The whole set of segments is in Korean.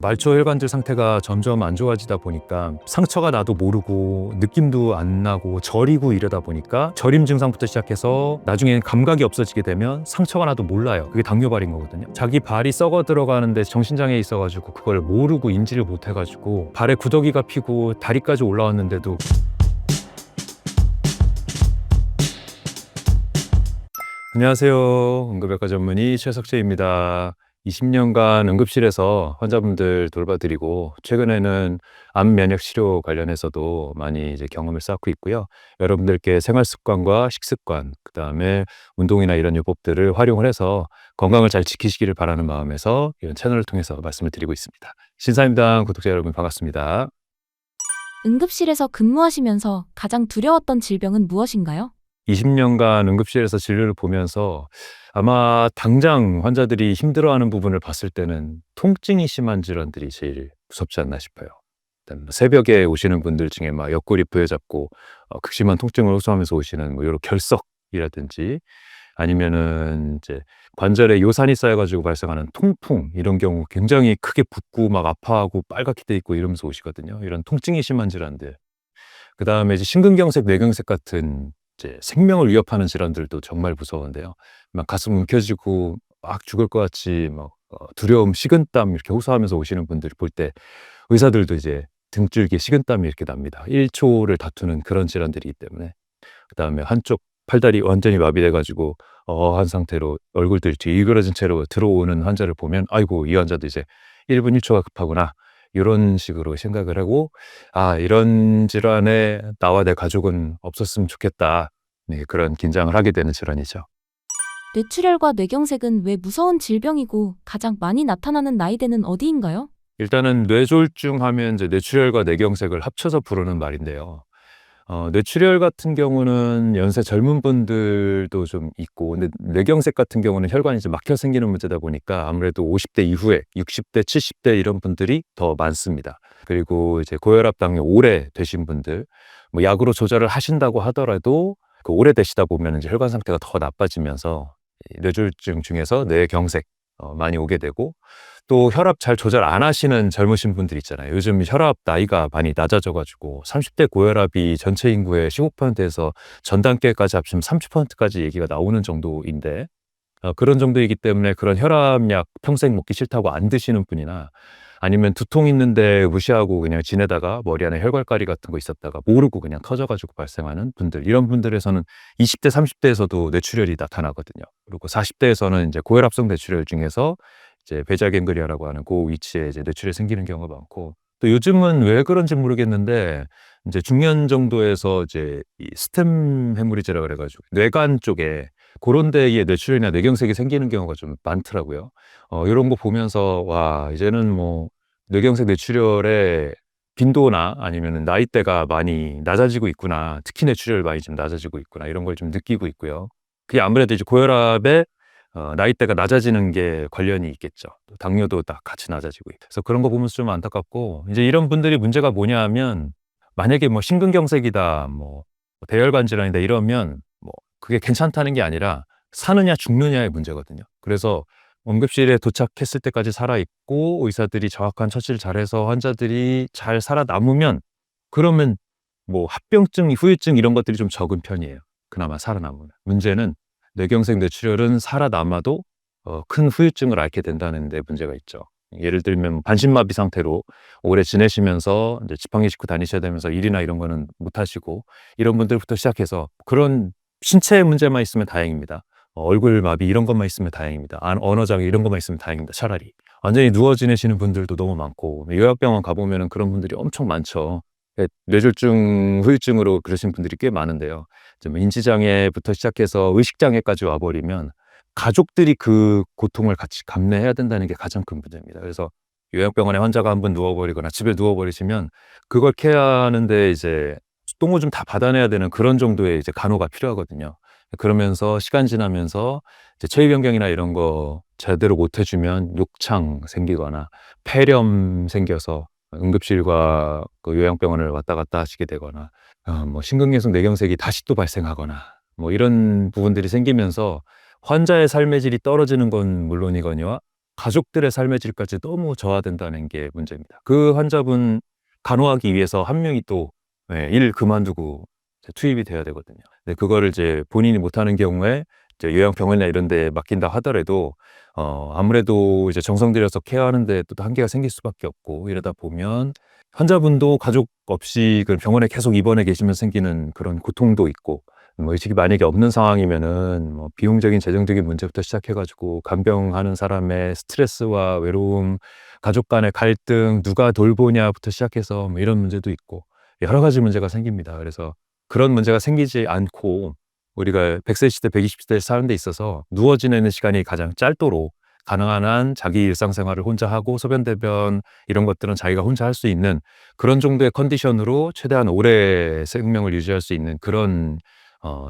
말초 혈관질 상태가 점점 안 좋아지다 보니까 상처가 나도 모르고 느낌도 안 나고 저리고 이러다 보니까 저림 증상부터 시작해서 나중에는 감각이 없어지게 되면 상처가 나도 몰라요. 그게 당뇨발인 거거든요. 자기 발이 썩어 들어가는데 정신장애 있어가지고 그걸 모르고 인지를 못해가지고 발에 구더기가 피고 다리까지 올라왔는데도. 안녕하세요. 응급의학과 전문의 최석재입니다. 20년간 응급실에서 환자분들 돌봐드리고 최근에는 암 면역 치료 관련해서도 많이 이제 경험을 쌓고 있고요. 여러분들께 생활 습관과 식습관, 그다음에 운동이나 이런 요법들을 활용을 해서 건강을 잘 지키시기를 바라는 마음에서 이런 채널을 통해서 말씀을 드리고 있습니다. 신사임당 구독자 여러분 반갑습니다. 응급실에서 근무하시면서 가장 두려웠던 질병은 무엇인가요? 20년간 응급실에서 진료를 보면서 아마 당장 환자들이 힘들어하는 부분을 봤을 때는 통증이 심한 질환들이 제일 무섭지 않나 싶어요. 일단 새벽에 오시는 분들 중에 막 옆구리 부여잡고 극심한 통증을 호소하면서 오시는 뭐 이런 결석이라든지, 아니면은 이제 관절에 요산이 쌓여가지고 발생하는 통풍, 이런 경우 굉장히 크게 붓고 막 아파하고 빨갛게 돼 있고 이러면서 오시거든요. 이런 통증이 심한 질환들. 그 다음에 이제 심근경색, 뇌경색 같은 이제 생명을 위협하는 질환들도 정말 무서운데요. 막 가슴 움켜쥐고 막 죽을 것 같이 막 두려움, 식은땀 이렇게 호소하면서 오시는 분들 볼 때 의사들도 이제 등줄기에 식은땀이 이렇게 납니다. 1초를 다투는 그런 질환들이기 때문에. 그 다음에 한쪽 팔다리 완전히 마비돼가지고 한 상태로 얼굴들 뒤 일그러진 채로 들어오는 환자를 보면 아이고, 이 환자도 이제 1분 1초가 급하구나, 이런 식으로 생각을 하고, 이런 질환에 나와 내 가족은 없었으면 좋겠다, 네, 그런 긴장을 하게 되는 질환이죠. 뇌출혈과 뇌경색은 왜 무서운 질병이고 가장 많이 나타나는 나이대는 어디인가요? 일단은 뇌졸중 하면 이제 뇌출혈과 뇌경색을 합쳐서 부르는 말인데요. 뇌출혈 같은 경우는 연세 젊은 분들도 좀 있고, 근데 뇌경색 같은 경우는 혈관이 좀 막혀 생기는 문제다 보니까 아무래도 50대 이후에 60대, 70대 이런 분들이 더 많습니다. 그리고 이제 고혈압, 당뇨 오래 되신 분들, 뭐 약으로 조절을 하신다고 하더라도 그 오래 되시다 보면 이제 혈관 상태가 더 나빠지면서 이 뇌졸중 중에서 뇌경색 많이 오게 되고, 또 혈압 잘 조절 안 하시는 젊으신 분들 있잖아요. 요즘 혈압 나이가 많이 낮아져가지고 30대 고혈압이 전체 인구의 15%에서 전 단계까지 합치면 30%까지 얘기가 나오는 정도인데, 그런 정도이기 때문에 그런 혈압약 평생 먹기 싫다고 안 드시는 분이나, 아니면 두통 있는데 무시하고 그냥 지내다가 머리 안에 혈관까리 같은 거 있었다가 모르고 그냥 터져가지고 발생하는 분들, 이런 분들에서는 20대, 30대에서도 뇌출혈이 나타나거든요. 그리고 40대에서는 이제 고혈압성 뇌출혈 중에서 이제 베자갱글리아라고 하는 그 위치에 이제 뇌출혈이 생기는 경우가 많고, 또 요즘은 왜 그런지 모르겠는데 이제 중년 정도에서 이제 이 스템 해머리지라 그래가지고 뇌관 쪽에 그런 데에 뇌출혈이나 뇌경색이 생기는 경우가 좀 많더라고요. 이런 거 보면서 와, 이제는 뭐 뇌경색, 뇌출혈의 빈도나 아니면 나이대가 많이 낮아지고 있구나, 특히 뇌출혈 많이 좀 낮아지고 있구나, 이런 걸 좀 느끼고 있고요. 그게 아무래도 이제 고혈압에 나이대가 낮아지는 게 관련이 있겠죠. 또 당뇨도 딱 같이 낮아지고 있고. 그래서 그런 거 보면서 좀 안타깝고, 이제 이런 분들이 문제가 뭐냐 하면, 만약에 뭐 심근경색이다, 뭐 대혈관 질환이다 이러면 뭐 그게 괜찮다는 게 아니라 사느냐 죽느냐의 문제거든요. 그래서 응급실에 도착했을 때까지 살아있고 의사들이 정확한 처치를 잘해서 환자들이 잘 살아남으면, 그러면 뭐 합병증, 후유증 이런 것들이 좀 적은 편이에요. 그나마 살아남으면. 문제는 뇌경색, 뇌출혈은 살아남아도 큰 후유증을 앓게 된다는 데 문제가 있죠. 예를 들면 반신마비 상태로 오래 지내시면서 이제 지팡이 짚고 다니셔야 되면서 일이나 이런 거는 못 하시고, 이런 분들부터 시작해서 그런 신체 문제만 있으면 다행입니다. 얼굴 마비 이런 것만 있으면 다행입니다. 언어장애 이런 것만 있으면 다행입니다. 차라리 완전히 누워 지내시는 분들도 너무 많고, 요양병원 가보면 그런 분들이 엄청 많죠. 뇌졸중, 후유증으로 그러신 분들이 꽤 많은데요. 좀 인지장애부터 시작해서 의식장애까지 와버리면 가족들이 그 고통을 같이 감내해야 된다는 게 가장 큰 문제입니다. 그래서 요양병원에 환자가 한번 누워버리거나 집에 누워버리시면 그걸 케어하는데 이제 똥을 좀 다 받아내야 되는 그런 정도의 이제 간호가 필요하거든요. 그러면서 시간 지나면서 이제 체위 변경이나 이런 거 제대로 못 해주면 욕창 생기거나 폐렴 생겨서 응급실과 그 요양병원을 왔다 갔다 하시게 되거나, 뭐 심근경색, 뇌경색이 다시 또 발생하거나, 뭐 이런 부분들이 생기면서 환자의 삶의 질이 떨어지는 건 물론이거니와 가족들의 삶의 질까지 너무 저하된다는 게 문제입니다. 그 환자분 간호하기 위해서 한 명이 또 일 그만두고 이제 투입이 돼야 되거든요. 근데 그거를 이제 본인이 못하는 경우에 이제 요양병원이나 이런 데 맡긴다 하더라도 아무래도 이제 정성 들여서 케어하는데 또 한계가 생길 수밖에 없고, 이러다 보면 환자분도 가족 없이 그 병원에 계속 입원해 계시면 생기는 그런 고통도 있고, 뭐 의식이 만약에 없는 상황이면은 뭐 비용적인 재정적인 문제부터 시작해 가지고 간병하는 사람의 스트레스와 외로움, 가족 간의 갈등, 누가 돌보냐부터 시작해서 뭐 이런 문제도 있고 여러 가지 문제가 생깁니다. 그래서 그런 문제가 생기지 않고 우리가 100세 시대, 120세 사는 데 있어서 누워 지내는 시간이 가장 짧도록 가능한 한 자기 일상생활을 혼자 하고 소변, 대변 이런 것들은 자기가 혼자 할 수 있는 그런 정도의 컨디션으로 최대한 오래 생명을 유지할 수 있는 그런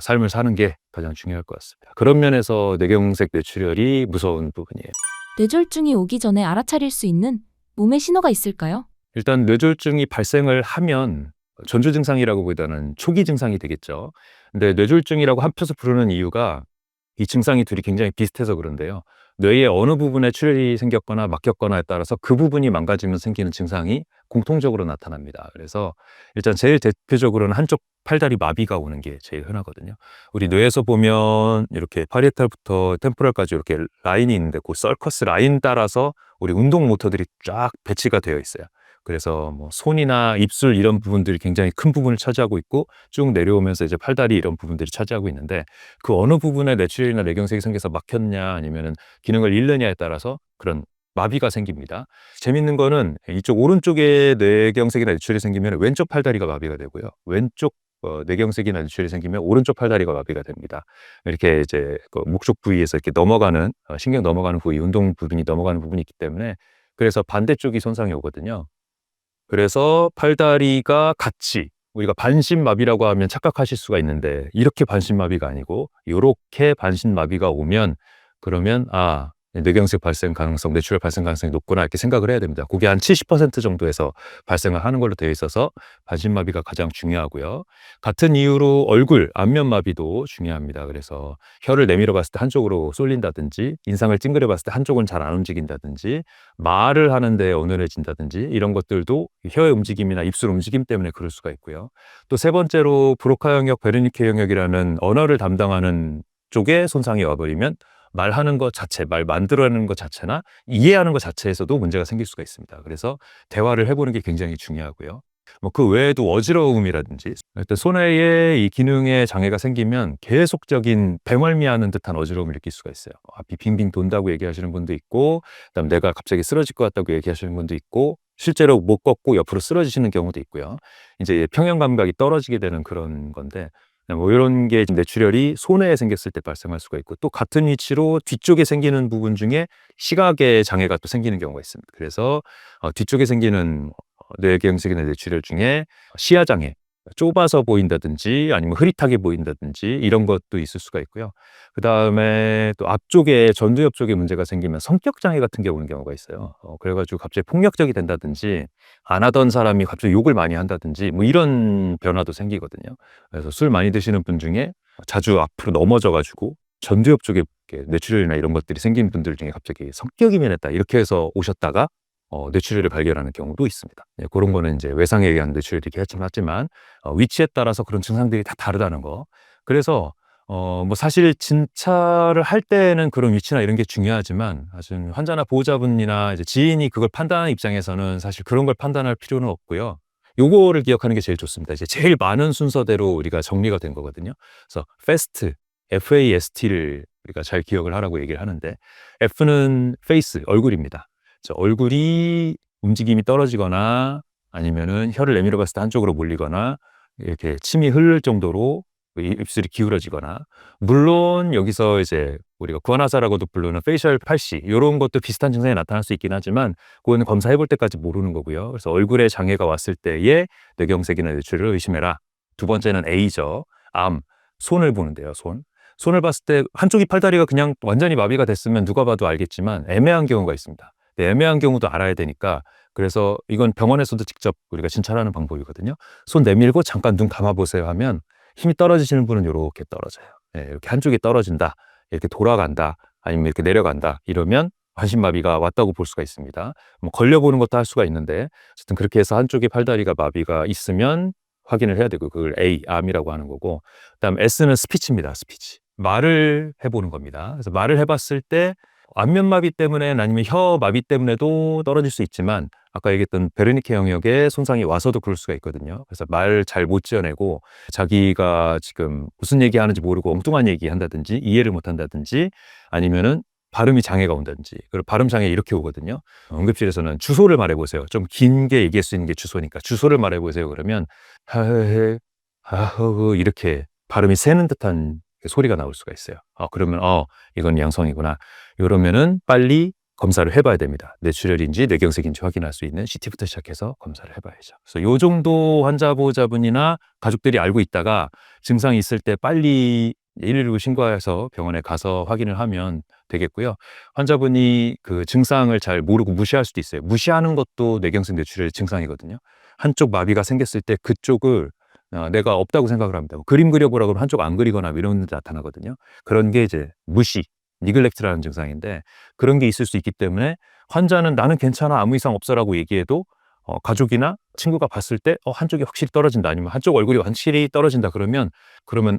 삶을 사는 게 가장 중요할 것 같습니다. 그런 면에서 뇌경색 뇌출혈이 무서운 부분이에요. 뇌졸중이 오기 전에 알아차릴 수 있는 몸의 신호가 있을까요? 일단 뇌졸중이 발생을 하면 전조 증상이라고 보다는 초기 증상이 되겠죠. 근데 뇌졸중이라고 합쳐서 부르는 이유가 이 증상이 둘이 굉장히 비슷해서 그런데요. 뇌의 어느 부분에 출혈이 생겼거나 막혔거나에 따라서 그 부분이 망가지면 생기는 증상이 공통적으로 나타납니다. 그래서 일단 제일 대표적으로는 한쪽 팔다리 마비가 오는 게 제일 흔하거든요. 우리 뇌에서 보면 이렇게 파리에탈부터 템포럴까지 이렇게 라인이 있는데 그 서커스 라인 따라서 우리 운동 모터들이 쫙 배치가 되어 있어요. 그래서 뭐 손이나 입술 이런 부분들이 굉장히 큰 부분을 차지하고 있고 쭉 내려오면서 이제 팔다리 이런 부분들이 차지하고 있는데, 그 어느 부분에 뇌출혈이나 뇌경색이 생겨서 막혔냐 아니면은 기능을 잃느냐에 따라서 그런 마비가 생깁니다. 재밌는 거는 이쪽 오른쪽에 뇌경색이나 뇌출혈이 생기면 왼쪽 팔다리가 마비가 되고요. 왼쪽 뇌경색이나 뇌출혈이 생기면 오른쪽 팔다리가 마비가 됩니다. 이렇게 이제 그 목쪽 부위에서 이렇게 넘어가는 신경 넘어가는 부위, 운동 부분이 넘어가는 부분이 있기 때문에 그래서 반대쪽이 손상이 오거든요. 그래서 팔다리가 같이 우리가 반신마비라고 하면 착각하실 수가 있는데, 이렇게 반신마비가 아니고 이렇게 반신마비가 오면 그러면 뇌경색 발생 가능성, 뇌출혈 발생 가능성이 높구나 이렇게 생각을 해야 됩니다. 그게 한 70% 정도에서 발생을 하는 걸로 되어 있어서 반신마비가 가장 중요하고요. 같은 이유로 얼굴, 안면마비도 중요합니다. 그래서 혀를 내밀어 봤을 때 한쪽으로 쏠린다든지, 인상을 찡그려 봤을 때 한쪽은 잘 안 움직인다든지, 말을 하는데 어눌해진다든지 이런 것들도 혀의 움직임이나 입술 움직임 때문에 그럴 수가 있고요. 또 세 번째로 브로카 영역, 베르니케 영역이라는 언어를 담당하는 쪽에 손상이 와버리면 말하는 것 자체, 말 만들어내는 것 자체나 이해하는 것 자체에서도 문제가 생길 수가 있습니다. 그래서 대화를 해보는 게 굉장히 중요하고요. 뭐 그 외에도 어지러움이라든지, 일단 손해의 이 기능에 장애가 생기면 계속적인 배멀미하는 듯한 어지러움을 느낄 수가 있어요. 앞이 빙빙 돈다고 얘기하시는 분도 있고, 그다음 내가 갑자기 쓰러질 것 같다고 얘기하시는 분도 있고, 실제로 못 걷고 옆으로 쓰러지시는 경우도 있고요. 이제 평형 감각이 떨어지게 되는 그런 건데, 뭐 이런 게 뇌출혈이 손해에 생겼을 때 발생할 수가 있고, 또 같은 위치로 뒤쪽에 생기는 부분 중에 시각의 장애가 또 생기는 경우가 있습니다. 그래서 뒤쪽에 생기는 뇌경색이나 뇌출혈 중에 시야 장애, 좁아서 보인다든지 아니면 흐릿하게 보인다든지 이런 것도 있을 수가 있고요. 그 다음에 또 앞쪽에 전두엽 쪽에 문제가 생기면 성격 장애 같은 게 오는 경우가 있어요. 그래가지고 갑자기 폭력적이 된다든지, 안 하던 사람이 갑자기 욕을 많이 한다든지 뭐 이런 변화도 생기거든요. 그래서 술 많이 드시는 분 중에 자주 앞으로 넘어져가지고 전두엽 쪽에 이렇게 뇌출혈이나 이런 것들이 생긴 분들 중에 갑자기 성격이 변했다 이렇게 해서 오셨다가 뇌출혈을 발견하는 경우도 있습니다. 그런 거는 이제 외상에 의한 뇌출혈이긴 하지만 위치에 따라서 그런 증상들이 다 다르다는 거. 그래서 뭐 사실 진찰을 할 때는 그런 위치나 이런 게 중요하지만, 사실 환자나 보호자분이나 이제 지인이 그걸 판단하는 입장에서는 사실 그런 걸 판단할 필요는 없고요. 요거를 기억하는 게 제일 좋습니다. 이제 제일 많은 순서대로 우리가 정리가 된 거거든요. 그래서 FAST, FAST를 우리가 잘 기억을 하라고 얘기를 하는데, F는 face, 얼굴입니다. 얼굴이 움직임이 떨어지거나 아니면은 혀를 내밀어 봤을 때 한쪽으로 몰리거나 이렇게 침이 흐를 정도로 입술이 기울어지거나, 물론 여기서 이제 우리가 구안화사라고도 부르는 페이셜 팔시 이런 것도 비슷한 증상이 나타날 수 있긴 하지만 그거는 검사해 볼 때까지 모르는 거고요. 그래서 얼굴에 장애가 왔을 때의 뇌경색이나 뇌출혈을 의심해라. 두 번째는 A죠. 암, 손을 보는데요. 손을 봤을 때 한쪽이 팔다리가 그냥 완전히 마비가 됐으면 누가 봐도 알겠지만 애매한 경우가 있습니다. 애매한 경우도 알아야 되니까, 그래서 이건 병원에서도 직접 우리가 진찰하는 방법이거든요. 손 내밀고 잠깐 눈 감아보세요 하면 힘이 떨어지시는 분은 이렇게 떨어져요. 이렇게 한쪽이 떨어진다, 이렇게 돌아간다, 아니면 이렇게 내려간다 이러면 반신마비가 왔다고 볼 수가 있습니다. 뭐 걸려보는 것도 할 수가 있는데 어쨌든 그렇게 해서 한쪽에 팔다리가 마비가 있으면 확인을 해야 되고 그걸 A, 암이라고 하는 거고 그다음 S는 스피치입니다. 스피치. 말을 해보는 겁니다. 그래서 말을 해봤을 때 안면마비 때문에 아니면 혀마비 때문에도 떨어질 수 있지만 아까 얘기했던 베르니케 영역에 손상이 와서도 그럴 수가 있거든요. 그래서 말 잘 못 지어내고 자기가 지금 무슨 얘기하는지 모르고 엉뚱한 얘기 한다든지 이해를 못 한다든지 아니면은 발음이 장애가 온다든지 그리고 발음 장애 이렇게 오거든요. 응급실에서는 주소를 말해보세요. 좀 긴 게 얘기할 수 있는 게 주소니까 주소를 말해보세요. 그러면 하헤 하허 이렇게 발음이 새는 듯한 소리가 나올 수가 있어요. 그러면 이건 양성이구나. 이러면은 빨리 검사를 해봐야 됩니다. 뇌출혈인지 뇌경색인지 확인할 수 있는 CT부터 시작해서 검사를 해봐야죠. 그래서 이 정도 환자 보호자분이나 가족들이 알고 있다가 증상이 있을 때 빨리 119 신고해서 병원에 가서 확인을 하면 되겠고요. 환자분이 그 증상을 잘 모르고 무시할 수도 있어요. 무시하는 것도 뇌경색 뇌출혈의 증상이거든요. 한쪽 마비가 생겼을 때 그쪽을 내가 없다고 생각을 합니다. 그림 그려보라고 하면 한쪽 안 그리거나 이런 데 나타나거든요. 그런 게 이제 무시, 니글렉트라는 증상인데 그런 게 있을 수 있기 때문에 환자는 나는 괜찮아 아무 이상 없어라고 얘기해도 가족이나 친구가 봤을 때 한쪽이 확실히 떨어진다 아니면 한쪽 얼굴이 확실히 떨어진다 그러면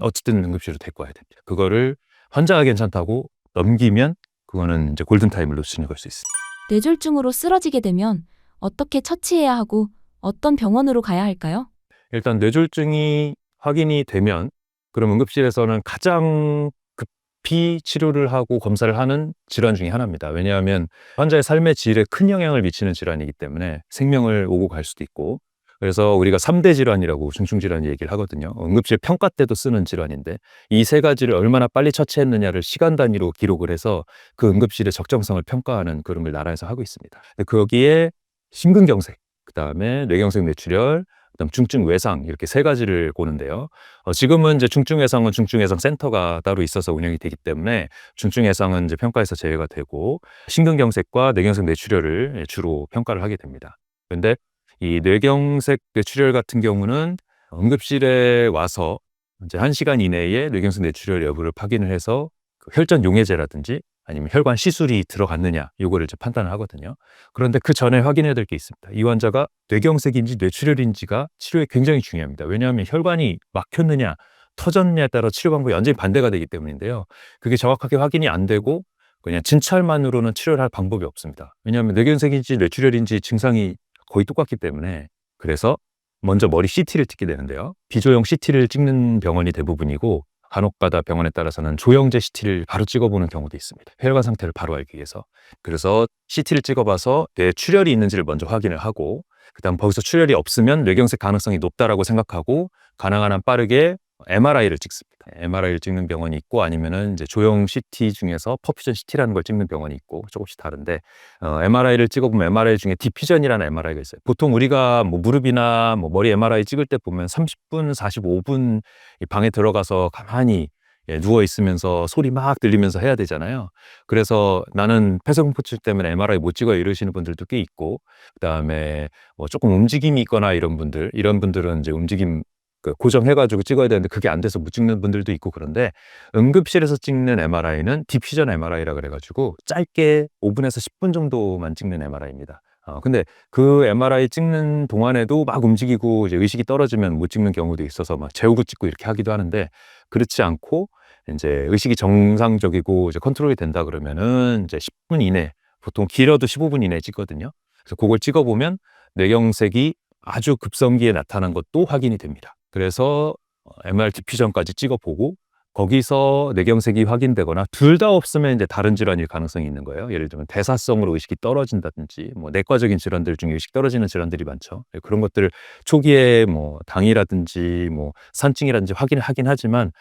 어쨌든 응급실로 데리고 와야 됩니다. 그거를 환자가 괜찮다고 넘기면 그거는 이제 골든타임을 놓치는 걸 수 있습니다. 뇌졸중으로 쓰러지게 되면 어떻게 처치해야 하고 어떤 병원으로 가야 할까요? 일단 뇌졸중이 확인이 되면 그럼 응급실에서는 가장 급히 치료를 하고 검사를 하는 질환 중에 하나입니다. 왜냐하면 환자의 삶의 질에 큰 영향을 미치는 질환이기 때문에 생명을 오고 갈 수도 있고 그래서 우리가 3대 질환이라고 중증질환 얘기를 하거든요. 응급실 평가 때도 쓰는 질환인데 이 세 가지를 얼마나 빨리 처치했느냐를 시간 단위로 기록을 해서 그 응급실의 적정성을 평가하는 그런 걸 나라에서 하고 있습니다. 근데 거기에 심근경색, 그다음에 뇌경색 뇌출혈, 그다음 중증 외상 이렇게 세 가지를 보는데요. 지금은 이제 중증 외상은 중증 외상 센터가 따로 있어서 운영이 되기 때문에 중증 외상은 이제 평가에서 제외가 되고 심근경색과 뇌경색 뇌출혈을 주로 평가를 하게 됩니다. 그런데 이 뇌경색 뇌출혈 같은 경우는 응급실에 와서 이제 1시간 이내에 뇌경색 뇌출혈 여부를 확인을 해서 그 혈전 용해제라든지 아니면 혈관 시술이 들어갔느냐 요거를 이제 판단을 하거든요. 그런데 그 전에 확인해야 될 게 있습니다. 이 환자가 뇌경색인지 뇌출혈인지가 치료에 굉장히 중요합니다. 왜냐하면 혈관이 막혔느냐 터졌느냐에 따라 치료 방법이 완전히 반대가 되기 때문인데요. 그게 정확하게 확인이 안 되고 그냥 진찰만으로는 치료를 할 방법이 없습니다. 왜냐하면 뇌경색인지 뇌출혈인지 증상이 거의 똑같기 때문에 그래서 먼저 머리 CT를 찍게 되는데요. 비조형 CT를 찍는 병원이 대부분이고 간혹가다 병원에 따라서는 조영제 CT를 바로 찍어보는 경우도 있습니다. 혈관 상태를 바로 알기 위해서. 그래서 CT를 찍어봐서 뇌출혈이 있는지를 먼저 확인을 하고 그다음 거기서 출혈이 없으면 뇌경색 가능성이 높다라고 생각하고 가능한 한 빠르게 MRI를 찍습니다. MRI를 찍는 병원이 있고 아니면은 이제 조형 CT 중에서 퍼퓨전 CT라는 걸 찍는 병원이 있고 조금씩 다른데 MRI를 찍어보면 MRI 중에 디퓨전이라는 MRI가 있어요. 보통 우리가 뭐 무릎이나 뭐 머리 MRI 찍을 때 보면 30분, 45분 이 방에 들어가서 가만히 누워 있으면서 소리 막 들리면서 해야 되잖아요. 그래서 나는 폐쇄공포증 때문에 MRI 못 찍어 이러시는 분들도 꽤 있고 그다음에 뭐 조금 움직임이 있거나 이런 분들은 이제 움직임 고정해가지고 찍어야 되는데 그게 안 돼서 못 찍는 분들도 있고 그런데 응급실에서 찍는 MRI는 디퓨전 MRI라 그래가지고 짧게 5분에서 10분 정도만 찍는 MRI입니다. 근데 그 MRI 찍는 동안에도 막 움직이고 이제 의식이 떨어지면 못 찍는 경우도 있어서 막 재우고 찍고 이렇게 하기도 하는데 그렇지 않고 이제 의식이 정상적이고 이제 컨트롤이 된다 그러면은 이제 10분 이내 보통 길어도 15분 이내에 찍거든요. 그래서 그걸 찍어보면 뇌경색이 아주 급성기에 나타난 것도 확인이 됩니다. 그래서 MR 디퓨전까지 찍어보고 거기서 뇌경색이 확인되거나 둘 다 없으면 이제 다른 질환일 가능성이 있는 거예요. 예를 들면 대사성으로 의식이 떨어진다든지 뭐 내과적인 질환들 중에 의식 떨어지는 질환들이 많죠. 그런 것들을 초기에 뭐 당이라든지 뭐 산증이라든지 확인을 하긴 하지만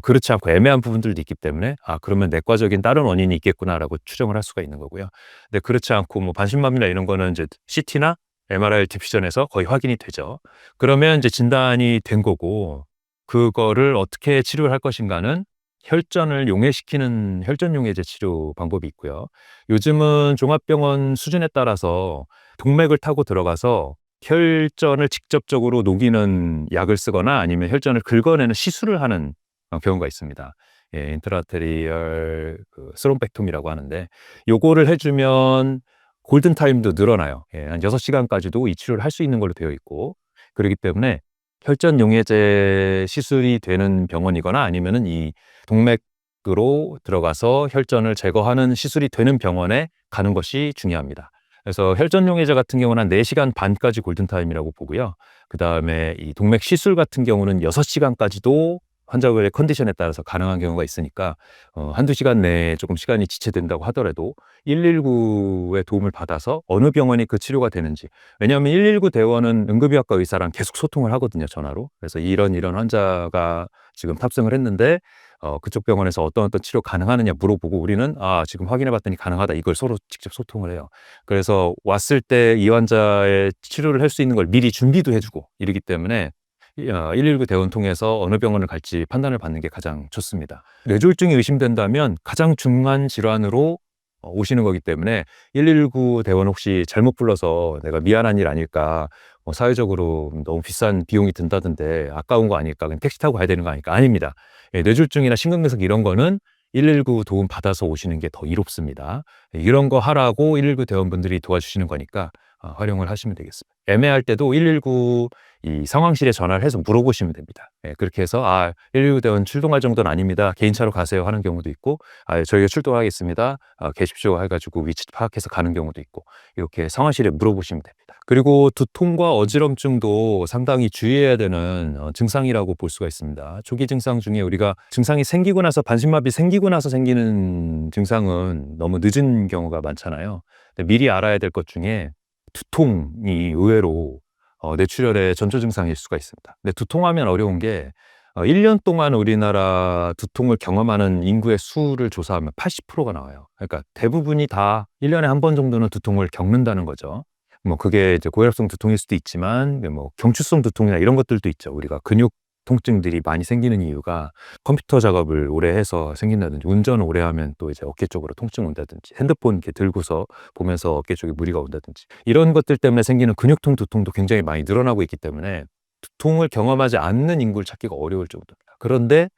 그렇지 않고 애매한 부분들도 있기 때문에 그러면 내과적인 다른 원인이 있겠구나라고 추정을 할 수가 있는 거고요. 근데 그렇지 않고 뭐 반신마비나 이런 거는 이제 CT나 MRI 디퓨전에서 거의 확인이 되죠. 그러면 이제 진단이 된 거고 그거를 어떻게 치료를 할 것인가는 혈전을 용해시키는 혈전 용해제 치료 방법이 있고요. 요즘은 종합병원 수준에 따라서 동맥을 타고 들어가서 혈전을 직접적으로 녹이는 약을 쓰거나 아니면 혈전을 긁어내는 시술을 하는 경우가 있습니다. 예, 인트라테리얼 그 스롬백tom이라고 하는데 요거를 해주면 골든 타임도 늘어나요. 예, 한 6시간까지도 이 치료를 할 수 있는 걸로 되어 있고 그렇기 때문에 혈전 용해제 시술이 되는 병원이거나 아니면은 이 동맥으로 들어가서 혈전을 제거하는 시술이 되는 병원에 가는 것이 중요합니다. 그래서 혈전 용해제 같은 경우는 한 4시간 반까지 골든타임이라고 보고요. 그 다음에 이 동맥 시술 같은 경우는 6시간까지도 환자의 컨디션에 따라서 가능한 경우가 있으니까 한두 시간 내에 조금 시간이 지체된다고 하더라도 119의 도움을 받아서 어느 병원이 그 치료가 되는지 왜냐하면 119 대원은 응급의학과 의사랑 계속 소통을 하거든요, 전화로. 그래서 이런 환자가 지금 탑승을 했는데 그쪽 병원에서 어떤 치료 가능하느냐 물어보고 우리는 지금 확인해 봤더니 가능하다 이걸 서로 직접 소통을 해요. 그래서 왔을 때 이 환자의 치료를 할 수 있는 걸 미리 준비도 해주고 이러기 때문에 119 대원 통해서 어느 병원을 갈지 판단을 받는 게 가장 좋습니다. 뇌졸중이 의심된다면 가장 중한 질환으로 오시는 거기 때문에 119 대원 혹시 잘못 불러서 내가 미안한 일 아닐까, 사회적으로 너무 비싼 비용이 든다던데 아까운 거 아닐까, 그냥 택시 타고 가야 되는 거 아닐까? 아닙니다. 예, 뇌졸중이나 심근경색 이런 거는 119 도움 받아서 오시는 게 더 이롭습니다. 이런 거 하라고 119 대원분들이 도와주시는 거니까 활용을 하시면 되겠습니다. 애매할 때도 119 이 상황실에 전화를 해서 물어보시면 됩니다. 예, 그렇게 해서 119 대원 출동할 정도는 아닙니다. 개인차로 가세요 하는 경우도 있고 저희가 출동하겠습니다. 계십시오 해가지고 위치 파악해서 가는 경우도 있고 이렇게 상황실에 물어보시면 됩니다. 그리고 두통과 어지럼증도 상당히 주의해야 되는 증상이라고 볼 수가 있습니다. 초기 증상 중에 우리가 증상이 생기고 나서 반신마비 생기고 나서 생기는 증상은 너무 늦은 경우가 많잖아요. 근데 미리 알아야 될 것 중에 두통이 의외로 뇌출혈의 전조 증상일 수가 있습니다. 근데 두통하면 어려운 게 1년 동안 우리나라 두통을 경험하는 인구의 수를 조사하면 80%가 나와요. 그러니까 대부분이 다 1년에 한 번 정도는 두통을 겪는다는 거죠. 뭐 그게 이제 고혈압성 두통일 수도 있지만 뭐 경추성 두통이나 이런 것들도 있죠. 우리가 근육 통증들이 많이 생기는 이유가 컴퓨터 작업을 오래 해서 생긴다든지 운전을 오래 하면 또 이제 어깨 쪽으로 통증 온다든지 핸드폰 이렇게 들고서 보면서 어깨 쪽에 무리가 온다든지 이런 것들 때문에 생기는 근육통 두통도 굉장히 많이 늘어나고 있기 때문에 두통을 경험하지 않는 인구를 찾기가 어려울 정도입니다. 그런데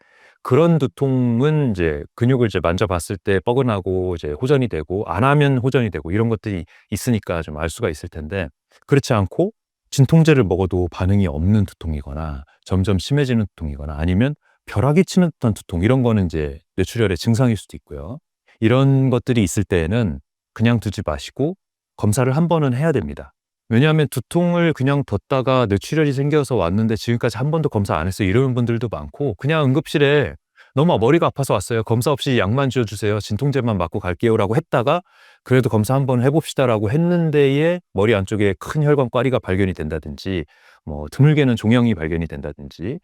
그런 두통은 이제 근육을 이제 만져봤을 때 뻐근하고 이제 호전이 되고 안 하면 호전이 되고 이런 것들이 있으니까 좀 알 수가 있을 텐데 그렇지 않고 진통제를 먹어도 반응이 없는 두통이거나 점점 심해지는 두통이거나 아니면 벼락이 치는 듯한 두통 이런 거는 이제 뇌출혈의 증상일 수도 있고요. 이런 것들이 있을 때에는 그냥 두지 마시고 검사를 한 번은 해야 됩니다. 왜냐하면 두통을 그냥 뒀다가 뇌출혈이 생겨서 왔는데 지금까지 한 번도 검사 안 했어요 이러는 분들도 많고 그냥 응급실에 너무 머리가 아파서 왔어요. 검사 없이 약만 지어주세요. 진통제만 맞고 갈게요 라고 했다가 그래도 검사 한번 해봅시다 라고 했는데에 머리 안쪽에 큰 혈관꽈리가 발견이 된다든지 뭐 드물게는 종양이 발견이 된다든지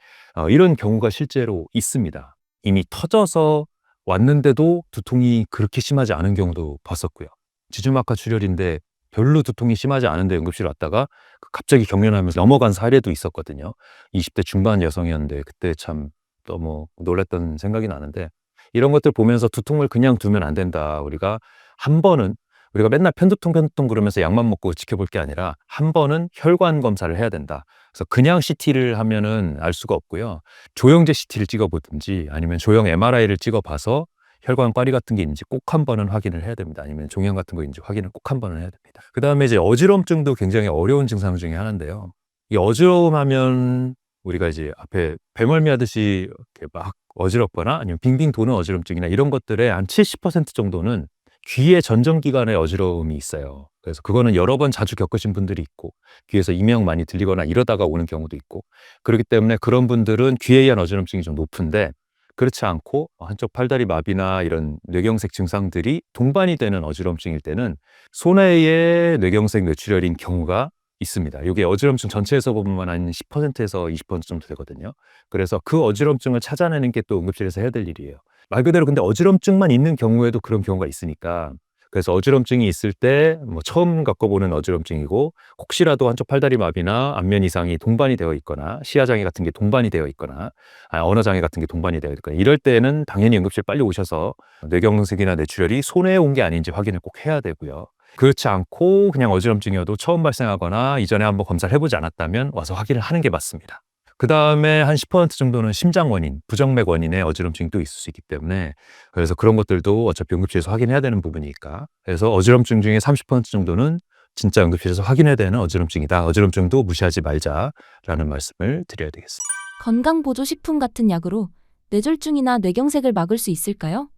이런 경우가 실제로 있습니다. 이미 터져서 왔는데도 두통이 그렇게 심하지 않은 경우도 봤었고요. 지주막하 출혈인데 별로 두통이 심하지 않은데 응급실 왔다가 갑자기 경련하면서 넘어간 사례도 있었거든요. 20대 중반 여성이었는데 그때 참 너무 놀랐던 생각이 나는데 이런 것들 보면서 두통을 그냥 두면 안 된다. 우리가 한 번은 우리가 맨날 편두통 그러면서 약만 먹고 지켜볼 게 아니라 한 번은 혈관 검사를 해야 된다. 그래서 그냥 CT를 하면은 알 수가 없고요. 조영제 CT를 찍어보든지 아니면 조영 MRI를 찍어봐서 혈관 꽈리 같은 게 있는지 꼭 한 번은 확인을 해야 됩니다. 아니면 종양 같은 거 있는지 확인을 꼭 한 번은 해야 됩니다. 그 다음에 이제 어지럼증도 굉장히 어려운 증상 중에 하나인데요. 이 어지러움하면 우리가 이제 앞에 배멀미 하듯이 이렇게 막 어지럽거나 아니면 빙빙 도는 어지럼증이나 이런 것들의 한 70% 정도는 귀의 전정기관의 어지러움이 있어요. 그래서 그거는 여러 번 자주 겪으신 분들이 있고 귀에서 이명 많이 들리거나 이러다가 오는 경우도 있고 그렇기 때문에 그런 분들은 귀에 의한 어지럼증이 좀 높은데 그렇지 않고 한쪽 팔다리 마비나 이런 뇌경색 증상들이 동반이 되는 어지럼증일 때는 손해의 뇌경색 뇌출혈인 경우가 있습니다. 이게 어지럼증 전체에서 보면 한 10%에서 20% 정도 되거든요. 그래서 그 어지럼증을 찾아내는 게 또 응급실에서 해야 될 일이에요. 말 그대로 근데 어지럼증만 있는 경우에도 그런 경우가 있으니까 그래서 어지럼증이 있을 때 뭐 처음 겪어보는 어지럼증이고 혹시라도 한쪽 팔다리 마비나 안면 이상이 동반이 되어 있거나 시야장애 같은 게 동반이 되어 있거나 언어장애 같은 게 동반이 되어 있거나 이럴 때는 당연히 응급실 빨리 오셔서 뇌경색이나 뇌출혈이 손해에 온 게 아닌지 확인을 꼭 해야 되고요. 그렇지 않고 그냥 어지럼증이어도 처음 발생하거나 이전에 한번 검사를 해보지 않았다면 와서 확인을 하는 게 맞습니다. 그다음에 한 10% 정도는 심장 원인, 부정맥 원인의 어지럼증이 또 있을 수 있기 때문에 그래서 그런 것들도 어차피 응급실에서 확인해야 되는 부분이니까. 그래서 어지럼증 중에 30% 정도는 진짜 응급실에서 확인해야 되는 어지럼증이다. 어지럼증도 무시하지 말자라는 말씀을 드려야 되겠습니다. 건강보조식품 같은 약으로 뇌졸중이나 뇌경색을 막을 수 있을까요?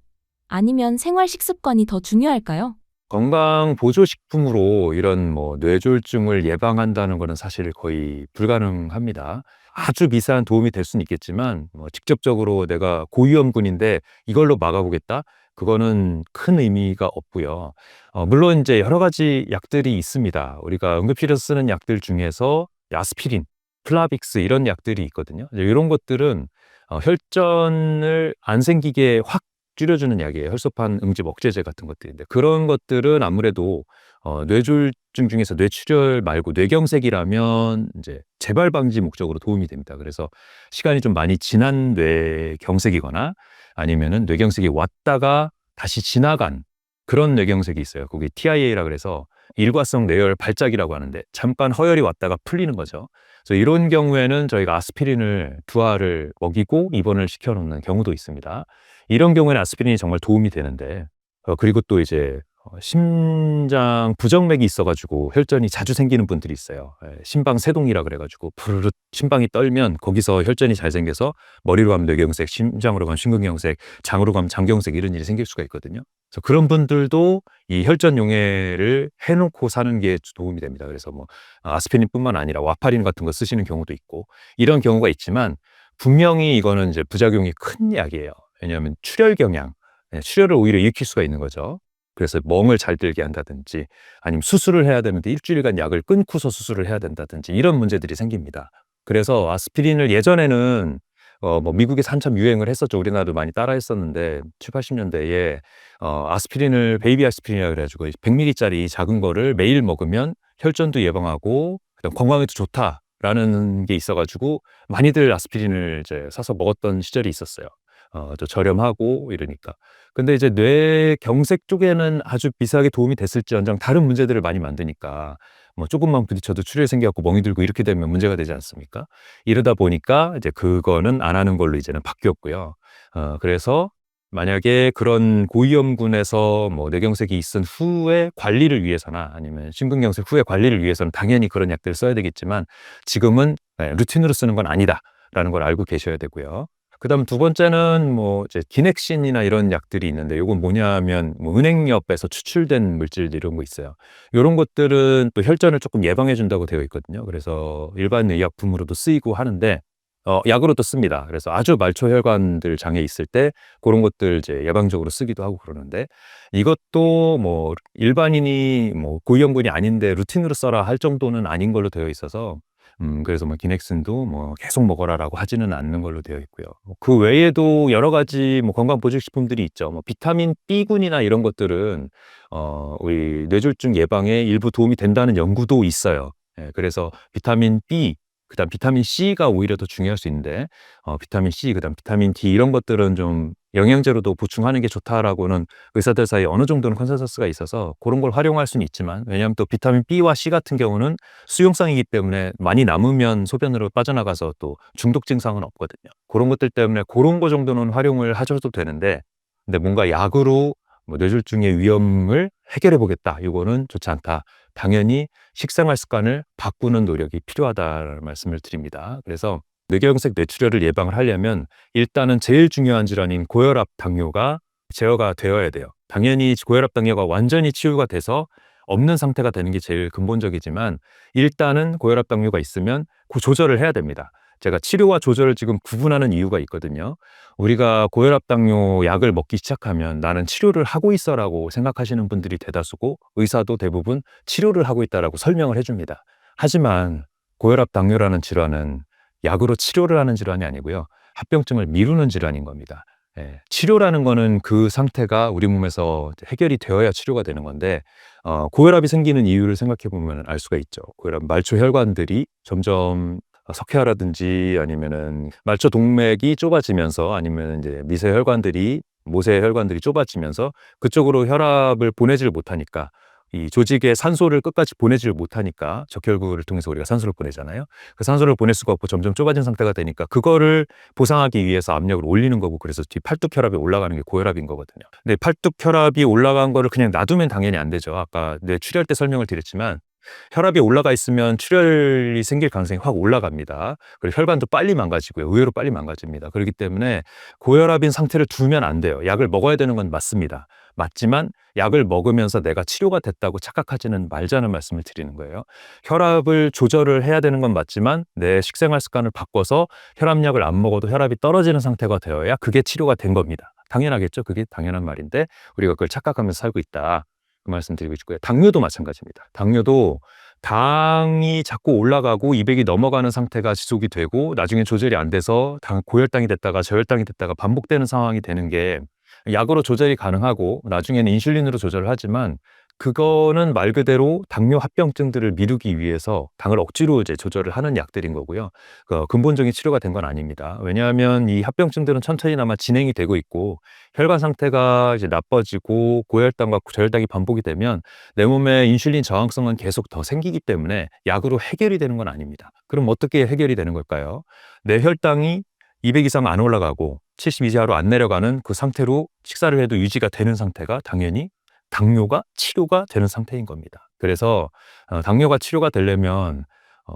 아니면 생활 식습관이 더 중요할까요? 건강 보조식품으로 이런 뭐 뇌졸중을 예방한다는 거는 사실 거의 불가능합니다. 아주 미세한 도움이 될 수는 있겠지만 뭐 직접적으로 내가 고위험군인데 이걸로 막아보겠다? 그거는 큰 의미가 없고요. 물론 이제 여러 가지 약들이 있습니다. 우리가 응급실에서 쓰는 약들 중에서 아스피린, 플라빅스 이런 약들이 있거든요. 이런 것들은 혈전을 안 생기게 확 줄여주는 약이에요. 혈소판 응집 억제제 같은 것들인데 그런 것들은 아무래도 뇌졸중 중에서 뇌출혈 말고 뇌경색이라면 이제 재발 방지 목적으로 도움이 됩니다. 그래서 시간이 좀 많이 지난 뇌경색이거나 아니면은 뇌경색이 왔다가 다시 지나간 그런 뇌경색이 있어요. 거기 TIA라 그래서 일과성 뇌열 발작이라고 하는데 잠깐 허열이 왔다가 풀리는 거죠. 그래서 이런 경우에는 저희가 아스피린을 두 알을 먹이고 입원을 시켜놓는 경우도 있습니다. 이런 경우에는 아스피린이 정말 도움이 되는데 그리고 또 이제 심장 부정맥이 있어가지고 혈전이 자주 생기는 분들이 있어요. 심방세동이라 그래가지고 부르르 심방이 떨면 거기서 혈전이 잘 생겨서 머리로 가면 뇌경색, 심장으로 가면 심근경색, 장으로 가면 장경색 이런 일이 생길 수가 있거든요. 그래서 그런 분들도 이 혈전 용해를 해놓고 사는 게 도움이 됩니다. 그래서 뭐 아스피린뿐만 아니라 와파린 같은 거 쓰시는 경우도 있고 이런 경우가 있지만 분명히 이거는 이제 부작용이 큰 약이에요. 왜냐하면 출혈 경향, 출혈을 오히려 일으킬 수가 있는 거죠. 그래서 멍을 잘 들게 한다든지 아니면 수술을 해야 되는데 일주일간 약을 끊고서 수술을 해야 된다든지 이런 문제들이 생깁니다. 그래서 아스피린을 예전에는 뭐 미국에서 한참 유행을 했었죠. 우리나라도 많이 따라 했었는데 7, 80년대에 아스피린을 베이비 아스피린이라 그래가지고 100ml짜리 작은 거를 매일 먹으면 혈전도 예방하고 그다음 건강에도 좋다라는 게 있어가지고 많이들 아스피린을 이제 사서 먹었던 시절이 있었어요. 또 저렴하고 이러니까. 근데 이제 뇌경색 쪽에는 아주 미세하게 도움이 됐을지언정 다른 문제들을 많이 만드니까 뭐 조금만 부딪혀도 출혈이 생겨갖고 멍이 들고 이렇게 되면 문제가 되지 않습니까? 이러다 보니까 이제 그거는 안 하는 걸로 이제는 바뀌었고요. 그래서 만약에 그런 고위험군에서 뭐 뇌경색이 있은 후에 관리를 위해서나 아니면 심근경색 후에 관리를 위해서는 당연히 그런 약들을 써야 되겠지만 지금은 루틴으로 쓰는 건 아니다라는 걸 알고 계셔야 되고요. 그다음 두 번째는 뭐 이제 기넥신이나 이런 약들이 있는데 요건 뭐냐면 뭐 은행엽에서 추출된 물질 이런 거 있어요. 요런 것들은 또 혈전을 조금 예방해 준다고 되어 있거든요. 그래서 일반 의약품으로도 쓰이고 하는데 약으로도 씁니다. 그래서 아주 말초 혈관들 장애 있을 때 그런 것들 이제 예방적으로 쓰기도 하고 그러는데 이것도 뭐 일반인이 뭐 고위험군이 아닌데 루틴으로 써라 할 정도는 아닌 걸로 되어 있어서 그래서 뭐 기넥슨도 뭐 계속 먹어라라고 하지는 않는 걸로 되어 있고요. 그 외에도 여러 가지 뭐 건강 보조식품들이 있죠. 뭐 비타민 B군이나 이런 것들은 우리 뇌졸중 예방에 일부 도움이 된다는 연구도 있어요. 그래서 비타민 B 그다음 비타민 C가 오히려 더 중요할 수 있는데 비타민 C 그다음 비타민 D 이런 것들은 좀 영양제로도 보충하는 게 좋다라고는 의사들 사이에 어느 정도는 컨센서스가 있어서 그런 걸 활용할 수는 있지만 왜냐하면 또 비타민 B와 C 같은 경우는 수용성이기 때문에 많이 남으면 소변으로 빠져나가서 또 중독 증상은 없거든요. 그런 것들 때문에 그런 거 정도는 활용을 하셔도 되는데 근데 뭔가 약으로 뭐 뇌졸중의 위험을 해결해 보겠다. 이거는 좋지 않다. 당연히 식생활 습관을 바꾸는 노력이 필요하다는 말씀을 드립니다. 그래서 뇌경색 뇌출혈을 예방을 하려면 일단은 제일 중요한 질환인 고혈압 당뇨가 제어가 되어야 돼요. 당연히 고혈압 당뇨가 완전히 치유가 돼서 없는 상태가 되는 게 제일 근본적이지만 일단은 고혈압 당뇨가 있으면 그 조절을 해야 됩니다. 제가 치료와 조절을 지금 구분하는 이유가 있거든요. 우리가 고혈압 당뇨 약을 먹기 시작하면 나는 치료를 하고 있어라고 생각하시는 분들이 대다수고 의사도 대부분 치료를 하고 있다라고 설명을 해줍니다. 하지만 고혈압 당뇨라는 질환은 약으로 치료를 하는 질환이 아니고요. 합병증을 미루는 질환인 겁니다. 치료라는 거는 그 상태가 우리 몸에서 해결이 되어야 치료가 되는 건데 고혈압이 생기는 이유를 생각해 보면 알 수가 있죠. 고혈압 말초 혈관들이 점점 석회화라든지 아니면은 말초 동맥이 좁아지면서 아니면 이제 미세 혈관들이 모세 혈관들이 좁아지면서 그쪽으로 혈압을 보내질 못하니까 이 조직에 산소를 끝까지 보내지를 못하니까 적혈구를 통해서 우리가 산소를 보내잖아요. 그 산소를 보낼 수가 없고 점점 좁아진 상태가 되니까 그거를 보상하기 위해서 압력을 올리는 거고, 그래서 뒤 팔뚝 혈압이 올라가는 게 고혈압인 거거든요. 근데 팔뚝 혈압이 올라간 거를 그냥 놔두면 당연히 안 되죠. 아까 뇌출혈 때 설명을 드렸지만 혈압이 올라가 있으면 출혈이 생길 가능성이 확 올라갑니다. 그리고 혈관도 빨리 망가지고요. 의외로 빨리 망가집니다. 그렇기 때문에 고혈압인 상태를 두면 안 돼요. 약을 먹어야 되는 건 맞습니다. 맞지만 약을 먹으면서 내가 치료가 됐다고 착각하지는 말자는 말씀을 드리는 거예요. 혈압을 조절을 해야 되는 건 맞지만 내 식생활 습관을 바꿔서 혈압약을 안 먹어도 혈압이 떨어지는 상태가 되어야 그게 치료가 된 겁니다. 당연하겠죠? 그게 당연한 말인데 우리가 그걸 착각하면서 살고 있다. 그 말씀 드리고 싶고요. 당뇨도 마찬가지입니다. 당뇨도 당이 자꾸 올라가고 200이 넘어가는 상태가 지속이 되고 나중에 조절이 안 돼서 고혈당이 됐다가 저혈당이 됐다가 반복되는 상황이 되는 게 약으로 조절이 가능하고 나중에는 인슐린으로 조절을 하지만 그거는 말 그대로 당뇨 합병증들을 미루기 위해서 당을 억지로 이제 조절을 하는 약들인 거고요. 근본적인 치료가 된 건 아닙니다. 왜냐하면 이 합병증들은 천천히나마 진행이 되고 있고 혈관 상태가 이제 나빠지고 고혈당과 저혈당이 반복이 되면 내 몸에 인슐린 저항성은 계속 더 생기기 때문에 약으로 해결이 되는 건 아닙니다. 그럼 어떻게 해결이 되는 걸까요? 내 혈당이 200 이상 안 올라가고 70 이하로 안 내려가는 그 상태로 식사를 해도 유지가 되는 상태가 당연히 당뇨가 치료가 되는 상태인 겁니다. 그래서 당뇨가 치료가 되려면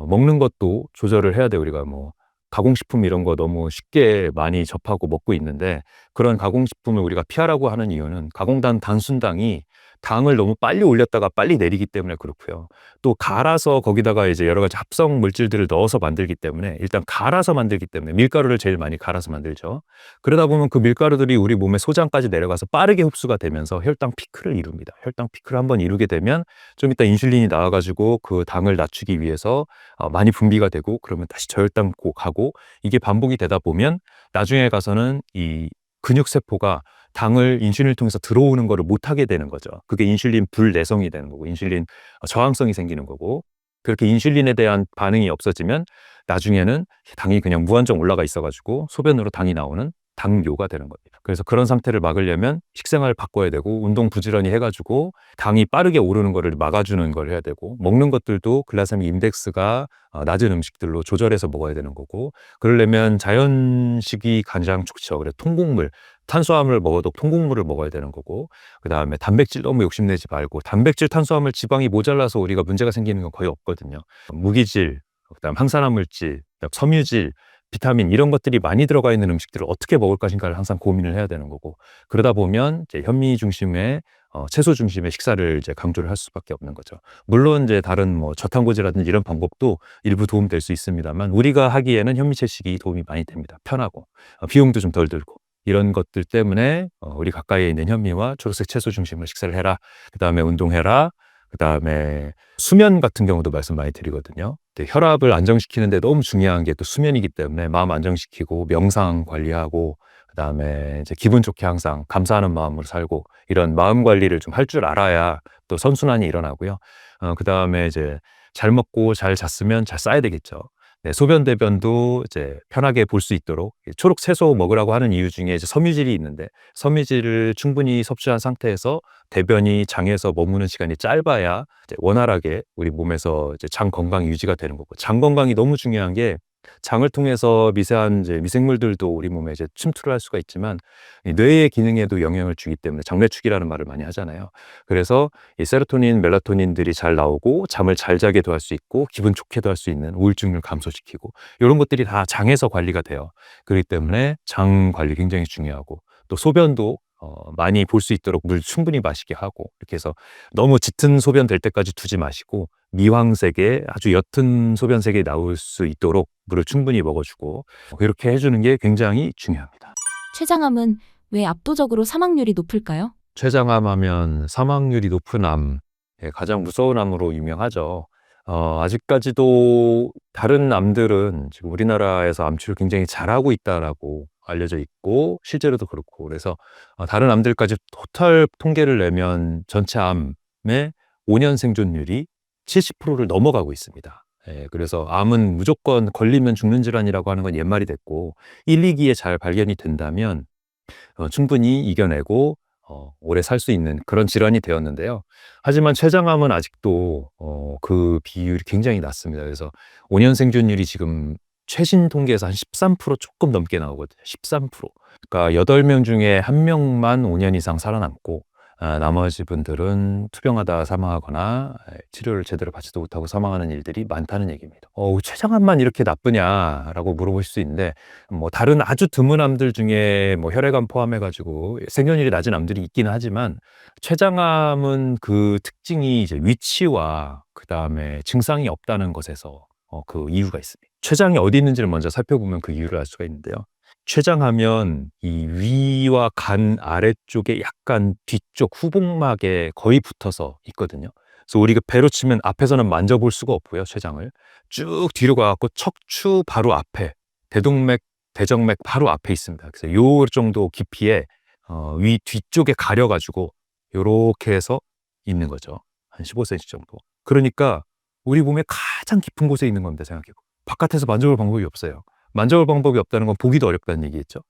먹는 것도 조절을 해야 돼요. 우리가 뭐 가공식품 이런 거 너무 쉽게 많이 접하고 먹고 있는데 그런 가공식품을 우리가 피하라고 하는 이유는 가공단 단순당이 당을 너무 빨리 올렸다가 빨리 내리기 때문에 그렇고요. 또 갈아서 거기다가 이제 여러 가지 합성 물질들을 넣어서 만들기 때문에 일단 갈아서 만들기 때문에 밀가루를 제일 많이 갈아서 만들죠. 그러다 보면 그 밀가루들이 우리 몸의 소장까지 내려가서 빠르게 흡수가 되면서 혈당 피크를 이룹니다. 혈당 피크를 한번 이루게 되면 좀 이따 인슐린이 나와가지고 그 당을 낮추기 위해서 많이 분비가 되고 그러면 다시 저혈당 가고 이게 반복이 되다 보면 나중에 가서는 이 근육세포가 당을 인슐린을 통해서 들어오는 거를 못하게 되는 거죠. 그게 인슐린 불내성이 되는 거고 인슐린 저항성이 생기는 거고 그렇게 인슐린에 대한 반응이 없어지면 나중에는 당이 그냥 무한정 올라가 있어가지고 소변으로 당이 나오는 당뇨가 되는 겁니다. 그래서 그런 상태를 막으려면 식생활을 바꿔야 되고 운동 부지런히 해가지고 당이 빠르게 오르는 거를 막아주는 걸 해야 되고 먹는 것들도 글라세믹 인덱스가 낮은 음식들로 조절해서 먹어야 되는 거고 그러려면 자연식이 가장 좋죠. 그래서 통곡물, 탄수화물을 먹어도 통곡물을 먹어야 되는 거고 그 다음에 단백질 너무 욕심내지 말고 단백질, 탄수화물, 지방이 모자라서 우리가 문제가 생기는 건 거의 없거든요. 무기질, 그다음 항산화물질, 섬유질, 비타민 이런 것들이 많이 들어가 있는 음식들을 어떻게 먹을 것인가를 항상 고민을 해야 되는 거고 그러다 보면 이제 현미 중심의 채소 중심의 식사를 이제 강조를 할 수밖에 없는 거죠. 물론 이제 다른 뭐 저탄고지라든지 이런 방법도 일부 도움될 수 있습니다만 우리가 하기에는 현미채식이 도움이 많이 됩니다. 편하고 비용도 좀 덜 들고 이런 것들 때문에 우리 가까이에 있는 현미와 초록색 채소 중심으로 식사를 해라. 그 다음에 운동해라. 그 다음에 수면 같은 경우도 말씀 많이 드리거든요. 근데 혈압을 안정시키는데 너무 중요한 게 또 수면이기 때문에 마음 안정시키고 명상 관리하고 그 다음에 이제 기분 좋게 항상 감사하는 마음으로 살고 이런 마음 관리를 좀 할 줄 알아야 또 선순환이 일어나고요. 그 다음에 이제 잘 먹고 잘 잤으면 잘 싸야 되겠죠. 네, 소변 대변도 이제 편하게 볼 수 있도록 초록 채소 먹으라고 하는 이유 중에 이제 섬유질이 있는데 섬유질을 충분히 섭취한 상태에서 대변이 장에서 머무는 시간이 짧아야 이제 원활하게 우리 몸에서 이제 장 건강이 유지가 되는 거고 장 건강이 너무 중요한 게 장을 통해서 미세한 이제 미생물들도 우리 몸에 이제 침투를 할 수가 있지만 이 뇌의 기능에도 영향을 주기 때문에 장래축이라는 말을 많이 하잖아요. 그래서 이 세로토닌, 멜라토닌들이 잘 나오고 잠을 잘 자게도 할 수 있고 기분 좋게도 할 수 있는 우울증을 감소시키고 이런 것들이 다 장에서 관리가 돼요. 그렇기 때문에 장 관리 굉장히 중요하고 또 소변도 많이 볼 수 있도록 물 충분히 마시게 하고 이렇게 해서 너무 짙은 소변 될 때까지 두지 마시고 미황색의 아주 옅은 소변색이 나올 수 있도록 물을 충분히 먹어주고 이렇게 해주는 게 굉장히 중요합니다. 췌장암은 왜 압도적으로 사망률이 높을까요? 췌장암 하면 사망률이 높은 암, 가장 무서운 암으로 유명하죠. 아직까지도 다른 암들은 지금 우리나라에서 암치료 굉장히 잘하고 있다라고 알려져 있고 실제로도 그렇고 그래서 다른 암들까지 토탈 통계를 내면 전체 암의 5년 생존율이 70%를 넘어가고 있습니다. 그래서 암은 무조건 걸리면 죽는 질환이라고 하는 건 옛말이 됐고 1, 2기에 잘 발견이 된다면 충분히 이겨내고 오래 살 수 있는 그런 질환이 되었는데요. 하지만 췌장암은 아직도 그 비율이 굉장히 낮습니다. 그래서 5년 생존율이 지금 최신 통계에서 한 13% 조금 넘게 나오거든요. 13%. 그러니까 8명 중에 1명만 5년 이상 살아남고 나머지 분들은 투병하다 사망하거나 치료를 제대로 받지도 못하고 사망하는 일들이 많다는 얘기입니다. 췌장암만 이렇게 나쁘냐라고 물어보실 수 있는데 뭐 다른 아주 드문 암들 중에 뭐 혈액암 포함해가지고 생존율이 낮은 암들이 있기는 하지만 췌장암은 그 특징이 이제 위치와 그 다음에 증상이 없다는 것에서 그 이유가 있습니다. 췌장이 어디 있는지를 먼저 살펴보면 그 이유를 알 수가 있는데요. 췌장하면 이 위와 간 아래쪽에 약간 뒤쪽 후복막에 거의 붙어서 있거든요. 그래서 우리가 배로 치면 앞에서는 만져볼 수가 없고요. 췌장을 쭉 뒤로 가갖고 척추 바로 앞에 대동맥, 대정맥 바로 앞에 있습니다. 그래서 요 정도 깊이에 위 뒤쪽에 가려가지고 요렇게 해서 있는 거죠. 한 15cm 정도. 그러니까 우리 몸에 가장 깊은 곳에 있는 겁니다. 생각해보고 바깥에서 만져볼 방법이 없어요. 만져볼 방법이 없다는 건 보기도 어렵다는 얘기겠죠.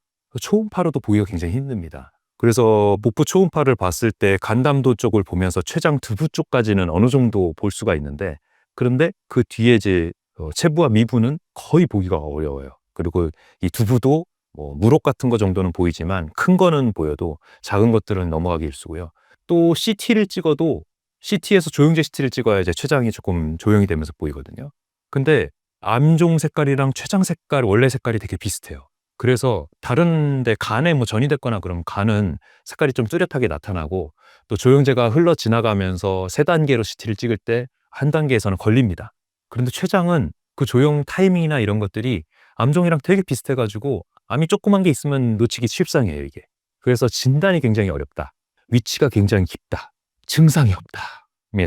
초음파로도 보기가 굉장히 힘듭니다. 그래서 복부 초음파를 봤을 때 간담도 쪽을 보면서 췌장 두부 쪽까지는 어느 정도 볼 수가 있는데, 그런데 그 뒤에 이제 체부와 미부는 거의 보기가 어려워요. 그리고 이 두부도 뭐 무록 같은 거 정도는 보이지만 큰 거는 보여도 작은 것들은 넘어가기 일쑤고요. 또 CT를 찍어도 CT에서 조영제 CT를 찍어야 이제 췌장이 조금 조용히 되면서 보이거든요. 근데 암종 색깔이랑 췌장 색깔, 원래 색깔이 되게 비슷해요. 그래서 다른데 간에 뭐 전이 됐거나 그러면 간은 색깔이 좀 뚜렷하게 나타나고, 또 조영제가 흘러 지나가면서 3단계로 CT를 찍을 때 한 단계에서는 걸립니다. 그런데 췌장은 그 조영 타이밍이나 이런 것들이 암종이랑 되게 비슷해가지고 암이 조그만 게 있으면 놓치기 쉽상이에요, 이게. 그래서 진단이 굉장히 어렵다. 위치가 굉장히 깊다. 증상이 없다.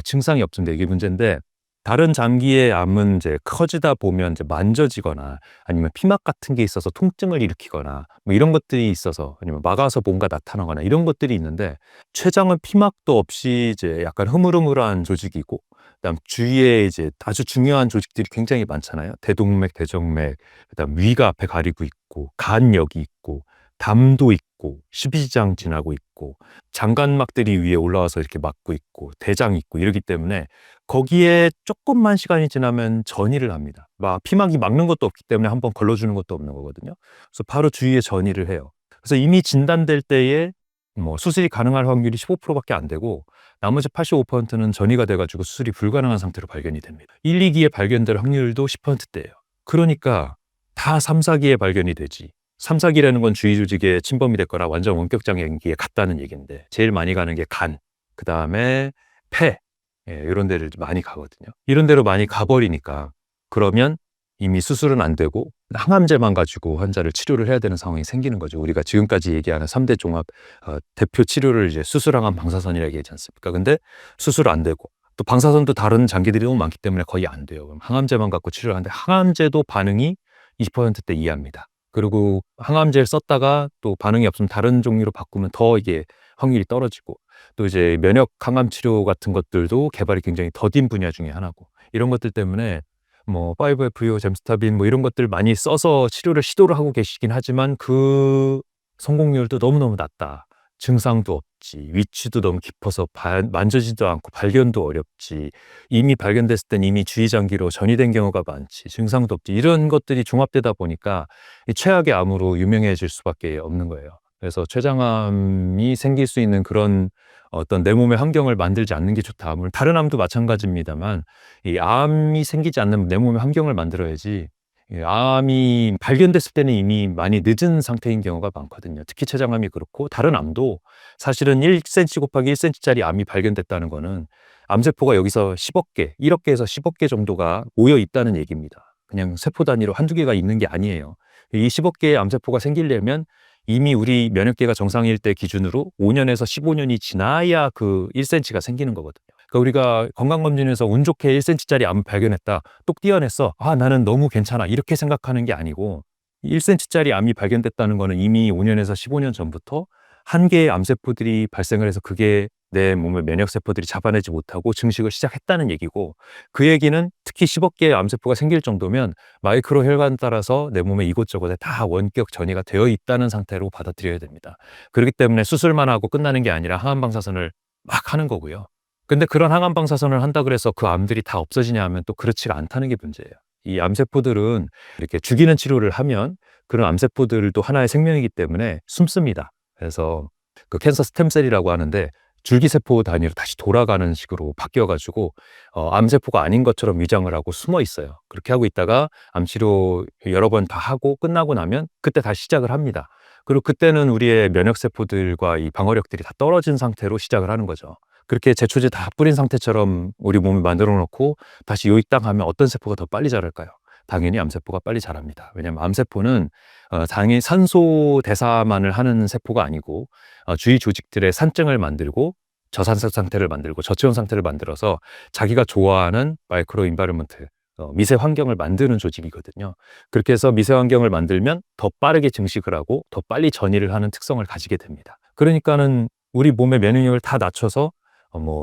증상이 없던데 이게 문제인데, 다른 장기의 암은 이제 커지다 보면 이제 만져지거나 아니면 피막 같은 게 있어서 통증을 일으키거나 뭐 이런 것들이 있어서, 아니면 막아서 뭔가 나타나거나 이런 것들이 있는데, 췌장은 피막도 없이 이제 약간 흐물흐물한 조직이고, 그다음 주위에 이제 아주 중요한 조직들이 굉장히 많잖아요. 대동맥, 대정맥, 그다음 위가 앞에 가리고 있고, 간 여기 있고, 담도 있고, 십이지장 지나고 있고, 장관막들이 위에 올라와서 이렇게 막고 있고, 대장 있고 이러기 때문에 거기에 조금만 시간이 지나면 전이를 합니다. 막 피막이 막는 것도 없기 때문에 한번 걸러주는 것도 없는 거거든요. 그래서 바로 주위에 전이를 해요. 그래서 이미 진단될 때에 뭐 수술이 가능할 확률이 15%밖에 안 되고, 나머지 85%는 전이가 돼가지고 수술이 불가능한 상태로 발견이 됩니다. 1, 2기에 발견될 확률도 10%대예요. 그러니까 다 3, 4기에 발견이 되지. 3, 4기라는 건 주위 조직에 침범이 됐거나 완전 원격 장애인기에 갔다는 얘기인데, 제일 많이 가는 게 간, 그 다음에 폐, 이런 데를 많이 가거든요. 이런 데로 많이 가버리니까 그러면 이미 수술은 안 되고 항암제만 가지고 환자를 치료를 해야 되는 상황이 생기는 거죠. 우리가 지금까지 얘기하는 3대 종합 대표 치료를 이제 수술항암 방사선이라고 얘기하지 않습니까? 근데 수술 안 되고, 또 방사선도 다른 장기들이 너무 많기 때문에 거의 안 돼요. 그럼 항암제만 갖고 치료를 하는데 항암제도 반응이 20%대 이하입니다. 그리고 항암제를 썼다가 또 반응이 없으면 다른 종류로 바꾸면 더 이게 확률이 떨어지고, 또 이제 면역 항암 치료 같은 것들도 개발이 굉장히 더딘 분야 중에 하나고, 이런 것들 때문에 뭐 5FU, 젬스타빈 뭐 이런 것들 많이 써서 치료를 시도를 하고 계시긴 하지만 그 성공률도 너무너무 낮다. 증상도 없지, 위치도 너무 깊어서 만져지도 않고 발견도 어렵지, 이미 발견됐을 땐 이미 주의장기로 전이된 경우가 많지, 증상도 없지, 이런 것들이 종합되다 보니까 이 최악의 암으로 유명해질 수밖에 없는 거예요. 그래서 췌장암이 생길 수 있는 그런 어떤 내 몸의 환경을 만들지 않는 게 좋다. 물론 다른 암도 마찬가지입니다만, 이 암이 생기지 않는 내 몸의 환경을 만들어야지. 이 암이 발견됐을 때는 이미 많이 늦은 상태인 경우가 많거든요. 특히 췌장암이 그렇고, 다른 암도 사실은 1cm 곱하기 1cm짜리 암이 발견됐다는 거는 암세포가 여기서 10억 개, 1억 개에서 10억 개 정도가 모여 있다는 얘기입니다. 그냥 세포 단위로 한두 개가 있는 게 아니에요. 이 10억 개의 암세포가 생기려면 이미 우리 면역계가 정상일 때 기준으로 5년에서 15년이 지나야 그 1cm가 생기는 거거든요. 그러니까 우리가 건강검진에서 운 좋게 1cm짜리 암을 발견했다, 똑 띄어냈어, 나는 너무 괜찮아, 이렇게 생각하는 게 아니고, 1cm짜리 암이 발견됐다는 거는 이미 5년에서 15년 전부터 한 개의 암세포들이 발생을 해서 그게 내 몸의 면역세포들이 잡아내지 못하고 증식을 시작했다는 얘기고, 그 얘기는 특히 10억 개의 암세포가 생길 정도면 마이크로 혈관 따라서 내 몸의 이곳저곳에 다 원격 전이가 되어 있다는 상태로 받아들여야 됩니다. 그렇기 때문에 수술만 하고 끝나는 게 아니라 항암 방사선을 막 하는 거고요. 근데 그런 항암 방사선을 한다 그래서 그 암들이 다 없어지냐 하면 또 그렇지가 않다는 게 문제예요. 이 암세포들은 이렇게 죽이는 치료를 하면 그런 암세포들도 하나의 생명이기 때문에 숨습니다. 그래서 그 캔서 스템셀이라고 하는데 줄기세포 단위로 다시 돌아가는 식으로 바뀌어가지고 암세포가 아닌 것처럼 위장을 하고 숨어 있어요. 그렇게 하고 있다가 암치료 여러 번 다 하고 끝나고 나면 그때 다시 시작을 합니다. 그리고 그때는 우리의 면역세포들과 이 방어력들이 다 떨어진 상태로 시작을 하는 거죠. 그렇게 제초제 다 뿌린 상태처럼 우리 몸을 만들어 놓고 다시 요익당 하면 어떤 세포가 더 빨리 자랄까요? 당연히 암세포가 빨리 자랍니다. 왜냐하면 암세포는 당연히 산소 대사만을 하는 세포가 아니고 주위 조직들의 산증을 만들고 저산소 상태를 만들고 저체온 상태를 만들어서 자기가 좋아하는 마이크로 인바이러먼트, 미세 환경을 만드는 조직이거든요. 그렇게 해서 미세 환경을 만들면 더 빠르게 증식을 하고 더 빨리 전이를 하는 특성을 가지게 됩니다. 그러니까는 우리 몸의 면역력을 다 낮춰서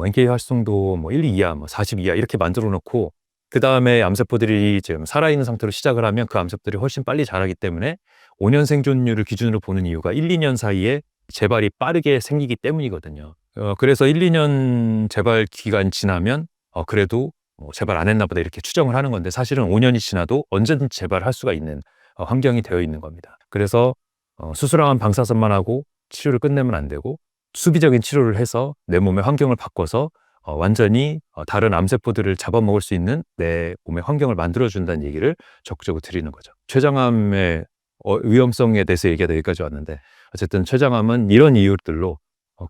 NK 활성도 1 이하, 40 이하 이렇게 만들어 놓고 그 다음에 암세포들이 지금 살아있는 상태로 시작을 하면 그 암세포들이 훨씬 빨리 자라기 때문에 5년 생존율을 기준으로 보는 이유가 1, 2년 사이에 재발이 빠르게 생기기 때문이거든요. 그래서 1, 2년 재발 기간 지나면 그래도 재발 안 했나 보다 이렇게 추정을 하는 건데, 사실은 5년이 지나도 언제든지 재발할 수가 있는 환경이 되어 있는 겁니다. 그래서 수술항암 방사선만 하고 치료를 끝내면 안 되고 수비적인 치료를 해서 내 몸의 환경을 바꿔서 완전히 다른 암세포들을 잡아먹을 수 있는 내 몸의 환경을 만들어준다는 얘기를 적극적으로 드리는 거죠. 췌장암의 위험성에 대해서 얘기하다 여기까지 왔는데, 어쨌든 췌장암은 이런 이유들로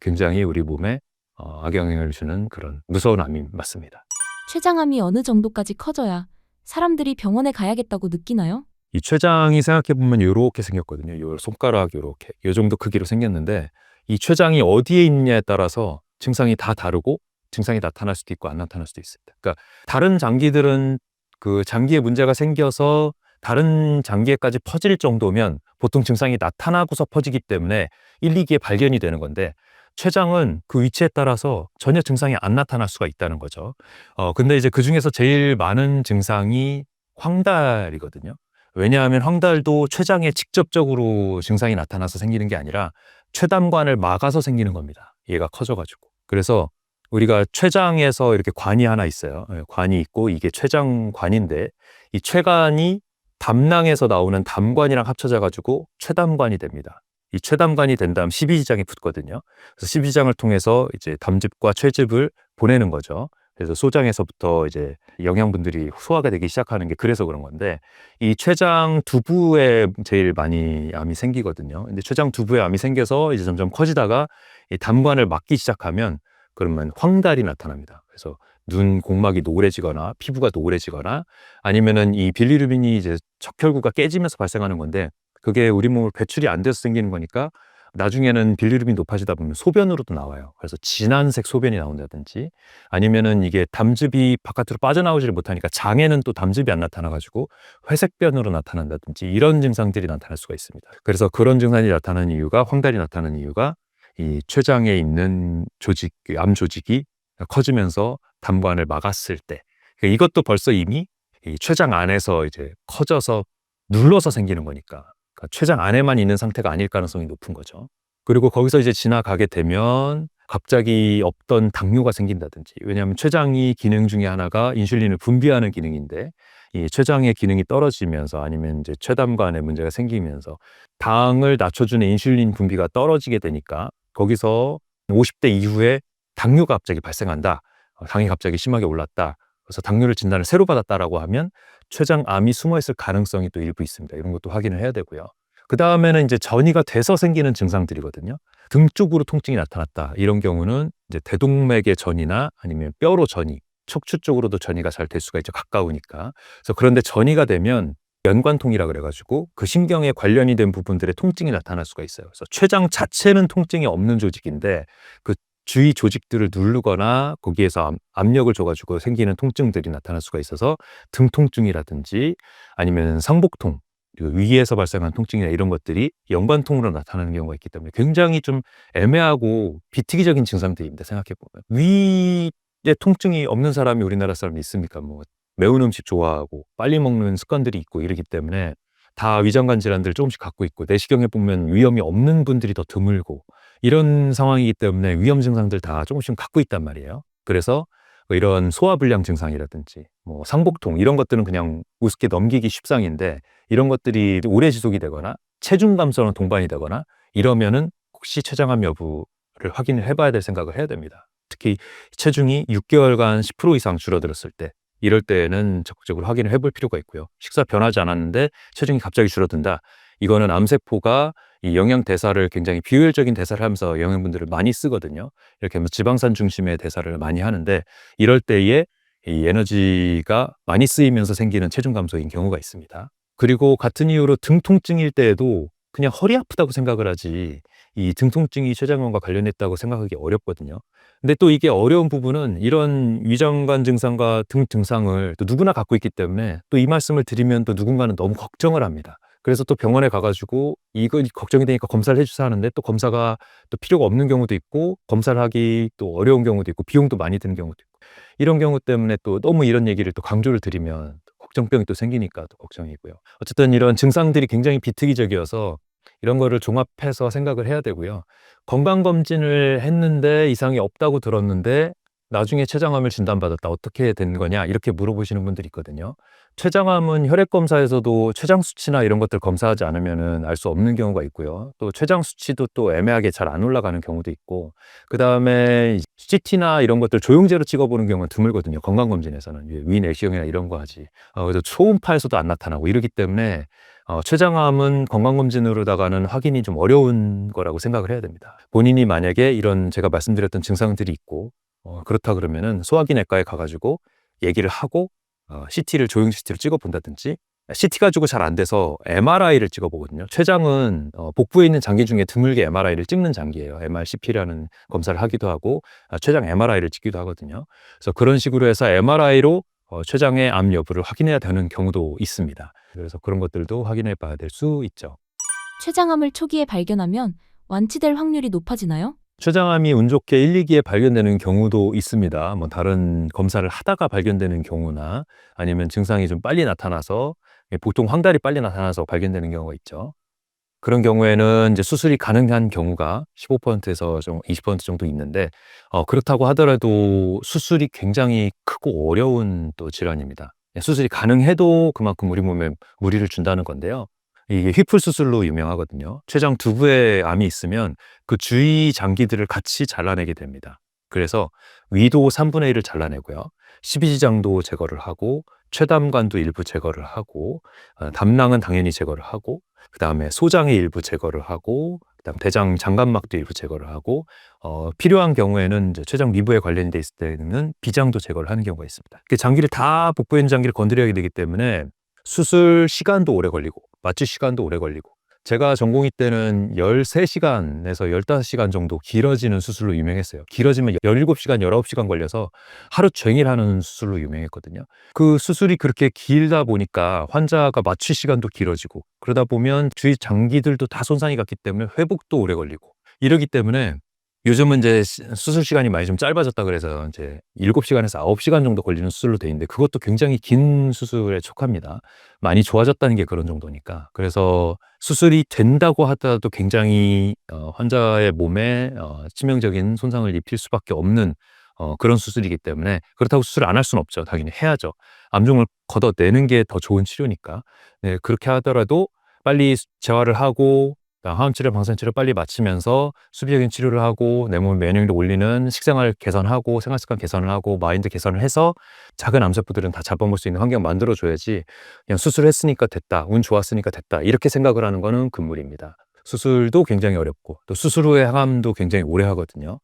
굉장히 우리 몸에 악영향을 주는 그런 무서운 암이 맞습니다. 췌장암이 어느 정도까지 커져야 사람들이 병원에 가야겠다고 느끼나요? 이 췌장이 생각해보면 이렇게 생겼거든요. 요 손가락 요렇게 요 정도 크기로 생겼는데, 이 췌장이 어디에 있냐에 따라서 증상이 다 다르고 증상이 나타날 수도 있고 안 나타날 수도 있습니다. 그러니까 다른 장기들은 그 장기에 문제가 생겨서 다른 장기에까지 퍼질 정도면 보통 증상이 나타나고서 퍼지기 때문에 1, 2기에 발견이 되는 건데, 췌장은 그 위치에 따라서 전혀 증상이 안 나타날 수가 있다는 거죠. 근데 이제 그 중에서 제일 많은 증상이 황달이거든요. 왜냐하면 황달도 췌장에 직접적으로 증상이 나타나서 생기는 게 아니라 췌담관을 막아서 생기는 겁니다. 얘가 커져가지고. 그래서 우리가 췌장에서 이렇게 관이 하나 있어요. 관이 있고 이게 췌장관인데, 이 췌관이 담낭에서 나오는 담관이랑 합쳐져 가지고 췌담관이 됩니다. 이 췌담관이 된 다음 12지장이 붙거든요. 그래서 12지장을 통해서 이제 담즙과 췌즙을 보내는 거죠. 그래서 소장에서부터 이제 영양분들이 소화가 되기 시작하는 게 그래서 그런 건데, 이 췌장 두부에 제일 많이 암이 생기거든요. 근데 췌장 두부에 암이 생겨서 이제 점점 커지다가 이 담관을 막기 시작하면 그러면 황달이 나타납니다. 그래서 눈 공막이 노래지거나 피부가 노래지거나, 아니면은 이 빌리루빈이 이제 적혈구가 깨지면서 발생하는 건데, 그게 우리 몸으로 배출이 안 돼서 생기는 거니까 나중에는 빌리루빈이 높아지다 보면 소변으로도 나와요. 그래서 진한색 소변이 나온다든지, 아니면은 이게 담즙이 바깥으로 빠져나오지를 못하니까 장에는 또 담즙이 안 나타나가지고 회색변으로 나타난다든지 이런 증상들이 나타날 수가 있습니다. 그래서 그런 증상이 나타나는 이유가, 황달이 나타나는 이유가 이 췌장에 있는 조직, 암 조직이 커지면서 담관을 막았을 때, 이것도 벌써 이미 이 췌장 안에서 이제 커져서 눌러서 생기는 거니까, 그러니까 췌장 안에만 있는 상태가 아닐 가능성이 높은 거죠. 그리고 거기서 이제 지나가게 되면 갑자기 없던 당뇨가 생긴다든지, 왜냐하면 췌장이 기능 중에 하나가 인슐린을 분비하는 기능인데, 이 췌장의 기능이 떨어지면서 아니면 이제 췌담관에 문제가 생기면서 당을 낮춰주는 인슐린 분비가 떨어지게 되니까 거기서 50대 이후에 당뇨가 갑자기 발생한다. 당이 갑자기 심하게 올랐다. 그래서 당뇨를 진단을 새로 받았다라고 하면 췌장암이 숨어있을 가능성이 또 일부 있습니다. 이런 것도 확인을 해야 되고요. 그 다음에는 이제 전이가 돼서 생기는 증상들이거든요. 등 쪽으로 통증이 나타났다. 이런 경우는 이제 대동맥의 전이나 아니면 뼈로 전이, 척추 쪽으로도 전이가 잘 될 수가 있죠. 가까우니까. 그래서 그런데 전이가 되면 연관통이라 그래가지고 그 신경에 관련이 된 부분들의 통증이 나타날 수가 있어요. 그래서 췌장 자체는 통증이 없는 조직인데 그 주위 조직들을 누르거나 거기에서 압력을 줘가지고 생기는 통증들이 나타날 수가 있어서 등 통증이라든지 아니면 상복통, 위에서 발생한 통증이나 이런 것들이 연관통으로 나타나는 경우가 있기 때문에 굉장히 좀 애매하고 비특이적인 증상들입니다. 생각해 보면 위에 통증이 없는 사람이 우리나라 사람이 있습니까? 뭐 매운 음식 좋아하고 빨리 먹는 습관들이 있고 이러기 때문에 다 위장관 질환들을 조금씩 갖고 있고 내시경에 보면 위험이 없는 분들이 더 드물고 이런 상황이기 때문에 위험 증상들 다 조금씩 갖고 있단 말이에요. 그래서 뭐 이런 소화불량 증상이라든지 뭐 상복통 이런 것들은 그냥 우습게 넘기기 쉽상인데 이런 것들이 오래 지속이 되거나 체중 감소랑 동반이 되거나 이러면은 혹시 췌장암 여부를 확인을 해봐야 될 생각을 해야 됩니다. 특히 체중이 6개월간 10% 이상 줄어들었을 때 이럴 때에는 적극적으로 확인을 해볼 필요가 있고요. 식사 변하지 않았는데 체중이 갑자기 줄어든다. 이거는 암세포가 이 영양 대사를 굉장히 비효율적인 대사를 하면서 영양분들을 많이 쓰거든요. 이렇게 하면서 지방산 중심의 대사를 많이 하는데 이럴 때에 이 에너지가 많이 쓰이면서 생기는 체중 감소인 경우가 있습니다. 그리고 같은 이유로 등 통증일 때에도 그냥 허리 아프다고 생각을 하지 이 등 통증이 췌장암과 관련했다고 생각하기 어렵거든요. 근데 또 이게 어려운 부분은 이런 위장관 증상과 등 증상을 또 누구나 갖고 있기 때문에 또 이 말씀을 드리면 또 누군가는 너무 걱정을 합니다. 그래서 또 병원에 가가지고 이거 걱정이 되니까 검사를 해주사 하는데 또 검사가 또 필요가 없는 경우도 있고 검사를 하기 또 어려운 경우도 있고 비용도 많이 드는 경우도 있고 이런 경우 때문에 또 너무 이런 얘기를 또 강조를 드리면 걱정병이 또 생기니까 또 걱정이고요. 어쨌든 이런 증상들이 굉장히 비특이적이어서 이런 거를 종합해서 생각을 해야 되고요. 건강검진을 했는데 이상이 없다고 들었는데 나중에 췌장암을 진단받았다. 어떻게 된 거냐? 이렇게 물어보시는 분들이 있거든요. 췌장암은 혈액검사에서도 췌장 수치나 이런 것들 검사하지 않으면은 알 수 없는 경우가 있고요. 또 췌장 수치도 또 애매하게 잘 안 올라가는 경우도 있고, 그 다음에 CT나 이런 것들 조영제로 찍어보는 경우는 드물거든요. 건강검진에서는 위 내시경이나 이런 거 하지. 그래서 초음파에서도 안 나타나고 이러기 때문에 췌장암은 건강검진으로다가는 확인이 좀 어려운 거라고 생각을 해야 됩니다. 본인이 만약에 이런 제가 말씀드렸던 증상들이 있고 그렇다 그러면은 소화기내과에 가가지고 얘기를 하고 CT를 조영 CT를 찍어본다든지 CT 가지고 잘 안 돼서 MRI를 찍어보거든요. 췌장은 복부에 있는 장기 중에 드물게 MRI를 찍는 장기예요. MRCP라는 검사를 하기도 하고 췌장 MRI를 찍기도 하거든요. 그래서 그런 식으로 해서 MRI로 췌장의 암 여부를 확인해야 되는 경우도 있습니다. 그래서 그런 것들도 확인해 봐야 될 수 있죠. 췌장암을 초기에 발견하면 완치될 확률이 높아지나요? 췌장암이 운 좋게 1, 2기에 발견되는 경우도 있습니다. 뭐 다른 검사를 하다가 발견되는 경우나 아니면 증상이 좀 빨리 나타나서 보통 황달이 빨리 나타나서 발견되는 경우가 있죠. 그런 경우에는 이제 수술이 가능한 경우가 15%에서 좀 20% 정도 있는데 그렇다고 하더라도 수술이 굉장히 크고 어려운 또 질환입니다. 수술이 가능해도 그만큼 우리 몸에 무리를 준다는 건데요. 이게 휘플 수술로 유명하거든요. 췌장 두부에 암이 있으면 그 주위 장기들을 같이 잘라내게 됩니다. 그래서 위도 3분의 1을 잘라내고요. 십이지장도 제거를 하고 췌담관도 일부 제거를 하고 담낭은 당연히 제거를 하고 그 다음에 소장의 일부 제거를 하고 그다음 대장 장관막도 일부 제거를 하고 필요한 경우에는 이제 췌장 미부에 관련이 돼 있을 때는 비장도 제거를 하는 경우가 있습니다. 장기를 다 복부에 있는 장기를 건드려야 되기 때문에 수술 시간도 오래 걸리고 마취 시간도 오래 걸리고 제가 전공의 때는 13시간에서 15시간 정도 길어지는 수술로 유명했어요. 길어지면 17시간, 19시간 걸려서 하루 종일 하는 수술로 유명했거든요. 그 수술이 그렇게 길다 보니까 환자가 마취 시간도 길어지고 그러다 보면 주위 장기들도 다 손상이 갔기 때문에 회복도 오래 걸리고 이러기 때문에 요즘은 이제 수술 시간이 많이 좀 짧아졌다 그래서 이제 7시간에서 9시간 정도 걸리는 수술로 돼 있는데 그것도 굉장히 긴 수술에 속합니다. 많이 좋아졌다는 게 그런 정도니까. 그래서 수술이 된다고 하더라도 굉장히 환자의 몸에 치명적인 손상을 입힐 수밖에 없는 그런 수술이기 때문에 그렇다고 수술을 안 할 수는 없죠. 당연히 해야죠. 암종을 걷어내는 게 더 좋은 치료니까. 네, 그렇게 하더라도 빨리 재활을 하고 항암치료, 방사선치료 빨리 마치면서 수비적인 치료를 하고 내 몸 면역력을 올리는 식생활 개선하고 생활습관 개선을 하고 마인드 개선을 해서 작은 암세포들은 다 잡아먹을 수 있는 환경 만들어줘야지 그냥 수술했으니까 됐다, 운 좋았으니까 됐다 이렇게 생각을 하는 거는 금물입니다. 수술도 굉장히 어렵고 또 수술 후에 항암도 굉장히 오래 하거든요.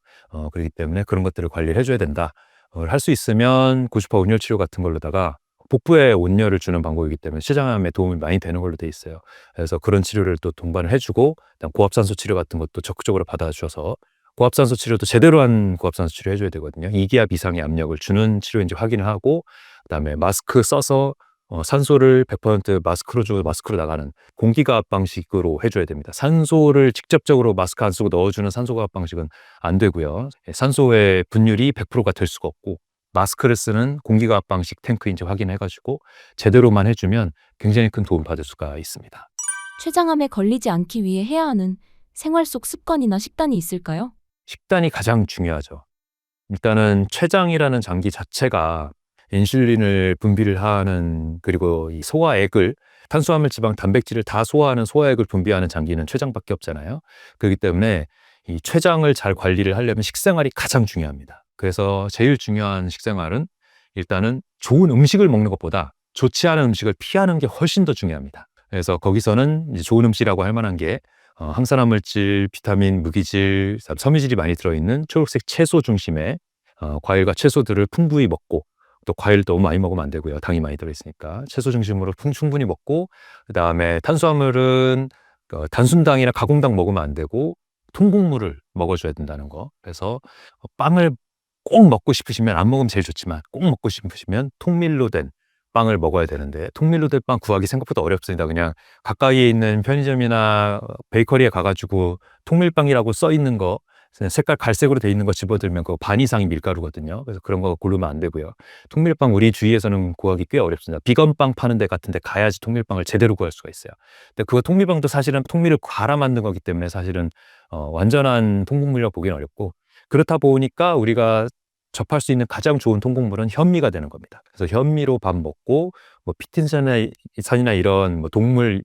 그렇기 때문에 그런 것들을 관리를 해줘야 된다. 할 수 있으면 90% 온열 치료 같은 걸로다가 복부에 온열을 주는 방법이기 때문에 췌장암에 도움이 많이 되는 걸로 돼 있어요. 그래서 그런 치료를 또 동반을 해주고 그다음 고압산소 치료 같은 것도 적극적으로 받아주셔서 고압산소 치료도 제대로 한 고압산소 치료 해줘야 되거든요. 2기압 이상의 압력을 주는 치료인지 확인을 하고 그다음에 마스크 써서 산소를 100% 마스크로 주고 마스크로 나가는 공기가압 방식으로 해줘야 됩니다. 산소를 직접적으로 마스크 안 쓰고 넣어주는 산소가압 방식은 안 되고요. 산소의 분율이 100%가 될 수가 없고, 마스크를 쓰는 공기가압 방식 탱크인지 확인해가지고 제대로만 해주면 굉장히 큰 도움 받을 수가 있습니다. 췌장암에 걸리지 않기 위해 해야 하는 생활 속 습관이나 식단이 있을까요? 식단이 가장 중요하죠. 일단은 췌장이라는 장기 자체가 인슐린을 분비를 하는, 그리고 이 소화액을, 탄수화물, 지방, 단백질을 다 소화하는 소화액을 분비하는 장기는 췌장밖에 없잖아요. 그렇기 때문에 이 췌장을 잘 관리를 하려면 식생활이 가장 중요합니다. 그래서 제일 중요한 식생활은 일단은 좋은 음식을 먹는 것보다 좋지 않은 음식을 피하는 게 훨씬 더 중요합니다. 그래서 거기서는 이제 좋은 음식이라고 할 만한 게 항산화물질, 비타민, 무기질, 섬유질이 많이 들어있는 초록색 채소 중심의 과일과 채소들을 풍부히 먹고, 또 과일 너무 많이 먹으면 안 되고요. 당이 많이 들어있으니까 채소 중심으로 충분히 먹고, 그 다음에 탄수화물은 단순당이나 가공당 먹으면 안 되고 통곡물을 먹어줘야 된다는 거. 그래서 빵을 꼭 먹고 싶으시면, 안 먹으면 제일 좋지만 꼭 먹고 싶으시면 통밀로 된 빵을 먹어야 되는데, 통밀로 된 빵 구하기 생각보다 어렵습니다. 그냥 가까이에 있는 편의점이나 베이커리에 가가지고 통밀빵이라고 써 있는 거, 색깔 갈색으로 돼 있는 거 집어들면 그거 반 이상이 밀가루거든요. 그래서 그런 거 고르면 안 되고요. 통밀빵 우리 주위에서는 구하기 꽤 어렵습니다. 비건빵 파는 데 같은 데 가야지 통밀빵을 제대로 구할 수가 있어요. 근데 그거 통밀빵도 사실은 통밀을 갈아 만든 거기 때문에 사실은 완전한 통곡물이라고 보기는 어렵고, 그렇다 보니까 우리가 접할 수 있는 가장 좋은 통곡물은 현미가 되는 겁니다. 그래서 현미로 밥 먹고, 뭐 피틴산이나 이런 뭐 동물이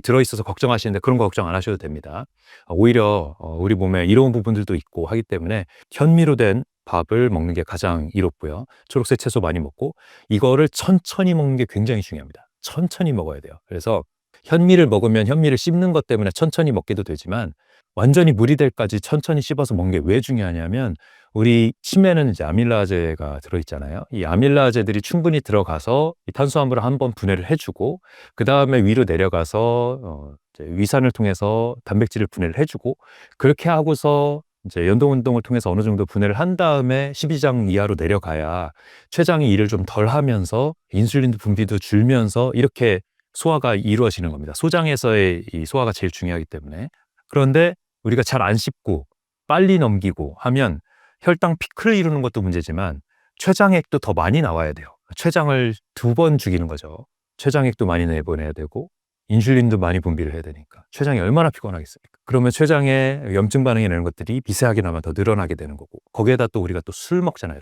들어있어서 걱정하시는데 그런 거 걱정 안 하셔도 됩니다. 오히려 우리 몸에 이로운 부분들도 있고 하기 때문에 현미로 된 밥을 먹는 게 가장 이롭고요. 초록색 채소 많이 먹고, 이거를 천천히 먹는 게 굉장히 중요합니다. 천천히 먹어야 돼요. 그래서 현미를 먹으면 현미를 씹는 것 때문에 천천히 먹게도 되지만, 완전히 물이 될 까지 천천히 씹어서 먹는 게 왜 중요하냐면, 우리 침에는 이제 아밀라제가 들어있잖아요. 이 아밀라제들이 충분히 들어가서 이 탄수화물을 한번 분해를 해주고, 그 다음에 위로 내려가서 이제 위산을 통해서 단백질을 분해를 해주고, 그렇게 하고서 이제 연동 운동을 통해서 어느 정도 분해를 한 다음에 12장 이하로 내려가야 췌장이 일을 좀 덜 하면서 인슐린 분비도 줄면서 이렇게 소화가 이루어지는 겁니다. 소장에서의 이 소화가 제일 중요하기 때문에. 그런데 우리가 잘 안 씹고 빨리 넘기고 하면 혈당 피크를 이루는 것도 문제지만 췌장액도 더 많이 나와야 돼요. 췌장을 2번 죽이는 거죠. 췌장액도 많이 내보내야 되고 인슐린도 많이 분비를 해야 되니까 췌장이 얼마나 피곤하겠습니까? 그러면 췌장에 염증 반응이 나는 것들이 미세하게나마 더 늘어나게 되는 거고, 거기에다 또 우리가 또 술 먹잖아요.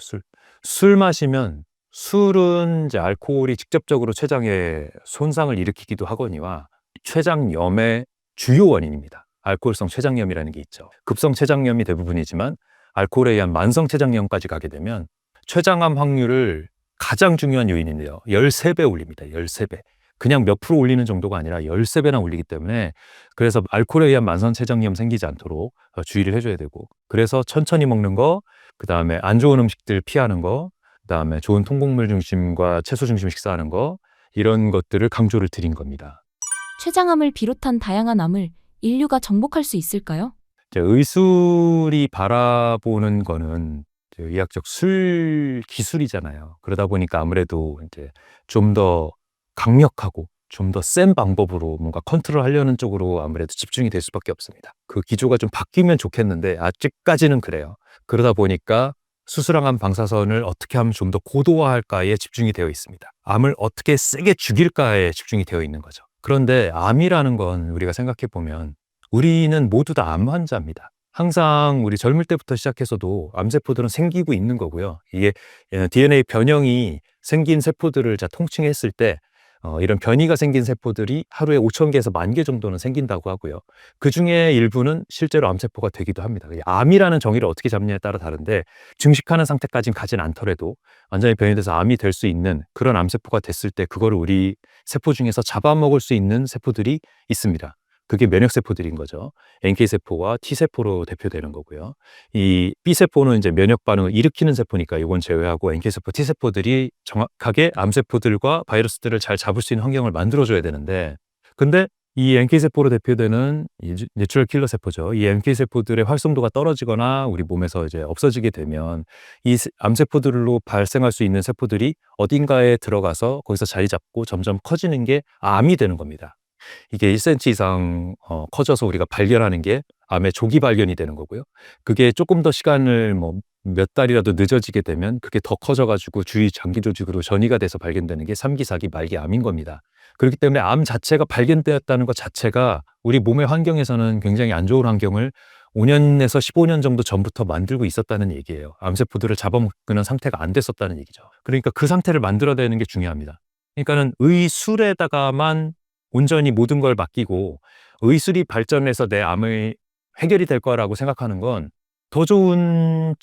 술 마시면, 술은 이제 알코올이 직접적으로 췌장에 손상을 일으키기도 하거니와 췌장염의 주요 원인입니다. 알코올성 췌장염이라는 게 있죠. 급성 췌장염이 대부분이지만 알코올에 의한 만성 췌장염까지 가게 되면 췌장암 확률을 가장 중요한 요인인데요. 13배 올립니다. 13배. 그냥 몇 프로 올리는 정도가 아니라 13배나 올리기 때문에, 그래서 알코올에 의한 만성 췌장염 생기지 않도록 주의를 해줘야 되고, 그래서 천천히 먹는 거, 그 다음에 안 좋은 음식들 피하는 거, 그 다음에 좋은 통곡물 중심과 채소 중심 식사하는 거, 이런 것들을 강조를 드린 겁니다. 췌장암을 비롯한 다양한 암을 인류가 정복할 수 있을까요? 이제 의술이 바라보는 거는 이제 의학적 술 기술이잖아요. 그러다 보니까 아무래도 이제 좀 더 강력하고 좀 더 센 방법으로 뭔가 컨트롤하려는 쪽으로 아무래도 집중이 될 수밖에 없습니다. 그 기조가 좀 바뀌면 좋겠는데 아직까지는 그래요. 그러다 보니까 수술항암 방사선을 어떻게 하면 좀 더 고도화할까에 집중이 되어 있습니다. 암을 어떻게 세게 죽일까에 집중이 되어 있는 거죠. 그런데 암이라는 건 우리가 생각해 보면 우리는 모두 다 암 환자입니다. 항상 우리 젊을 때부터 시작해서도 암세포들은 생기고 있는 거고요. 이게 DNA 변형이 생긴 세포들을 통칭했을 때 이런 변이가 생긴 세포들이 하루에 5,000개에서 10,000개 정도는 생긴다고 하고요. 그 중에 일부는 실제로 암세포가 되기도 합니다. 암이라는 정의를 어떻게 잡느냐에 따라 다른데, 증식하는 상태까지는 가진 않더라도 완전히 변이돼서 암이 될 수 있는 그런 암세포가 됐을 때 그거를 우리 세포 중에서 잡아먹을 수 있는 세포들이 있습니다. 그게 면역세포들인 거죠. NK세포와 T세포로 대표되는 거고요. 이 B세포는 이제 면역 반응을 일으키는 세포니까 이건 제외하고 NK세포, T세포들이 정확하게 암세포들과 바이러스들을 잘 잡을 수 있는 환경을 만들어줘야 되는데, 근데 이 NK세포로 대표되는 이 내추럴 킬러 세포죠. 이 NK세포들의 활성도가 떨어지거나 우리 몸에서 이제 없어지게 되면 이 암세포들로 발생할 수 있는 세포들이 어딘가에 들어가서 거기서 자리 잡고 점점 커지는 게 암이 되는 겁니다. 이게 1cm 이상 커져서 우리가 발견하는 게 암의 조기 발견이 되는 거고요. 그게 조금 더 시간을 몇 달이라도 늦어지게 되면 그게 더 커져가지고 주위 장기 조직으로 전이가 돼서 발견되는 게 3기, 4기, 말기 암인 겁니다. 그렇기 때문에 암 자체가 발견되었다는 것 자체가 우리 몸의 환경에서는 굉장히 안 좋은 환경을 5년에서 15년 정도 전부터 만들고 있었다는 얘기예요. 암세포들을 잡아먹는 상태가 안 됐었다는 얘기죠. 그러니까 그 상태를 만들어내는 게 중요합니다. 그러니까는 의술에다가만 온전히 모든 걸 맡기고 의술이 발전해서 내 암을 해결이 될 거라고 생각하는 건 더 좋은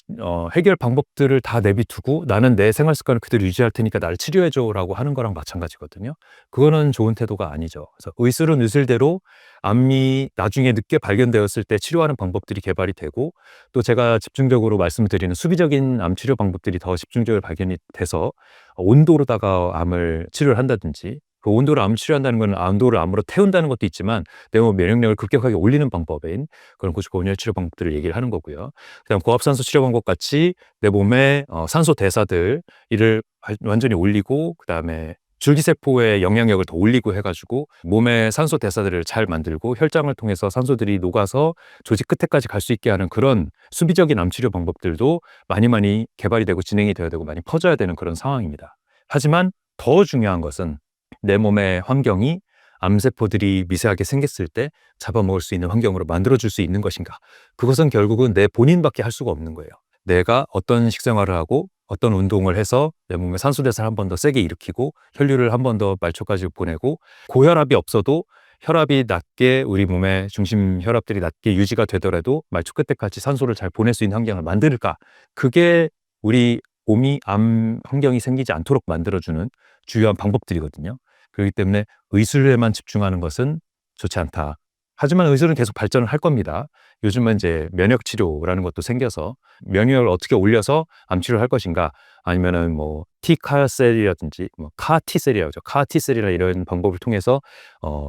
해결 방법들을 다 내비두고 나는 내 생활 습관을 그대로 유지할 테니까 나를 치료해줘라고 하는 거랑 마찬가지거든요. 그거는 좋은 태도가 아니죠. 그래서 의술은 의술대로 암이 나중에 늦게 발견되었을 때 치료하는 방법들이 개발이 되고 또 제가 집중적으로 말씀을 드리는 수비적인 암 치료 방법들이 더 집중적으로 발견이 돼서 온도로다가 암을 치료를 한다든지 그 온도로 암을 치료한다는 건 온도를 암으로 태운다는 것도 있지만 내 몸 면역력을 급격하게 올리는 방법인 그런 고지고온열 치료 방법들을 얘기를 하는 거고요. 그다음 고압산소 치료 방법 같이 내 몸의 산소 대사들 이를 완전히 올리고 그다음에 줄기세포의 영향력을 더 올리고 해가지고 몸의 산소 대사들을 잘 만들고 혈장을 통해서 산소들이 녹아서 조직 끝에까지 갈 수 있게 하는 그런 수비적인 암 치료 방법들도 많이 개발이 되고 진행이 되어야 되고 많이 퍼져야 되는 그런 상황입니다. 하지만 더 중요한 것은 내 몸의 환경이 암세포들이 미세하게 생겼을 때 잡아먹을 수 있는 환경으로 만들어줄 수 있는 것인가. 그것은 결국은 내 본인밖에 할 수가 없는 거예요. 내가 어떤 식생활을 하고 어떤 운동을 해서 내 몸의 산소대사를 한 번 더 세게 일으키고 혈류를 한 번 더 말초까지 보내고 고혈압이 없어도 혈압이 낮게 우리 몸의 중심 혈압들이 낮게 유지가 되더라도 말초 끝에까지 산소를 잘 보낼 수 있는 환경을 만들까. 그게 우리 몸이 암 환경이 생기지 않도록 만들어주는 주요한 방법들이거든요. 그렇기 때문에 의술에만 집중하는 것은 좋지 않다. 하지만 의술은 계속 발전을 할 겁니다. 요즘은 이제 면역 치료라는 것도 생겨서 면역을 어떻게 올려서 암 치료를 할 것인가 아니면은 T카셀이라든지 카티셀이라죠. 카티셀이나 이런 방법을 통해서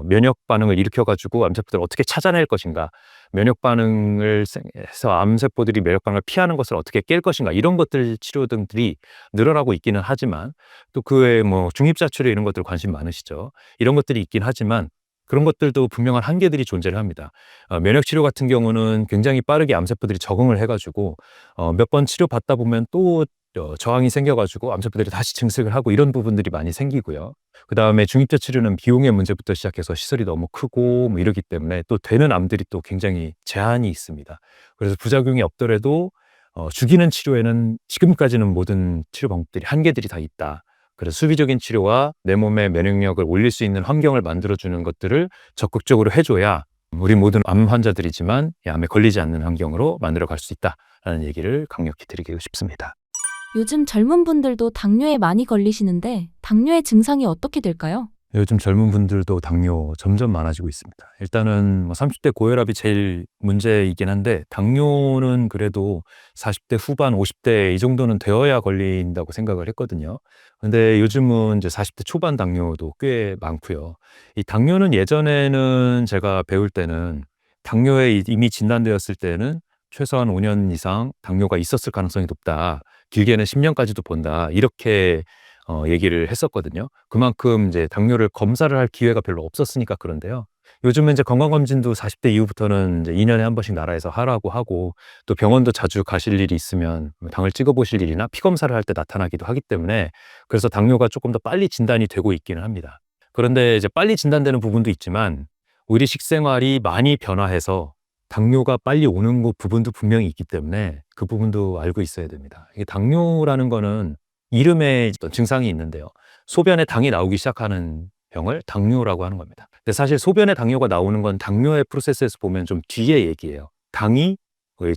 면역 반응을 일으켜 가지고 암세포들을 어떻게 찾아낼 것인가 면역 반응을 해서 암세포들이 면역 반응을 피하는 것을 어떻게 깰 것인가 이런 것들 치료 등들이 늘어나고 있기는 하지만 또 그 외에 중입자 치료 이런 것들 관심 많으시죠. 이런 것들이 있긴 하지만 그런 것들도 분명한 한계들이 존재를 합니다. 면역 치료 같은 경우는 굉장히 빠르게 암세포들이 적응을 해가지고 몇 번 치료받다 보면 또 저항이 생겨가지고 암세포들이 다시 증식을 하고 이런 부분들이 많이 생기고요. 그 다음에 중입자 치료는 비용의 문제부터 시작해서 시설이 너무 크고 이러기 때문에 또 되는 암들이 또 굉장히 제한이 있습니다. 그래서 부작용이 없더라도 죽이는 치료에는 지금까지는 모든 치료 방법들이 한계들이 다 있다. 그래서 수비적인 치료와 내 몸의 면역력을 올릴 수 있는 환경을 만들어주는 것들을 적극적으로 해줘야 우리 모든 암 환자들이지만 이 암에 걸리지 않는 환경으로 만들어갈 수 있다라는 얘기를 강력히 드리고 싶습니다. 요즘 젊은 분들도 당뇨에 많이 걸리시는데 당뇨의 증상이 어떻게 될까요? 요즘 젊은 분들도 당뇨 점점 많아지고 있습니다. 일단은 30대 고혈압이 제일 문제이긴 한데 당뇨는 그래도 40대 후반, 50대 이 정도는 되어야 걸린다고 생각을 했거든요. 근데 요즘은 이제 40대 초반 당뇨도 꽤 많고요. 이 당뇨는 예전에는 제가 배울 때는 당뇨에 이미 진단되었을 때는 최소한 5년 이상 당뇨가 있었을 가능성이 높다. 길게는 10년까지도 본다. 이렇게 얘기를 했었거든요. 그만큼 이제 당뇨를 검사를 할 기회가 별로 없었으니까 그런데요. 요즘은 이제 건강검진도 40대 이후부터는 이제 2년에 한 번씩 나라에서 하라고 하고 또 병원도 자주 가실 일이 있으면 당을 찍어보실 일이나 피검사를 할 때 나타나기도 하기 때문에 그래서 당뇨가 조금 더 빨리 진단이 되고 있기는 합니다. 그런데 이제 빨리 진단되는 부분도 있지만 우리 식생활이 많이 변화해서 당뇨가 빨리 오는 부분도 분명히 있기 때문에 그 부분도 알고 있어야 됩니다. 이게 당뇨라는 거는 이름에 어떤 증상이 있는데요. 소변에 당이 나오기 시작하는 병을 당뇨라고 하는 겁니다. 근데 사실 소변에 당뇨가 나오는 건 당뇨의 프로세스에서 보면 좀 뒤의 얘기예요. 당이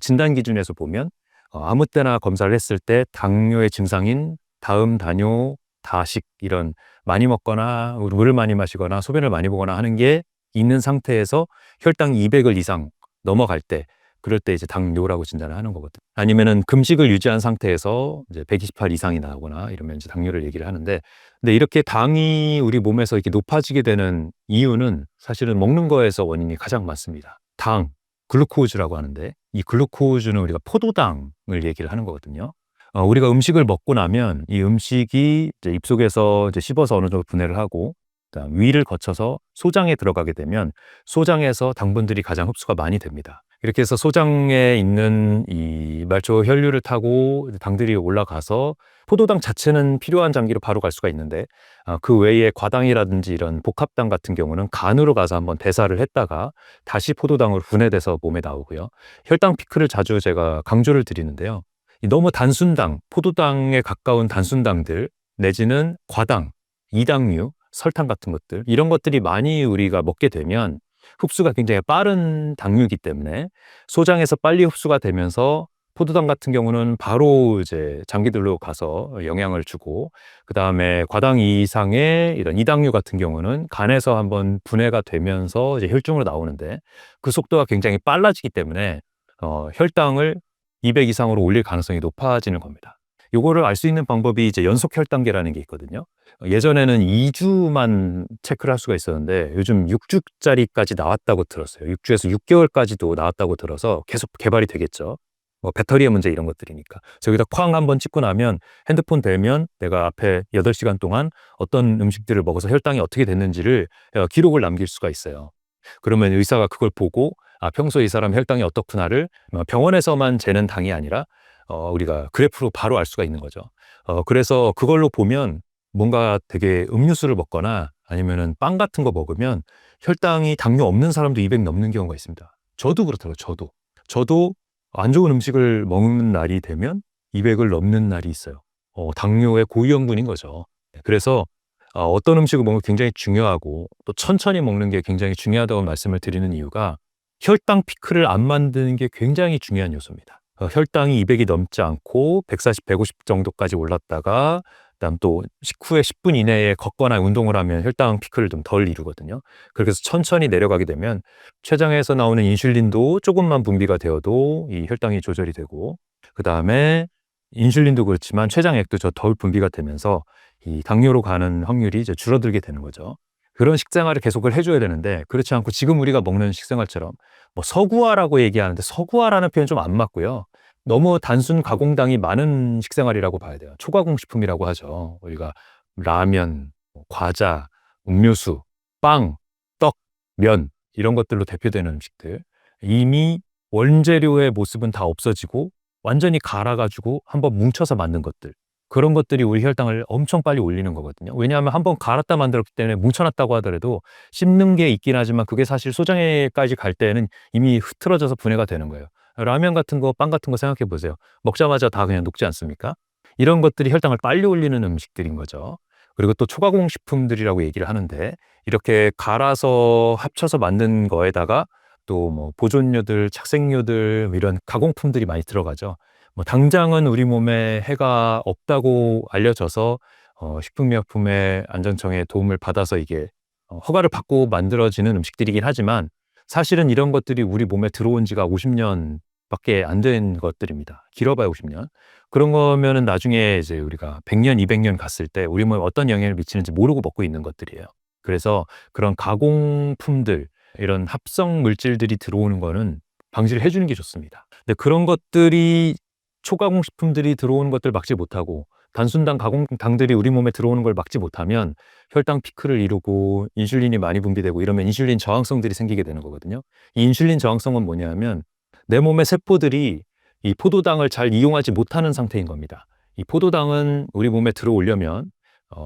진단 기준에서 보면 아무 때나 검사를 했을 때 당뇨의 증상인 다음, 다뇨, 다식 이런 많이 먹거나 물을 많이 마시거나 소변을 많이 보거나 하는 게 있는 상태에서 혈당 200을 이상 넘어갈 때 그럴 때 이제 당뇨라고 진단을 하는 거거든요. 아니면은 금식을 유지한 상태에서 이제 128 이상이 나오거나 이러면 이제 당뇨를 얘기를 하는데, 근데 이렇게 당이 우리 몸에서 이렇게 높아지게 되는 이유는 사실은 먹는 거에서 원인이 가장 많습니다. 당, 글루코즈라고 하는데, 이 글루코즈는 우리가 포도당을 얘기를 하는 거거든요. 우리가 음식을 먹고 나면 이 음식이 이제 입속에서 이제 씹어서 어느 정도 분해를 하고, 그다음 위를 거쳐서 소장에 들어가게 되면 소장에서 당분들이 가장 흡수가 많이 됩니다. 이렇게 해서 소장에 있는 이 말초 혈류를 타고 당들이 올라가서 포도당 자체는 필요한 장기로 바로 갈 수가 있는데, 그 외에 과당이라든지 이런 복합당 같은 경우는 간으로 가서 한번 대사를 했다가 다시 포도당으로 분해돼서 몸에 나오고요. 혈당 피크를 자주 제가 강조를 드리는데요. 너무 단순당, 포도당에 가까운 단순당들 내지는 과당, 이당류, 설탕 같은 것들, 이런 것들이 많이 우리가 먹게 되면 흡수가 굉장히 빠른 당류이기 때문에 소장에서 빨리 흡수가 되면서 포도당 같은 경우는 바로 이제 장기들로 가서 영향을 주고, 그 다음에 과당 이상의 이런 이당류 같은 경우는 간에서 한번 분해가 되면서 이제 혈중으로 나오는데, 그 속도가 굉장히 빨라지기 때문에 혈당을 200 이상으로 올릴 가능성이 높아지는 겁니다. 요거를 알 수 있는 방법이 이제 연속 혈당계라는 게 있거든요. 예전에는 2주만 체크를 할 수가 있었는데 요즘 6주짜리까지 나왔다고 들었어요. 6주에서 6개월까지도 나왔다고 들어서 계속 개발이 되겠죠. 뭐 배터리의 문제 이런 것들이니까. 저기다 쾅 한번 찍고 나면 핸드폰 대면 내가 앞에 8시간 동안 어떤 음식들을 먹어서 혈당이 어떻게 됐는지를 기록을 남길 수가 있어요. 그러면 의사가 그걸 보고 평소에 이 사람 혈당이 어떻구나를 병원에서만 재는 당이 아니라 우리가 그래프로 바로 알 수가 있는 거죠. 그래서 그걸로 보면 뭔가 되게 음료수를 먹거나 아니면은 빵 같은 거 먹으면 혈당이 당뇨 없는 사람도 200 넘는 경우가 있습니다. 저도 그렇더라고요. 저도 안 좋은 음식을 먹는 날이 되면 200을 넘는 날이 있어요. 당뇨의 고위험군인 거죠. 그래서 어떤 음식을 먹는 게 굉장히 중요하고 또 천천히 먹는 게 굉장히 중요하다고 말씀을 드리는 이유가 혈당 피크를 안 만드는 게 굉장히 중요한 요소입니다. 혈당이 200이 넘지 않고 140, 150 정도까지 올랐다가 그다음 또 식후에 10분 이내에 걷거나 운동을 하면 혈당 피크를 좀 덜 이루거든요. 그래서 천천히 내려가게 되면 췌장에서 나오는 인슐린도 조금만 분비가 되어도 이 혈당이 조절이 되고, 그다음에 인슐린도 그렇지만 췌장액도 덜 분비가 되면서 이 당뇨로 가는 확률이 이제 줄어들게 되는 거죠. 그런 식생활을 계속을 해줘야 되는데, 그렇지 않고 지금 우리가 먹는 식생활처럼 뭐 서구화라고 얘기하는데 서구화라는 표현 좀 안 맞고요. 너무 단순 가공당이 많은 식생활이라고 봐야 돼요. 초가공 식품이라고 하죠. 우리가 라면, 과자, 음료수, 빵, 떡, 면 이런 것들로 대표되는 음식들. 이미 원재료의 모습은 다 없어지고 완전히 갈아가지고 한번 뭉쳐서 만든 것들. 그런 것들이 우리 혈당을 엄청 빨리 올리는 거거든요. 왜냐하면 한번 갈았다 만들었기 때문에 뭉쳐놨다고 하더라도 씹는 게 있긴 하지만 그게 사실 소장에까지 갈 때는 이미 흐트러져서 분해가 되는 거예요. 라면 같은 거, 빵 같은 거 생각해 보세요. 먹자마자 다 그냥 녹지 않습니까? 이런 것들이 혈당을 빨리 올리는 음식들인 거죠. 그리고 또 초가공 식품들이라고 얘기를 하는데, 이렇게 갈아서 합쳐서 만든 거에다가 또 뭐 보존료들, 착색료들 이런 가공품들이 많이 들어가죠. 뭐 당장은 우리 몸에 해가 없다고 알려져서 식품의약품의 안전청의 도움을 받아서 이게 허가를 받고 만들어지는 음식들이긴 하지만, 사실은 이런 것들이 우리 몸에 들어온 지가 50년밖에 안 된 것들입니다. 길어봐야 50년. 그런 거면은 나중에 이제 우리가 100년, 200년 갔을 때 우리 몸에 어떤 영향을 미치는지 모르고 먹고 있는 것들이에요. 그래서 그런 가공품들, 이런 합성 물질들이 들어오는 거는 방지를 해주는 게 좋습니다. 근데 그런 것들이 초가공 식품들이 들어오는 것들 막지 못하고 단순당 가공당들이 우리 몸에 들어오는 걸 막지 못하면 혈당 피크를 이루고 인슐린이 많이 분비되고 이러면 인슐린 저항성들이 생기게 되는 거거든요. 이 인슐린 저항성은 뭐냐면 내 몸의 세포들이 이 포도당을 잘 이용하지 못하는 상태인 겁니다. 이 포도당은 우리 몸에 들어오려면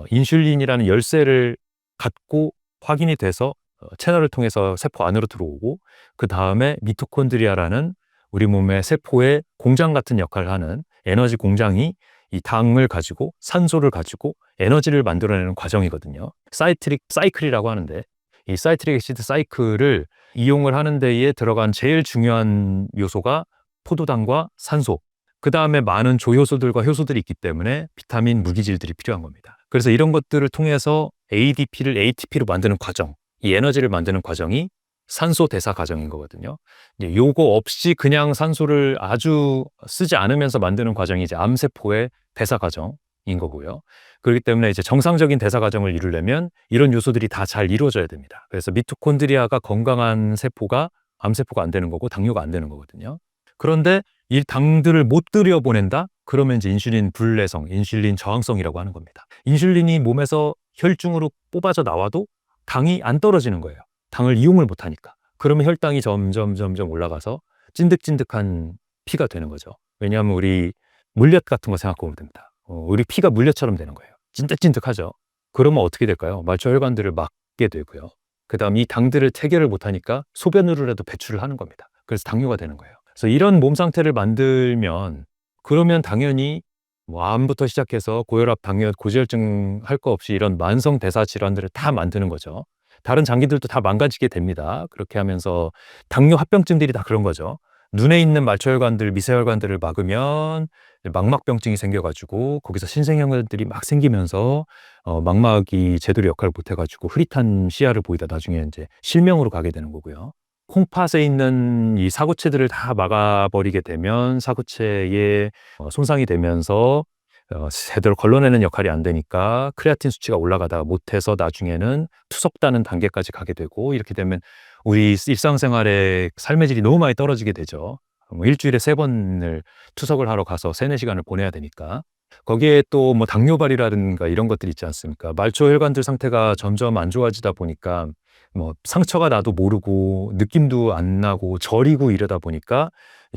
인슐린이라는 열쇠를 갖고 확인이 돼서 채널을 통해서 세포 안으로 들어오고, 그 다음에 미토콘드리아라는 우리 몸의 세포의 공장 같은 역할을 하는 에너지 공장이 이 당을 가지고 산소를 가지고 에너지를 만들어내는 과정이거든요. 사이트릭 사이클이라고 하는데, 이 사이트릭 애시드 사이클을 이용을 하는 데에 들어간 제일 중요한 요소가 포도당과 산소, 그 다음에 많은 조효소들과 효소들이 있기 때문에 비타민, 무기질들이 필요한 겁니다. 그래서 이런 것들을 통해서 ADP를 ATP로 만드는 과정, 이 에너지를 만드는 과정이 산소 대사 과정인 거거든요. 이제 요거 없이 그냥 산소를 아주 쓰지 않으면서 만드는 과정이 이제 암세포의 대사 과정인 거고요. 그렇기 때문에 이제 정상적인 대사 과정을 이루려면 이런 요소들이 다 잘 이루어져야 됩니다. 그래서 미토콘드리아가 건강한 세포가 암세포가 안 되는 거고 당뇨가 안 되는 거거든요. 그런데 이 당들을 못 들여보낸다? 그러면 이제 인슐린 불내성, 인슐린 저항성이라고 하는 겁니다. 인슐린이 몸에서 혈중으로 뽑아져 나와도 당이 안 떨어지는 거예요. 당을 이용을 못하니까. 그러면 혈당이 점점 올라가서 찐득찐득한 피가 되는 거죠. 왜냐하면 우리 물엿 같은 거 생각해 보면 됩니다. 우리 피가 물엿처럼 되는 거예요. 찐득찐득하죠. 그러면 어떻게 될까요? 말초혈관들을 막게 되고요. 그 다음 이 당들을 체결을 못하니까 소변으로라도 배출을 하는 겁니다. 그래서 당뇨가 되는 거예요. 그래서 이런 몸 상태를 만들면 그러면 당연히 뭐 암부터 시작해서 고혈압, 당뇨, 고지혈증 할 거 없이 이런 만성 대사 질환들을 다 만드는 거죠. 다른 장기들도 다 망가지게 됩니다. 그렇게 하면서 당뇨 합병증들이 다 그런 거죠. 눈에 있는 말초혈관들, 미세혈관들을 막으면 망막병증이 생겨가지고 거기서 신생혈관들이 막 생기면서 망막이 제대로 역할을 못해가지고 흐릿한 시야를 보이다 나중에 이제 실명으로 가게 되는 거고요. 콩팥에 있는 이 사구체들을 다 막아버리게 되면 사구체에 손상이 되면서 제대로 걸러내는 역할이 안 되니까 크레아틴 수치가 올라가다가 못해서 나중에는 투석다는 단계까지 가게 되고 이렇게 되면 우리 일상생활의 삶의 질이 너무 많이 떨어지게 되죠. 뭐 일주일에 3번을 투석을 하러 가서 3-4시간을 보내야 되니까. 거기에 또 뭐 당뇨발이라든가 이런 것들이 있지 않습니까? 말초혈관들 상태가 점점 안 좋아지다 보니까 뭐 상처가 나도 모르고 느낌도 안 나고 저리고 이러다 보니까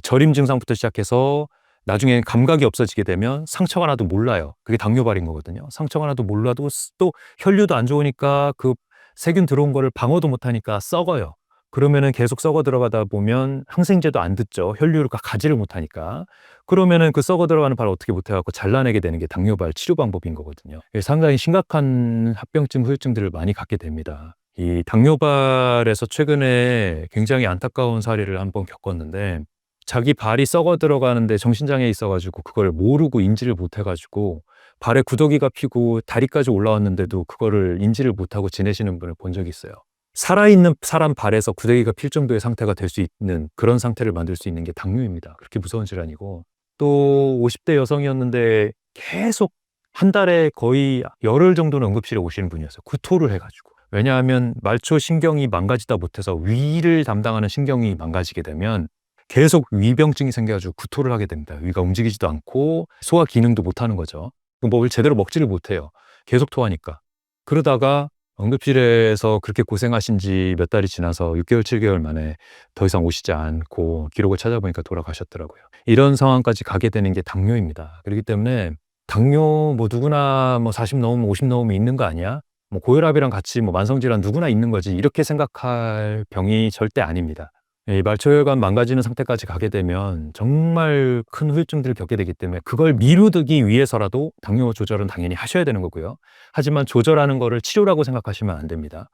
저림 증상부터 시작해서 나중에 감각이 없어지게 되면 상처가 나도 몰라요. 그게 당뇨발인 거거든요. 상처가 나도 몰라도 또 혈류도 안 좋으니까 그 세균 들어온 거를 방어도 못하니까 썩어요. 그러면은 계속 썩어 들어가다 보면 항생제도 안 듣죠. 혈류를 가지를 못하니까. 그러면은 그 썩어 들어가는 발을 어떻게 못해갖고 잘라내게 되는 게 당뇨발 치료 방법인 거거든요. 상당히 심각한 합병증, 후유증들을 많이 갖게 됩니다. 이 당뇨발에서 최근에 굉장히 안타까운 사례를 한번 겪었는데 자기 발이 썩어 들어가는데 정신장애 있어가지고 그걸 모르고 인지를 못해가지고 발에 구더기가 피고 다리까지 올라왔는데도 그거를 인지를 못하고 지내시는 분을 본 적이 있어요. 살아있는 사람 발에서 구더기가 필 정도의 상태가 될 수 있는 그런 상태를 만들 수 있는 게 당뇨입니다. 그렇게 무서운 질환이고 또 50대 여성이었는데 계속 한 달에 거의 열흘 정도는 응급실에 오시는 분이었어요. 구토를 해가지고. 왜냐하면 말초 신경이 망가지다 못해서 위를 담당하는 신경이 망가지게 되면 계속 위병증이 생겨가지고 구토를 하게 됩니다. 위가 움직이지도 않고 소화 기능도 못하는 거죠. 뭘 제대로 먹지를 못해요. 계속 토하니까. 그러다가 응급실에서 그렇게 고생하신 지 몇 달이 지나서 6개월, 7개월 만에 더 이상 오시지 않고 기록을 찾아보니까 돌아가셨더라고요. 이런 상황까지 가게 되는 게 당뇨입니다. 그렇기 때문에 당뇨 뭐 누구나 뭐 40 넘으면 50 넘으면 있는 거 아니야? 뭐 고혈압이랑 같이 뭐 만성질환 누구나 있는 거지 이렇게 생각할 병이 절대 아닙니다. 이 말초혈관 망가지는 상태까지 가게 되면 정말 큰 후유증들을 겪게 되기 때문에 그걸 미루기 위해서라도 당뇨 조절은 당연히 하셔야 되는 거고요. 하지만 조절하는 거를 치료라고 생각하시면 안 됩니다.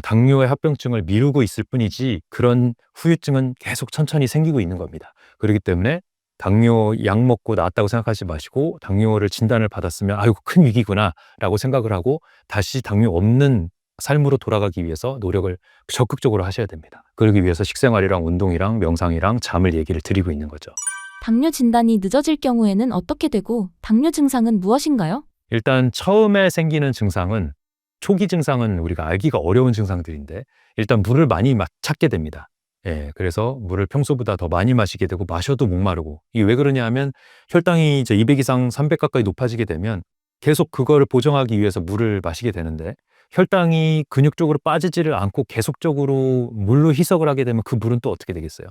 당뇨의 합병증을 미루고 있을 뿐이지 그런 후유증은 계속 천천히 생기고 있는 겁니다. 그렇기 때문에 당뇨 약 먹고 나았다고 생각하지 마시고 당뇨를 진단을 받았으면 아이고 큰 위기구나 라고 생각을 하고 다시 당뇨 없는 삶으로 돌아가기 위해서 노력을 적극적으로 하셔야 됩니다. 그러기 위해서 식생활이랑 운동이랑 명상이랑 잠을 얘기를 드리고 있는 거죠. 당뇨 진단이 늦어질 경우에는 어떻게 되고 당뇨 증상은 무엇인가요? 일단 처음에 생기는 증상은 초기 증상은 우리가 알기가 어려운 증상들인데 일단 물을 많이 찾게 됩니다. 예, 그래서 물을 평소보다 더 많이 마시게 되고 마셔도 목마르고 이게 왜 그러냐 하면 혈당이 이제 200 이상 300 가까이 높아지게 되면 계속 그거를 보정하기 위해서 물을 마시게 되는데 혈당이 근육 쪽으로 빠지지를 않고 계속적으로 물로 희석을 하게 되면 그 물은 또 어떻게 되겠어요?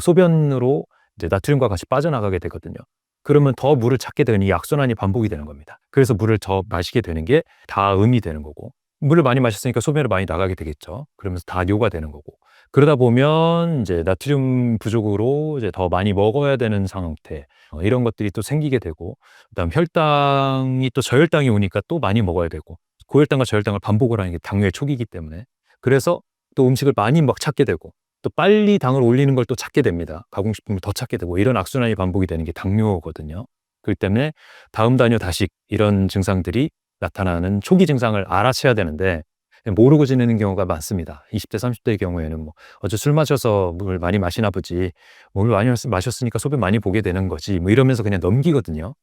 소변으로 이제 나트륨과 같이 빠져나가게 되거든요. 그러면 더 물을 찾게 되니 약순환이 반복이 되는 겁니다. 그래서 물을 더 마시게 되는 게 다음이 되는 거고 물을 많이 마셨으니까 소변을 많이 나가게 되겠죠. 그러면서 다뇨가 되는 거고 그러다 보면 이제 나트륨 부족으로 이제 더 많이 먹어야 되는 상태 이런 것들이 또 생기게 되고 그다음 혈당이 또 저혈당이 오니까 또 많이 먹어야 되고 고혈당과 저혈당을 반복을 하는 게 당뇨의 초기이기 때문에 그래서 또 음식을 많이 막 찾게 되고 또 빨리 당을 올리는 걸 또 찾게 됩니다. 가공식품을 더 찾게 되고 이런 악순환이 반복이 되는 게 당뇨거든요. 그렇기 때문에 다음 단뇨 다식 이런 증상들이 나타나는 초기 증상을 알아채야 되는데 모르고 지내는 경우가 많습니다. 20대, 30대의 경우에는 뭐 어제 술 마셔서 물 많이 마시나 보지, 물 많이 마셨으니까 소변 많이 보게 되는 거지, 뭐 이러면서 그냥 넘기거든요.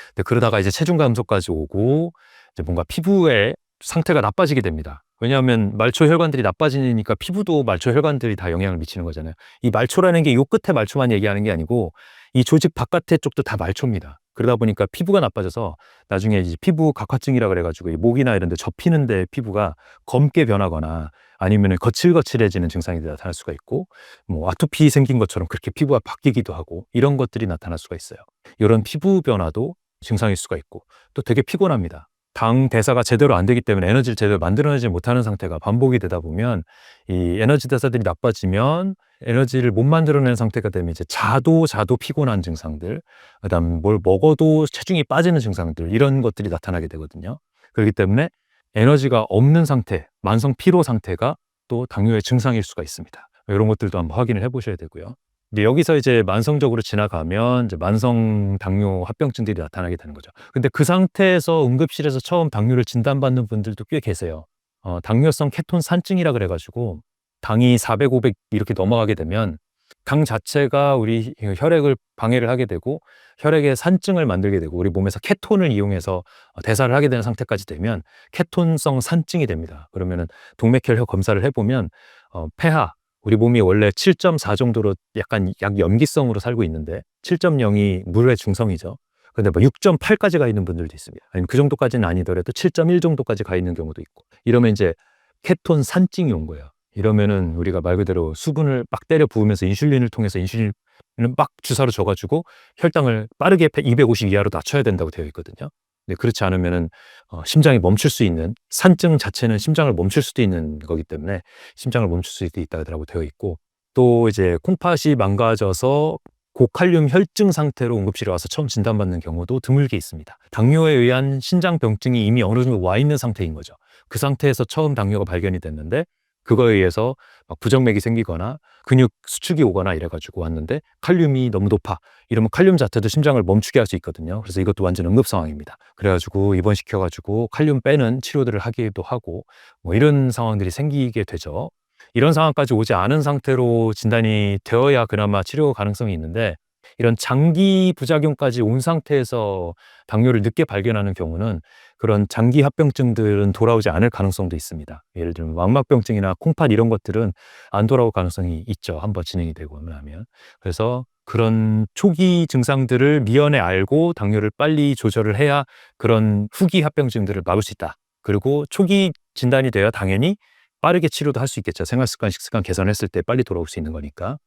근데 그러다가 이제 체중 감소까지 오고 이제 뭔가 피부의 상태가 나빠지게 됩니다. 왜냐하면 말초 혈관들이 나빠지니까 피부도 말초 혈관들이 다 영향을 미치는 거잖아요. 이 말초라는 게 요 끝에 말초만 얘기하는 게 아니고 이 조직 바깥의 쪽도 다 말초입니다. 그러다 보니까 피부가 나빠져서 나중에 이제 피부 각화증이라 그래가지고 이 목이나 이런 데 접히는데 피부가 검게 변하거나 아니면 거칠거칠해지는 증상이 나타날 수가 있고, 뭐 아토피 생긴 것처럼 그렇게 피부가 바뀌기도 하고 이런 것들이 나타날 수가 있어요. 이런 피부 변화도 증상일 수가 있고, 또 되게 피곤합니다. 당 대사가 제대로 안 되기 때문에 에너지를 제대로 만들어내지 못하는 상태가 반복이 되다 보면 이 에너지 대사들이 나빠지면 에너지를 못 만들어내는 상태가 되면 이제 자도 피곤한 증상들, 그다음 뭘 먹어도 체중이 빠지는 증상들, 이런 것들이 나타나게 되거든요. 그렇기 때문에 에너지가 없는 상태, 만성 피로 상태가 또 당뇨의 증상일 수가 있습니다. 이런 것들도 한번 확인을 해보셔야 되고요. 근데 여기서 이제 만성적으로 지나가면 이제 만성 당뇨 합병증들이 나타나게 되는 거죠. 근데 그 상태에서 응급실에서 처음 당뇨를 진단받는 분들도 꽤 계세요. 당뇨성 케톤 산증이라 그래가지고 당이 400, 500 이렇게 넘어가게 되면 당 자체가 우리 혈액을 방해를 하게 되고 혈액에 산증을 만들게 되고 우리 몸에서 케톤을 이용해서 대사를 하게 되는 상태까지 되면 케톤성 산증이 됩니다. 그러면은 동맥혈 검사를 해보면 폐하, 우리 몸이 원래 7.4 정도로 약간 약 염기성으로 살고 있는데 7.0이 물의 중성이죠. 근데 뭐 6.8까지 가 있는 분들도 있습니다. 아니면 그 정도까지는 아니더라도 7.1 정도까지 가 있는 경우도 있고, 이러면 이제 케톤 산증이 온 거예요. 이러면은 우리가 말 그대로 수분을 막 때려 부으면서 인슐린을 통해서 인슐린을 막 주사로 줘가지고 혈당을 빠르게 250 이하로 낮춰야 된다고 되어 있거든요. 근데 그렇지 않으면은 심장이 멈출 수 있는, 산증 자체는 심장을 멈출 수도 있는 거기 때문에 심장을 멈출 수도 있다고 되어 있고, 또 이제 콩팥이 망가져서 고칼륨 혈증 상태로 응급실에 와서 처음 진단받는 경우도 드물게 있습니다. 당뇨에 의한 신장병증이 이미 어느 정도 와 있는 상태인 거죠. 그 상태에서 처음 당뇨가 발견이 됐는데 그거에 의해서 막 부정맥이 생기거나 근육 수축이 오거나 이래가지고 왔는데 칼륨이 너무 높아. 이러면 칼륨 자체도 심장을 멈추게 할 수 있거든요. 그래서 이것도 완전 응급 상황입니다. 그래가지고 입원시켜가지고 칼륨 빼는 치료들을 하기도 하고 뭐 이런 상황들이 생기게 되죠. 이런 상황까지 오지 않은 상태로 진단이 되어야 그나마 치료 가능성이 있는데, 이런 장기 부작용까지 온 상태에서 당뇨를 늦게 발견하는 경우는 그런 장기 합병증들은 돌아오지 않을 가능성도 있습니다. 예를 들면 망막병증이나 콩팥 이런 것들은 안 돌아올 가능성이 있죠. 한번 진행이 되고 나면. 그래서 그런 초기 증상들을 미연에 알고 당뇨를 빨리 조절을 해야 그런 후기 합병증들을 막을 수 있다. 그리고 초기 진단이 돼야 당연히 빠르게 치료도 할 수 있겠죠. 생활습관, 식습관 개선했을 때 빨리 돌아올 수 있는 거니까.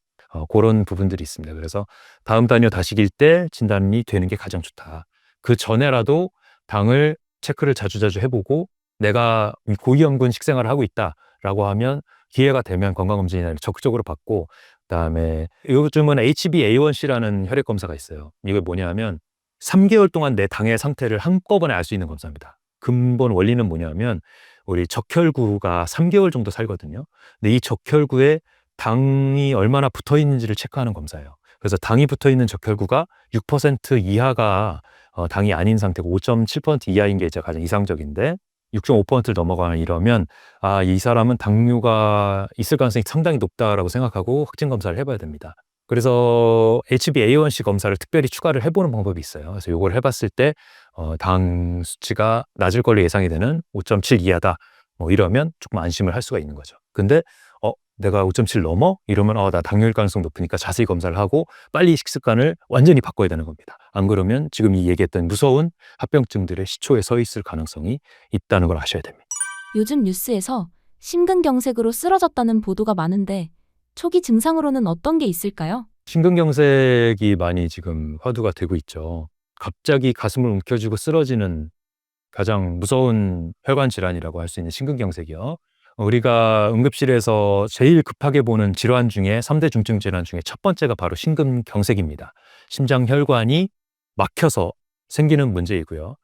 그런 부분들이 있습니다. 그래서 다음 당뇨 다시길 때 진단이 되는 게 가장 좋다. 그 전에라도 당을 체크를 자주자주 해보고 내가 고위험군 식생활을 하고 있다라고 하면 기회가 되면 건강검진이나 적극적으로 받고, 그다음에 요즘은 HbA1c라는 혈액 검사가 있어요. 이게 뭐냐면 3개월 동안 내 당의 상태를 한꺼번에 알 수 있는 검사입니다. 근본 원리는 뭐냐면 우리 적혈구가 3개월 정도 살거든요. 근데 이 적혈구에 당이 얼마나 붙어 있는지를 체크하는 검사예요. 그래서 당이 붙어 있는 적혈구가 6% 이하가 당이 아닌 상태고 5.7% 이하인 게 이제 가장 이상적인데 6.5%를 넘어가면 이러면 이 사람은 당뇨가 있을 가능성이 상당히 높다라고 생각하고 확진 검사를 해봐야 됩니다. 그래서 HbA1c 검사를 특별히 추가를 해보는 방법이 있어요. 그래서 이걸 해봤을 때 당 수치가 낮을 걸로 예상이 되는 5.7 이하다. 뭐 이러면 조금 안심을 할 수가 있는 거죠. 근데 내가 5.7 넘어? 이러면 나 당뇨일 가능성 높으니까 자세히 검사를 하고 빨리 식습관을 완전히 바꿔야 되는 겁니다. 안 그러면 지금 이 얘기했던 무서운 합병증들의 시초에 서 있을 가능성이 있다는 걸 아셔야 됩니다. 요즘 뉴스에서 심근경색으로 쓰러졌다는 보도가 많은데 초기 증상으로는 어떤 게 있을까요? 심근경색이 많이 지금 화두가 되고 있죠. 갑자기 가슴을 움켜쥐고 쓰러지는 가장 무서운 혈관 질환이라고 할 수 있는 심근경색이요. 우리가 응급실에서 제일 급하게 보는 질환 중에 3대 중증 질환 중에 첫 번째가 바로 심근경색입니다. 심장혈관이 막혀서 생기는 문제이고요.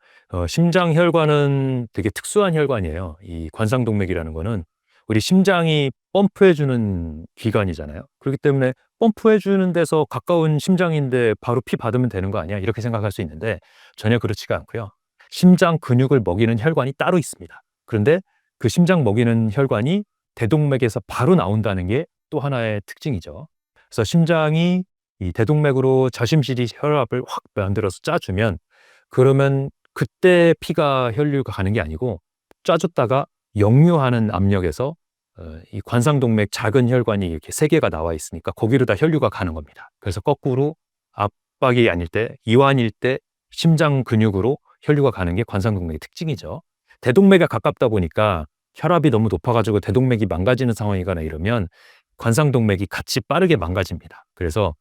심장혈관은 되게 특수한 혈관이에요. 이 관상동맥이라는 거는 우리 심장이 펌프해주는 기관이잖아요. 그렇기 때문에 펌프해주는 데서 가까운 심장인데 바로 피 받으면 되는 거 아니야? 이렇게 생각할 수 있는데 전혀 그렇지가 않고요. 심장 근육을 먹이는 혈관이 따로 있습니다. 그런데 그 심장 먹이는 혈관이 대동맥에서 바로 나온다는 게 또 하나의 특징이죠. 그래서 심장이 이 대동맥으로 저심실이 혈압을 확 만들어서 짜주면 그러면 그때 피가 혈류가 가는 게 아니고 짜줬다가 역류하는 압력에서 이 관상동맥 작은 혈관이 이렇게 세 개가 나와 있으니까 거기로 다 혈류가 가는 겁니다. 그래서 거꾸로 압박이 아닐 때, 이완일 때 심장 근육으로 혈류가 가는 게 관상동맥의 특징이죠. 대동맥에 가깝다 보니까 혈압이 너무 높아가지고 대동맥이 망가지는 상황이거나 이러면 관상동맥이 같이 빠르게 망가집니다. 그래서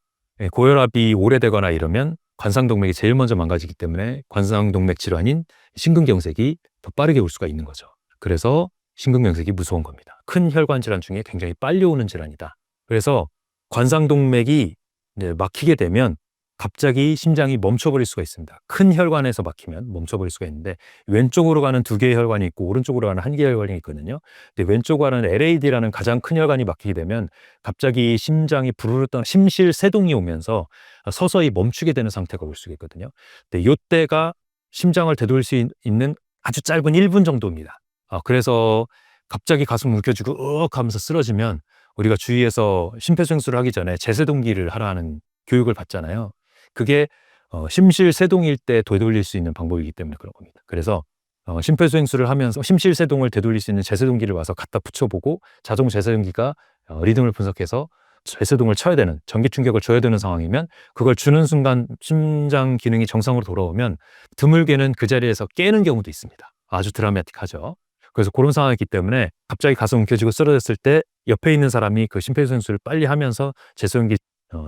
고혈압이 오래되거나 이러면 관상동맥이 제일 먼저 망가지기 때문에 관상동맥 질환인 심근경색이 더 빠르게 올 수가 있는 거죠. 그래서 심근경색이 무서운 겁니다. 큰 혈관 질환 중에 굉장히 빨리 오는 질환이다. 그래서 관상동맥이 막히게 되면 갑자기 심장이 멈춰버릴 수가 있습니다. 큰 혈관에서 막히면 멈춰버릴 수가 있는데 왼쪽으로 가는 두 개의 혈관이 있고 오른쪽으로 가는 한 개의 혈관이 있거든요. 근데 왼쪽으로 가는 LAD라는 가장 큰 혈관이 막히게 되면 갑자기 심장이 부르르 떠 심실세동이 오면서 서서히 멈추게 되는 상태가 올 수가 있거든요. 근데 이때가 심장을 되돌릴 수 있는 아주 짧은 1분 정도입니다. 그래서 갑자기 가슴 움켜쥐고 으억 하면서 쓰러지면 우리가 주위에서 심폐소생술을 하기 전에 제세동기를 하라는 교육을 받잖아요. 그게 심실세동일 때 되돌릴 수 있는 방법이기 때문에 그런 겁니다. 그래서 심폐소생술을 하면서 심실세동을 되돌릴 수 있는 제세동기를 와서 갖다 붙여보고 자동 제세동기가 리듬을 분석해서 제세동을 쳐야 되는, 전기 충격을 줘야 되는 상황이면 그걸 주는 순간 심장 기능이 정상으로 돌아오면 드물게는 그 자리에서 깨는 경우도 있습니다. 아주 드라마틱하죠. 그래서 그런 상황이기 때문에 갑자기 가슴 움켜쥐고 쓰러졌을 때 옆에 있는 사람이 그 심폐소생술을 빨리 하면서 제세동기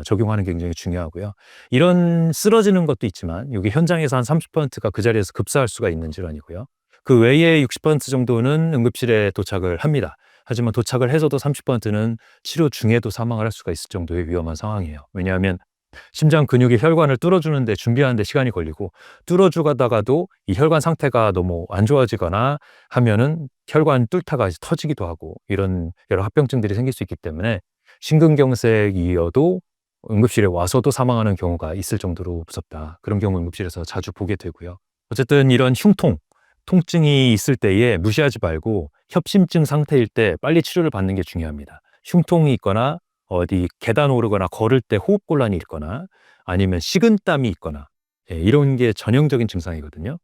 적용하는 게 굉장히 중요하고요. 이런 쓰러지는 것도 있지만 여기 현장에서 한 30%가 그 자리에서 급사할 수가 있는 질환이고요. 그 외에 60% 정도는 응급실에 도착을 합니다. 하지만 도착을 해서도 30%는 치료 중에도 사망을 할 수가 있을 정도의 위험한 상황이에요. 왜냐하면 심장 근육이 혈관을 뚫어주는데 준비하는데 시간이 걸리고 뚫어주다가도 이 혈관 상태가 너무 안 좋아지거나 하면은 혈관 뚫다가 터지기도 하고 이런 여러 합병증들이 생길 수 있기 때문에 심근경색이어도 응급실에 와서도 사망하는 경우가 있을 정도로 무섭다. 그런 경우 응급실에서 자주 보게 되고요. 어쨌든 이런 통증이 있을 때에 무시하지 말고 협심증 상태일 때 빨리 치료를 받는 게 중요합니다. 흉통이 있거나 어디 계단 오르거나 걸을 때 호흡곤란이 있거나 아니면 식은땀이 있거나 이런 게 전형적인 증상이거든요.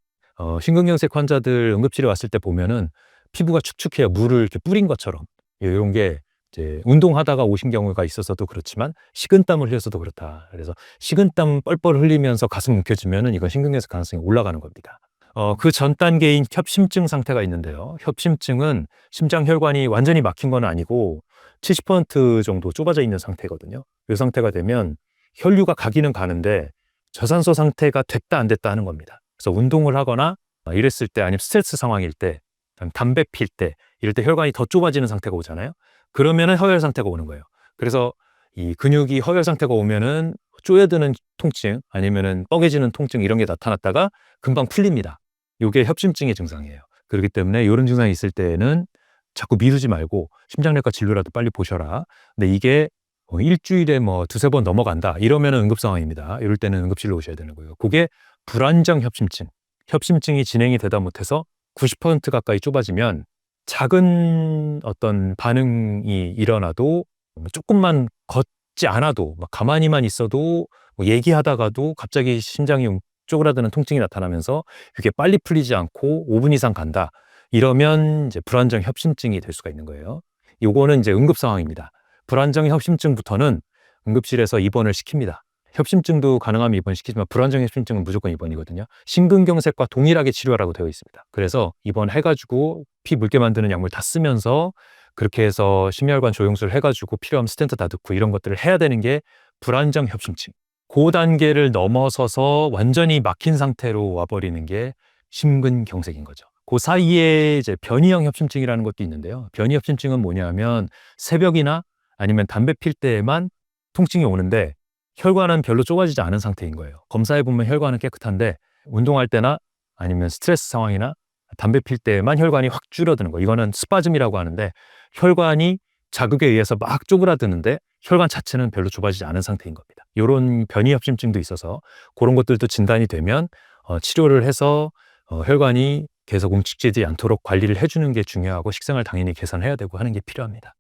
심근경색 환자들 응급실에 왔을 때 보면은 피부가 축축해요. 물을 이렇게 뿌린 것처럼. 이런 게 이제 운동하다가 오신 경우가 있어서도 그렇지만 식은땀을 흘려서도 그렇다. 그래서 식은땀 뻘뻘 흘리면서 가슴 움켜쥐면은 이건 심근경색 가능성이 올라가는 겁니다. 그 전 단계인 협심증 상태가 있는데요. 협심증은 심장 혈관이 완전히 막힌 건 아니고 70% 정도 좁아져 있는 상태거든요. 이 상태가 되면 혈류가 가기는 가는데 저산소 상태가 됐다 안 됐다 하는 겁니다. 그래서 운동을 하거나 이랬을 때 아니면 스트레스 상황일 때 담배 필 때 이럴 때 혈관이 더 좁아지는 상태가 오잖아요. 그러면은 허혈 상태가 오는 거예요. 그래서 이 근육이 허혈 상태가 오면은 쪼여드는 통증 아니면은 뻐개지는 통증 이런 게 나타났다가 금방 풀립니다. 이게 협심증의 증상이에요. 그렇기 때문에 이런 증상이 있을 때에는 자꾸 미루지 말고 심장내과 진료라도 빨리 보셔라. 근데 이게 일주일에 두세 번 넘어간다. 이러면 응급 상황입니다. 이럴 때는 응급실로 오셔야 되는 거예요. 그게 불안정 협심증. 협심증이 진행이 되다 못해서 90% 가까이 좁아지면 작은 어떤 반응이 일어나도 조금만 걷지 않아도 가만히만 있어도 얘기하다가도 갑자기 심장이 쪼그라드는 통증이 나타나면서 그게 빨리 풀리지 않고 5분 이상 간다. 이러면 이제 불안정 협심증이 될 수가 있는 거예요. 요거는 이제 응급 상황입니다. 불안정 협심증부터는 응급실에서 입원을 시킵니다. 협심증도 가능하면 입원시키지만 불안정 협심증은 무조건 입원이거든요. 심근경색과 동일하게 치료하라고 되어 있습니다. 그래서 입원해가지고 피 묽게 만드는 약물 다 쓰면서 그렇게 해서 심혈관 조영술 해가지고 필요하면 스텐트 다 넣고 이런 것들을 해야 되는 게 불안정 협심증. 그 단계를 넘어서서 완전히 막힌 상태로 와버리는 게 심근경색인 거죠. 그 사이에 이제 변이형 협심증이라는 것도 있는데요. 변이 협심증은 뭐냐면 새벽이나 아니면 담배 필 때에만 통증이 오는데 혈관은 별로 좁아지지 않은 상태인 거예요. 검사해보면 혈관은 깨끗한데 운동할 때나 아니면 스트레스 상황이나 담배 필 때만 혈관이 확 줄어드는 거. 이거는 스파즘이라고 하는데 혈관이 자극에 의해서 막 쪼그라드는데 혈관 자체는 별로 좁아지지 않은 상태인 겁니다. 이런 변이협심증도 있어서 그런 것들도 진단이 되면 치료를 해서 혈관이 계속 움츠리지 않도록 관리를 해주는 게 중요하고 식생활 당연히 개선해야 되고 하는 게 필요합니다.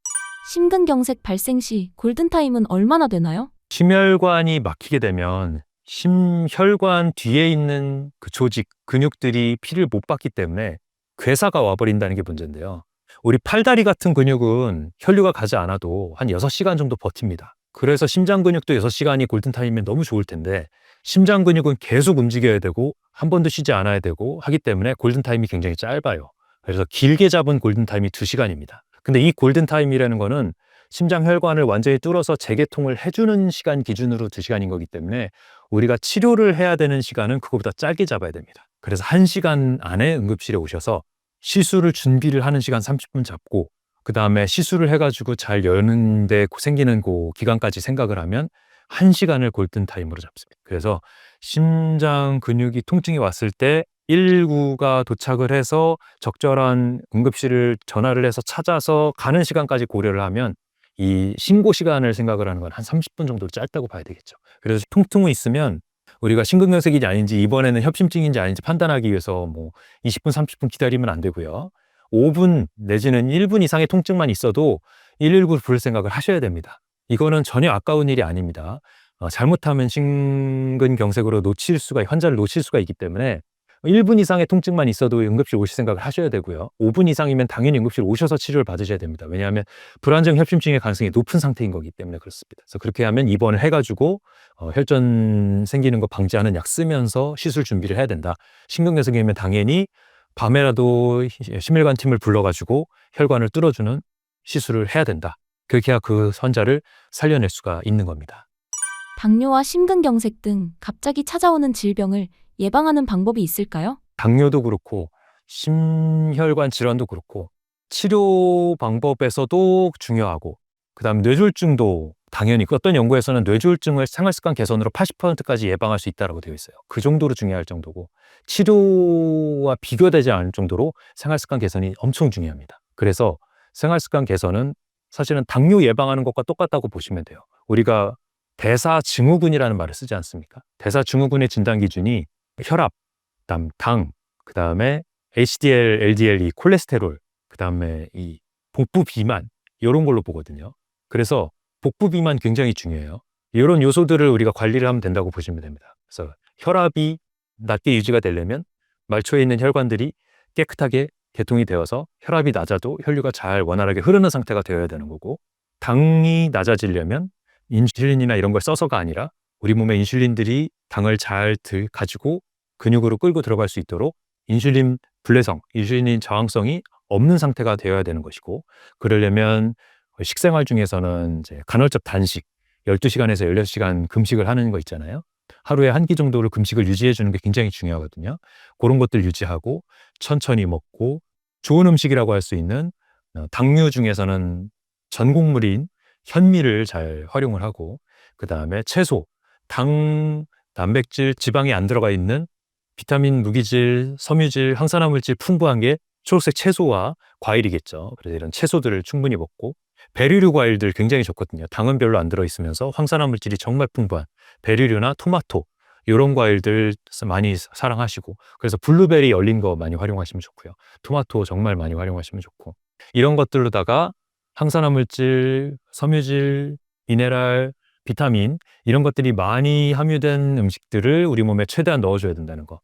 심근경색 발생 시 골든타임은 얼마나 되나요? 심혈관이 막히게 되면 심혈관 뒤에 있는 그 조직, 근육들이 피를 못 받기 때문에 괴사가 와버린다는 게 문제인데요. 우리 팔다리 같은 근육은 혈류가 가지 않아도 한 6시간 정도 버팁니다. 그래서 심장 근육도 6시간이 골든타임이면 너무 좋을 텐데 심장 근육은 계속 움직여야 되고 한 번도 쉬지 않아야 되고 하기 때문에 골든타임이 굉장히 짧아요. 그래서 길게 잡은 골든타임이 2시간입니다. 근데 이 골든타임이라는 거는 심장 혈관을 완전히 뚫어서 재개통을 해주는 시간 기준으로 2시간인 거기 때문에 우리가 치료를 해야 되는 시간은 그거보다 짧게 잡아야 됩니다. 그래서 1시간 안에 응급실에 오셔서 시술을 준비를 하는 시간 30분 잡고 그 다음에 시술을 해가지고 잘 여는데 생기는 그 기간까지 생각을 하면 1시간을 골든타임으로 잡습니다. 그래서 심장 근육이 통증이 왔을 때 119가 도착을 해서 적절한 응급실을 전화를 해서 찾아서 가는 시간까지 고려를 하면 이 신고 시간을 생각을 하는 건 한 30분 정도 짧다고 봐야 되겠죠. 그래서 통증이 있으면 우리가 심근경색인지 아닌지 이번에는 협심증인지 아닌지 판단하기 위해서 뭐 20분, 30분 기다리면 안 되고요. 5분 내지는 1분 이상의 통증만 있어도 119를 부를 생각을 하셔야 됩니다. 이거는 전혀 아까운 일이 아닙니다. 잘못하면 심근경색으로 환자를 놓칠 수가 있기 때문에 1분 이상의 통증만 있어도 응급실 오실 생각을 하셔야 되고요. 5분 이상이면 당연히 응급실 오셔서 치료를 받으셔야 됩니다. 왜냐하면 불안정 협심증의 가능성이 높은 상태인 거기 때문에 그렇습니다. 그래서 그렇게 하면 입원을 해가지고 혈전 생기는 거 방지하는 약 쓰면서 시술 준비를 해야 된다. 심근경색이면 당연히 밤에라도 심혈관 팀을 불러가지고 혈관을 뚫어주는 시술을 해야 된다. 그렇게 해야 그 환자를 살려낼 수가 있는 겁니다. 당뇨와 심근경색 등 갑자기 찾아오는 질병을 예방하는 방법이 있을까요? 당뇨도 그렇고 심혈관 질환도 그렇고 치료 방법에서도 중요하고 그다음 뇌졸중도 당연히 어떤 연구에서는 뇌졸중을 생활습관 개선으로 80%까지 예방할 수 있다고 되어 있어요. 그 정도로 중요할 정도고 치료와 비교되지 않을 정도로 생활습관 개선이 엄청 중요합니다. 그래서 생활습관 개선은 사실은 당뇨 예방하는 것과 똑같다고 보시면 돼요. 우리가 대사증후군이라는 말을 쓰지 않습니까? 대사증후군의 진단 기준이 혈압, 그다음 당, 그다음에 HDL, LDL, 이 콜레스테롤, 그다음에 이 복부 비만 이런 걸로 보거든요. 그래서 복부 비만 굉장히 중요해요. 이런 요소들을 우리가 관리를 하면 된다고 보시면 됩니다. 그래서 혈압이 낮게 유지가 되려면 말초에 있는 혈관들이 깨끗하게 개통이 되어서 혈압이 낮아도 혈류가 잘 원활하게 흐르는 상태가 되어야 되는 거고 당이 낮아지려면 인슐린이나 이런 걸 써서가 아니라 우리 몸의 인슐린들이 당을 잘 가지고 근육으로 끌고 들어갈 수 있도록 인슐린 불내성, 인슐린 저항성이 없는 상태가 되어야 되는 것이고 그러려면 식생활 중에서는 이제 간헐적 단식 12시간에서 16시간 금식을 하는 거 있잖아요. 하루에 한 끼 정도를 금식을 유지해 주는 게 굉장히 중요하거든요. 그런 것들 유지하고 천천히 먹고 좋은 음식이라고 할 수 있는 당류 중에서는 전곡물인 현미를 잘 활용을 하고 그다음에 채소, 당, 단백질, 지방이 안 들어가 있는 비타민, 무기질, 섬유질, 항산화물질 풍부한 게 초록색 채소와 과일이겠죠. 그래서 이런 채소들을 충분히 먹고 베리류 과일들 굉장히 좋거든요. 당은 별로 안 들어있으면서 황산화물질이 정말 풍부한 베리류나 토마토 이런 과일들 많이 사랑하시고 그래서 블루베리 열린 거 많이 활용하시면 좋고요. 토마토 정말 많이 활용하시면 좋고 이런 것들로다가 항산화물질, 섬유질, 미네랄, 비타민 이런 것들이 많이 함유된 음식들을 우리 몸에 최대한 넣어줘야 된다는 거.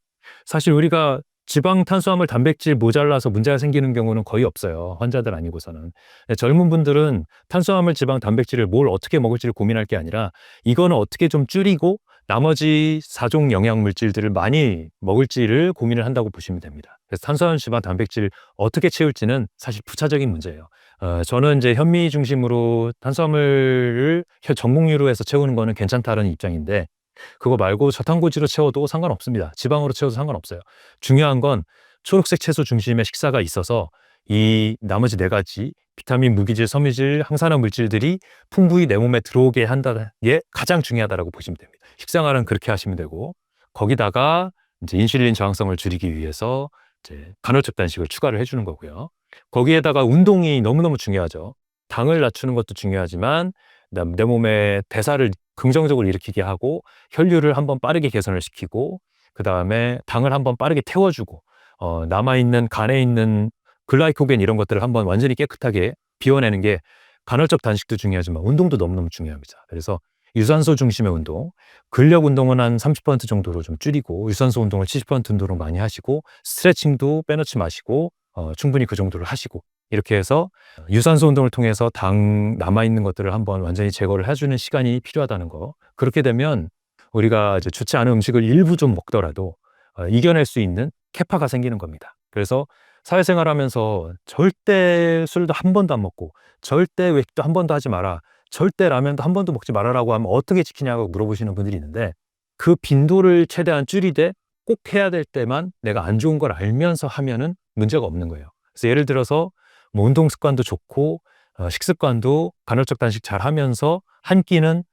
사실 우리가 지방, 탄수화물, 단백질 모자라서 문제가 생기는 경우는 거의 없어요. 환자들 아니고서는. 젊은 분들은 탄수화물, 지방, 단백질을 뭘 어떻게 먹을지를 고민할 게 아니라 이거는 어떻게 좀 줄이고 나머지 4종 영양물질들을 많이 먹을지를 고민을 한다고 보시면 됩니다. 그래서 탄수화물, 지방, 단백질 어떻게 채울지는 사실 부차적인 문제예요. 저는 이제 현미 중심으로 탄수화물을 전곡류로 해서 채우는 거는 괜찮다는 입장인데 그거 말고 저탄고지로 채워도 상관없습니다. 지방으로 채워도 상관없어요. 중요한 건 초록색 채소 중심의 식사가 있어서 이 나머지 4가지 비타민, 무기질, 섬유질, 항산화 물질들이 풍부히 내 몸에 들어오게 한다는 게 가장 중요하다고 보시면 됩니다. 식생활은 그렇게 하시면 되고 거기다가 이제 인슐린 저항성을 줄이기 위해서 이제 간헐적 단식을 추가를 해주는 거고요. 거기에다가 운동이 너무너무 중요하죠. 당을 낮추는 것도 중요하지만 내 몸의 대사를 긍정적으로 일으키게 하고 혈류를 한번 빠르게 개선을 시키고 그 다음에 당을 한번 빠르게 태워주고 남아있는 간에 있는 글라이코겐 이런 것들을 한번 완전히 깨끗하게 비워내는 게 간헐적 단식도 중요하지만 운동도 너무너무 중요합니다. 그래서 유산소 중심의 운동, 근력 운동은 한 30% 정도로 좀 줄이고 유산소 운동을 70% 정도로 많이 하시고 스트레칭도 빼놓지 마시고 충분히 그 정도를 하시고 이렇게 해서 유산소 운동을 통해서 당 남아있는 것들을 한번 완전히 제거를 해주는 시간이 필요하다는 거. 그렇게 되면 우리가 이제 좋지 않은 음식을 일부 좀 먹더라도 이겨낼 수 있는 캐파가 생기는 겁니다. 그래서 사회생활하면서 절대 술도 한 번도 안 먹고 절대 외식도 한 번도 하지 마라, 절대 라면도 한 번도 먹지 말아라고 하면 어떻게 지키냐고 물어보시는 분들이 있는데 그 빈도를 최대한 줄이되 꼭 해야 될 때만 내가 안 좋은 걸 알면서 하면은 문제가 없는 거예요. 그래서 예를 들어서 뭐 운동 습관도 좋고 식습관도 간헐적 단식 잘 하면서 한 끼는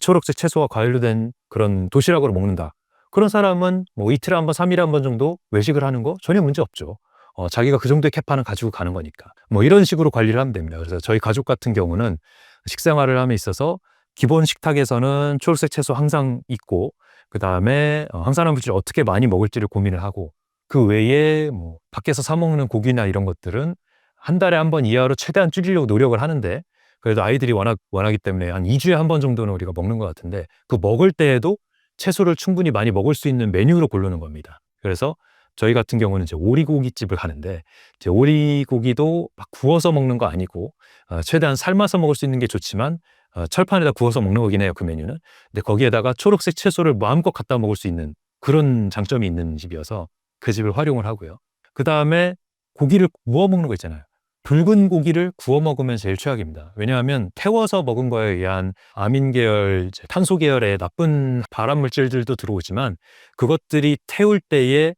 초록색 채소와 과일로 된 그런 도시락으로 먹는다. 그런 사람은 뭐 이틀에 한 번, 3일에 한 번 정도 외식을 하는 거 전혀 문제 없죠. 자기가 그 정도의 캐파는 가지고 가는 거니까. 뭐 이런 식으로 관리를 하면 됩니다. 그래서 저희 가족 같은 경우는 식생활을 함에 있어서 기본 식탁에서는 초록색 채소 항상 있고, 그 다음에 항산화물질 어떻게 많이 먹을지를 고민을 하고, 그 외에 뭐 밖에서 사 먹는 고기나 이런 것들은 한 달에 한 번 이하로 최대한 줄이려고 노력을 하는데, 그래도 아이들이 원하기 때문에 한 2주에 한 번 정도는 우리가 먹는 것 같은데, 그 먹을 때에도 채소를 충분히 많이 먹을 수 있는 메뉴로 고르는 겁니다. 그래서 저희 같은 경우는 이제 오리고기집을 하는데, 이제 오리고기도 막 구워서 먹는 거 아니고 최대한 삶아서 먹을 수 있는 게 좋지만 철판에다 구워서 먹는 거긴 해요, 그 메뉴는. 근데 거기에다가 초록색 채소를 마음껏 갖다 먹을 수 있는 그런 장점이 있는 집이어서 그 집을 활용을 하고요. 그 다음에 고기를 구워 먹는 거 있잖아요. 붉은 고기를 구워 먹으면 제일 최악입니다. 왜냐하면 태워서 먹은 거에 의한 아민 계열, 탄소 계열의 나쁜 발암 물질들도 들어오지만 그것들이 태울 때에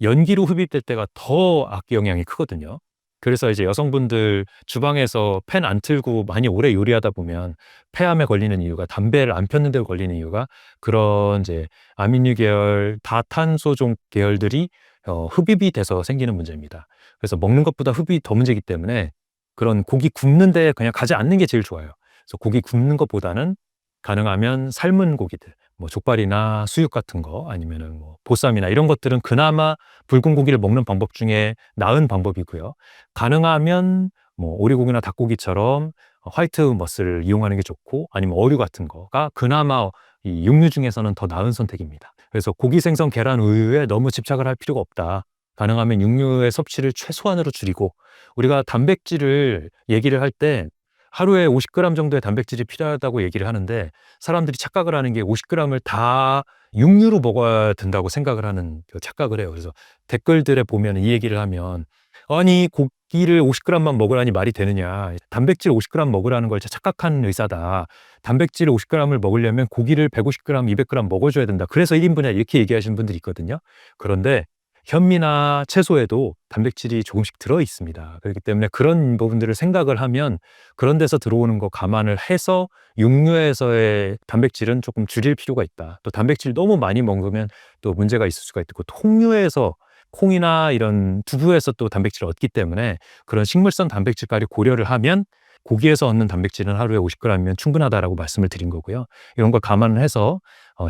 연기로 흡입될 때가 더 악의 영향이 크거든요. 그래서 이제 여성분들 주방에서 팬 안 틀고 많이 오래 요리하다 보면 폐암에 걸리는 이유가, 담배를 안 폈는데 걸리는 이유가 그런 이제 아민유 계열, 다탄소종 계열들이 흡입이 돼서 생기는 문제입니다. 그래서 먹는 것보다 흡입이 더 문제이기 때문에 그런 고기 굽는데 그냥 가지 않는 게 제일 좋아요. 그래서 고기 굽는 것보다는 가능하면 삶은 고기들, 뭐 족발이나 수육 같은 거, 아니면은 뭐 보쌈이나 이런 것들은 그나마 붉은 고기를 먹는 방법 중에 나은 방법이고요. 가능하면 뭐 오리고기나 닭고기처럼 화이트 머슬을 이용하는 게 좋고, 아니면 어류 같은 거가 그나마 이 육류 중에서는 더 나은 선택입니다. 그래서 고기, 생선, 계란, 우유에 너무 집착을 할 필요가 없다. 가능하면 육류의 섭취를 최소한으로 줄이고, 우리가 단백질을 얘기를 할 때 하루에 50g 정도의 단백질이 필요하다고 얘기를 하는데, 사람들이 착각을 하는 게 50g을 다 육류로 먹어야 된다고 생각을 하는 착각을 해요. 그래서 댓글들에 보면 이 얘기를 하면, 아니 고기를 50g만 먹으라니 말이 되느냐, 단백질 50g 먹으라는 걸 착각한 의사다, 단백질 50g을 먹으려면 고기를 150g, 200g 먹어줘야 된다, 그래서 1인분이야, 이렇게 얘기하시는 분들이 있거든요. 그런데 현미나 채소에도 단백질이 조금씩 들어 있습니다. 그렇기 때문에 그런 부분들을 생각을 하면 그런 데서 들어오는 거 감안을 해서 육류에서의 단백질은 조금 줄일 필요가 있다. 또 단백질 너무 많이 먹으면 또 문제가 있을 수가 있고, 통류에서, 콩이나 이런 두부에서 또 단백질을 얻기 때문에 그런 식물성 단백질까지 고려를 하면 고기에서 얻는 단백질은 하루에 50g이면 충분하다라고 말씀을 드린 거고요. 이런 걸 감안을 해서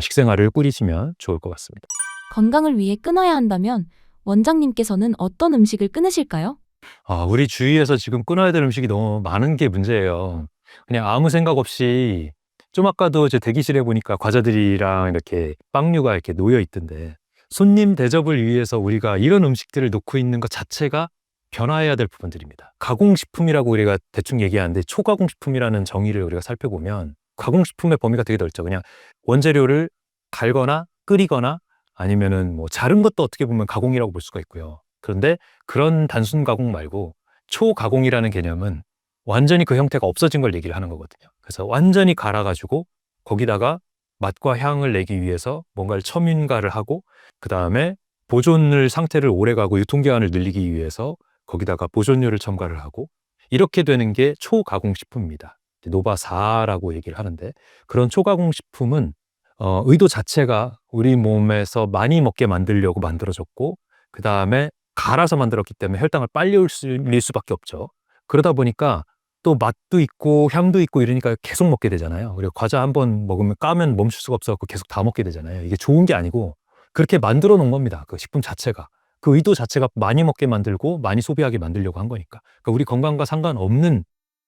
식생활을 꾸리시면 좋을 것 같습니다. 건강을 위해 끊어야 한다면 원장님께서는 어떤 음식을 끊으실까요? 우리 주위에서 지금 끊어야 될 음식이 너무 많은 게 문제예요. 그냥 아무 생각 없이, 좀 아까도 제 대기실에 보니까 과자들이랑 이렇게 빵류가 이렇게 놓여 있던데, 손님 대접을 위해서 우리가 이런 음식들을 놓고 있는 것 자체가 변화해야 될 부분들입니다. 가공식품이라고 우리가 대충 얘기하는데, 초가공식품이라는 정의를 우리가 살펴보면 가공식품의 범위가 되게 넓죠. 그냥 원재료를 갈거나 끓이거나 아니면은 뭐 자른 것도 어떻게 보면 가공이라고 볼 수가 있고요. 그런데 그런 단순 가공 말고 초가공이라는 개념은 완전히 그 형태가 없어진 걸 얘기를 하는 거거든요. 그래서 완전히 갈아가지고 거기다가 맛과 향을 내기 위해서 뭔가를 첨가를 하고, 그 다음에 보존을 상태를 오래가고 유통기한을 늘리기 위해서 거기다가 보존료를 첨가를 하고, 이렇게 되는 게 초가공식품입니다. 노바4라고 얘기를 하는데, 그런 초가공식품은 의도 자체가 우리 몸에서 많이 먹게 만들려고 만들어졌고, 그 다음에 갈아서 만들었기 때문에 혈당을 빨리 올릴 수밖에 없죠. 그러다 보니까 또 맛도 있고 향도 있고 이러니까 계속 먹게 되잖아요. 그리고 과자 한번 먹으면 까면 멈출 수가 없어서 계속 다 먹게 되잖아요. 이게 좋은 게 아니고 그렇게 만들어 놓은 겁니다. 그 식품 자체가. 그 의도 자체가 많이 먹게 만들고 많이 소비하게 만들려고 한 거니까. 그러니까 우리 건강과 상관없는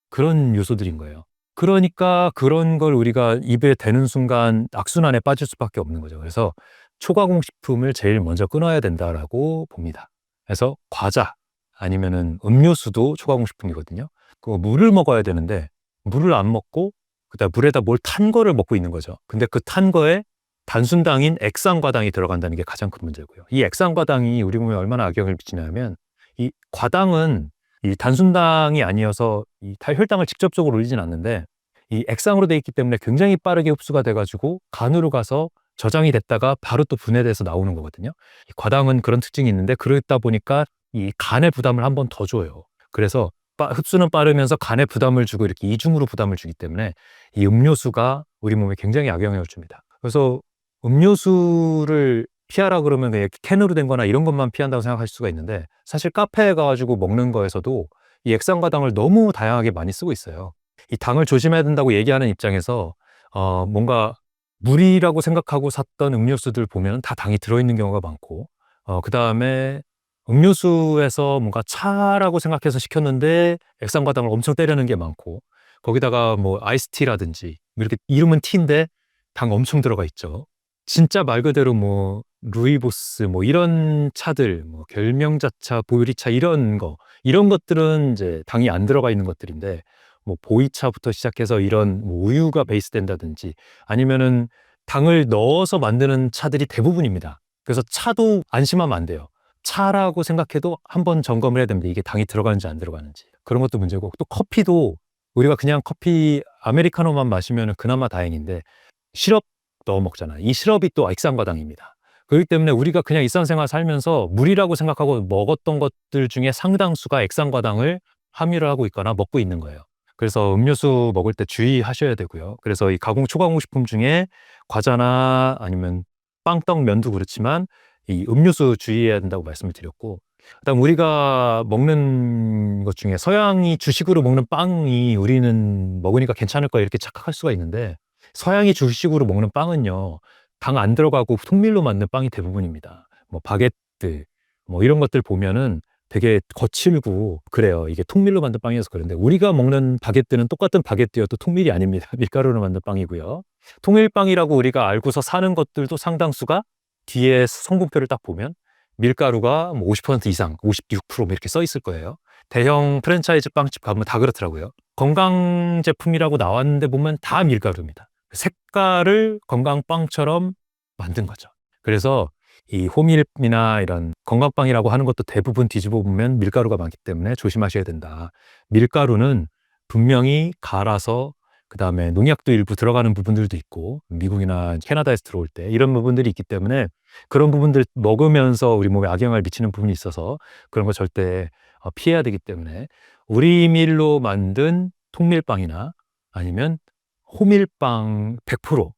그런 요소들인 거예요. 그러니까 그런 걸 우리가 입에 대는 순간 악순환에 빠질 수밖에 없는 거죠. 그래서 초가공 식품을 제일 먼저 끊어야 된다라고 봅니다. 그래서 과자 아니면은 음료수도 초가공 식품이거든요. 그 물을 먹어야 되는데 물을 안 먹고 그다음 물에다 뭘 탄 거를 먹고 있는 거죠. 근데 그 탄 거에 단순당인 액상과당이 들어간다는 게 가장 큰 문제고요. 이 액상과당이 우리 몸에 얼마나 악영향을 미치냐면 이 과당은 이 단순당이 아니어서 이 혈당을 직접적으로 올리진 않는데 이 액상으로 돼 있기 때문에 굉장히 빠르게 흡수가 돼가지고 간으로 가서 저장이 됐다가 바로 또 분해돼서 나오는 거거든요. 이 과당은 그런 특징이 있는데 그러다 보니까 이 간에 부담을 한 번 더 줘요. 그래서 흡수는 빠르면서 간에 부담을 주고 이렇게 이중으로 부담을 주기 때문에 이 음료수가 우리 몸에 굉장히 악영향을 줍니다. 그래서 음료수를 피하라 그러면 그냥 캔으로 된 거나 이런 것만 피한다고 생각하실 수가 있는데 사실 카페에 가가지고 먹는 거에서도 이 액상과당을 너무 다양하게 많이 쓰고 있어요. 이 당을 조심해야 된다고 얘기하는 입장에서 뭔가 물이라고 생각하고 샀던 음료수들 보면 다 당이 들어있는 경우가 많고 그 다음에 음료수에서 뭔가 차라고 생각해서 시켰는데 액상과당을 엄청 때리는 게 많고 거기다가 뭐 아이스티라든지 이렇게 이름은 티인데 당 엄청 들어가 있죠. 진짜 말 그대로 뭐 루이보스 뭐 이런 차들 뭐 결명자차, 보리차 이런 것들은 이제 당이 안 들어가 있는 것들인데 뭐 보이차부터 시작해서 이런 뭐 우유가 베이스 된다든지 아니면은 당을 넣어서 만드는 차들이 대부분입니다. 그래서 차도 안심하면 안 돼요. 차라고 생각해도 한번 점검을 해야 됩니다. 이게 당이 들어가는지 안 들어가는지. 그런 것도 문제고 또 커피도 우리가 그냥 커피 아메리카노만 마시면 그나마 다행인데 시럽 넣어 먹잖아요. 이 시럽이 또 액상과당입니다. 그렇기 때문에 우리가 그냥 일상생활 살면서 물이라고 생각하고 먹었던 것들 중에 상당수가 액상과당을 함유를 하고 있거나 먹고 있는 거예요. 그래서 음료수 먹을 때 주의하셔야 되고요. 그래서 이 초가공 식품 중에 과자나 아니면 빵, 떡, 면도 그렇지만 이 음료수 주의해야 된다고 말씀을 드렸고 그다음 우리가 먹는 것 중에 서양이 주식으로 먹는 빵이 우리는 먹으니까 괜찮을 거야 이렇게 착각할 수가 있는데 서양이 주식으로 먹는 빵은요 당 안 들어가고 통밀로 만든 빵이 대부분입니다. 뭐 바게트 뭐 이런 것들 보면은 되게 거칠고 그래요. 이게 통밀로 만든 빵이어서 그런데 우리가 먹는 바게트는 똑같은 바게트여도 통밀이 아닙니다. 밀가루로 만든 빵이고요. 통밀빵이라고 우리가 알고서 사는 것들도 상당수가 뒤에 성분표를 딱 보면 밀가루가 뭐 50% 이상, 56%뭐 이렇게 써 있을 거예요. 대형 프랜차이즈 빵집 가면 다 그렇더라고요. 건강 제품이라고 나왔는데 보면 다 밀가루입니다. 색깔을 건강빵처럼 만든 거죠. 그래서 이 호밀이나 이런 건강빵이라고 하는 것도 대부분 뒤집어 보면 밀가루가 많기 때문에 조심하셔야 된다. 밀가루는 분명히 갈아서 그다음에 농약도 일부 들어가는 부분들도 있고 미국이나 캐나다에서 들어올 때 이런 부분들이 있기 때문에 그런 부분들 먹으면서 우리 몸에 악영향을 미치는 부분이 있어서 그런 거 절대 피해야 되기 때문에 우리 밀로 만든 통밀빵이나 아니면 호밀빵 100%,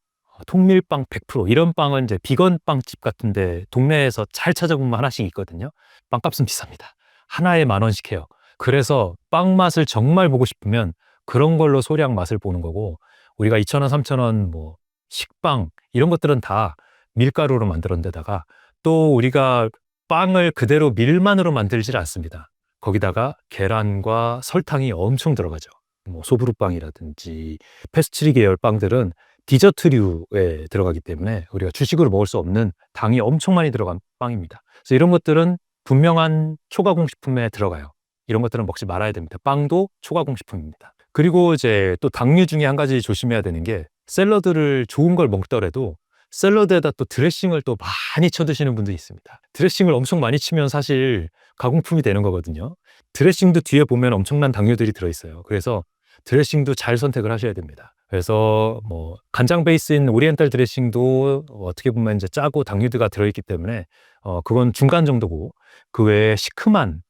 통밀빵 100% 이런 빵은 이제 비건 빵집 같은데 동네에서 잘 찾아보면 하나씩 있거든요. 빵값은 비쌉니다. 하나에 10,000원씩 해요. 그래서 빵 맛을 정말 보고 싶으면 그런 걸로 소량 맛을 보는 거고 우리가 2,000원, 3,000원 뭐 식빵 이런 것들은 다 밀가루로 만드는 데다가 또 우리가 빵을 그대로 밀만으로 만들질 않습니다. 거기다가 계란과 설탕이 엄청 들어가죠. 뭐 소브루빵이라든지 페스트리 계열 빵들은 디저트류에 들어가기 때문에 우리가 주식으로 먹을 수 없는 당이 엄청 많이 들어간 빵입니다. 그래서 이런 것들은 분명한 초가공 식품에 들어가요. 이런 것들은 먹지 말아야 됩니다. 빵도 초가공 식품입니다. 그리고 이제 또 당류 중에 한 가지 조심해야 되는 게 샐러드를 좋은 걸 먹더라도 샐러드에다 또 드레싱을 또 많이 쳐 드시는 분들이 있습니다. 드레싱을 엄청 많이 치면 사실 가공품이 되는 거거든요. 드레싱도 뒤에 보면 엄청난 당류들이 들어있어요. 그래서 드레싱도 잘 선택을 하셔야 됩니다. 그래서 뭐 간장 베이스인 오리엔탈 드레싱도 어떻게 보면 이제 짜고 당류가 들어있기 때문에 그건 중간 정도고 그 외에 시큼한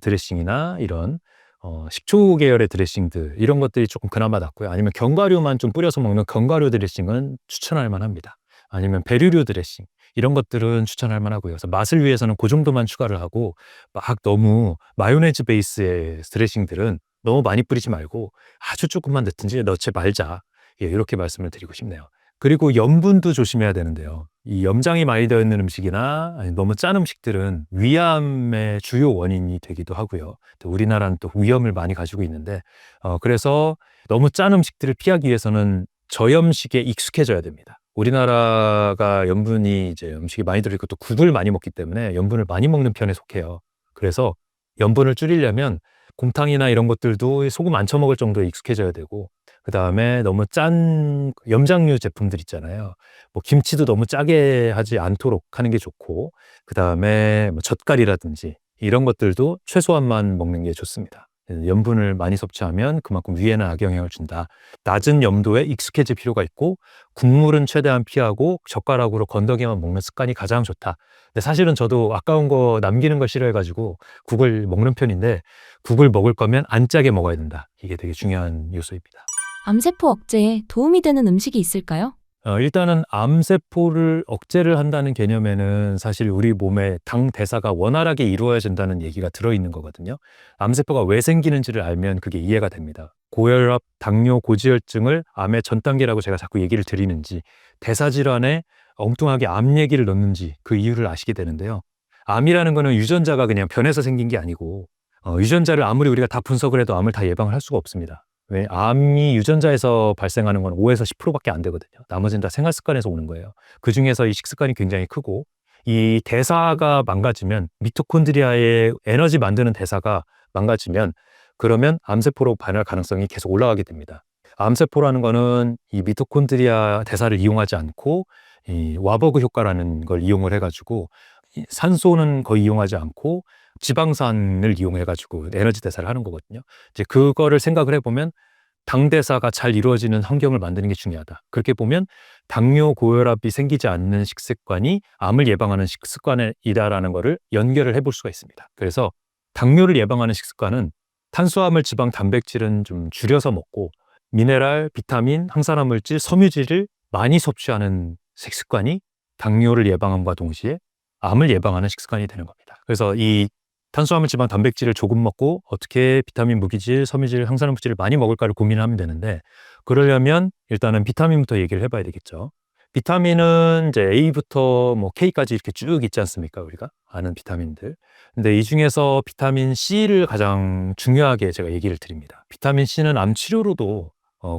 드레싱이나 이런 식초 계열의 드레싱들 이런 것들이 조금 그나마 낫고요. 아니면 견과류만 좀 뿌려서 먹는 견과류 드레싱은 추천할 만합니다. 아니면 베르류 드레싱 이런 것들은 추천할 만하고요. 그래서 맛을 위해서는 그 정도만 추가를 하고 막 너무 마요네즈 베이스의 드레싱들은 너무 많이 뿌리지 말고 아주 조금만 넣든지 넣지 말자. 예, 이렇게 말씀을 드리고 싶네요. 그리고 염분도 조심해야 되는데요. 이 염장이 많이 되어 있는 음식이나 아니 너무 짠 음식들은 위암의 주요 원인이 되기도 하고요. 또 우리나라는 또 위염을 많이 가지고 있는데 그래서 너무 짠 음식들을 피하기 위해서는 저염식에 익숙해져야 됩니다. 우리나라가 염분이 이제 음식이 많이 들어있고 또 국을 많이 먹기 때문에 염분을 많이 먹는 편에 속해요. 그래서 염분을 줄이려면 곰탕이나 이런 것들도 소금 안 쳐먹을 정도에 익숙해져야 되고, 그 다음에 너무 짠 염장류 제품들 있잖아요. 뭐 김치도 너무 짜게 하지 않도록 하는 게 좋고, 그 다음에 뭐 젓갈이라든지 이런 것들도 최소한만 먹는 게 좋습니다. 염분을 많이 섭취하면 그만큼 위에는 악영향을 준다. 낮은 염도에 익숙해질 필요가 있고, 국물은 최대한 피하고 젓가락으로 건더기만 먹는 습관이 가장 좋다. 근데 사실은 저도 아까운 거 남기는 걸 싫어해가지고 국을 먹는 편인데, 국을 먹을 거면 안 짜게 먹어야 된다. 이게 되게 중요한 요소입니다. 암세포 억제에 도움이 되는 음식이 있을까요? 일단은 암세포를 억제를 한다는 개념에는 사실 우리 몸의 당 대사가 원활하게 이루어진다는 얘기가 들어있는 거거든요. 암세포가 왜 생기는지를 알면 그게 이해가 됩니다. 고혈압, 당뇨, 고지혈증을 암의 전 단계라고 제가 자꾸 얘기를 드리는지, 대사질환에 엉뚱하게 암 얘기를 넣는지 그 이유를 아시게 되는데요. 암이라는 거는 유전자가 그냥 변해서 생긴 게 아니고, 유전자를 아무리 우리가 다 분석을 해도 암을 다 예방을 할 수가 없습니다. 왜? 암이 유전자에서 발생하는 건 5에서 10%밖에 안 되거든요. 나머지는 다 생활 습관에서 오는 거예요. 그 중에서 이 식습관이 굉장히 크고, 이 대사가 망가지면, 미토콘드리아의 에너지 만드는 대사가 망가지면, 그러면 암세포로 변할 가능성이 계속 올라가게 됩니다. 암세포라는 거는 이 미토콘드리아 대사를 이용하지 않고 이 와버그 효과라는 걸 이용을 해가지고, 이 산소는 거의 이용하지 않고 지방산을 이용해가지고 에너지 대사를 하는 거거든요. 이제 그거를 생각을 해보면 당 대사가 잘 이루어지는 환경을 만드는 게 중요하다. 그렇게 보면 당뇨, 고혈압이 생기지 않는 식습관이 암을 예방하는 식습관이다라는 거를 연결을 해볼 수가 있습니다. 그래서 당뇨를 예방하는 식습관은 탄수화물, 지방, 단백질은 좀 줄여서 먹고, 미네랄, 비타민, 항산화 물질, 섬유질을 많이 섭취하는 식습관이 당뇨를 예방함과 동시에 암을 예방하는 식습관이 되는 겁니다. 그래서 이 탄수화물, 지방, 단백질을 조금 먹고 어떻게 비타민, 무기질, 섬유질, 항산화 물질을 많이 먹을까를 고민하면 되는데, 그러려면 일단은 비타민부터 얘기를 해봐야 되겠죠. 비타민은 이제 A부터 뭐 K까지 이렇게 쭉 있지 않습니까? 우리가 아는 비타민들. 근데 이 중에서 비타민 C를 가장 중요하게 제가 얘기를 드립니다. 비타민 C는 암 치료로도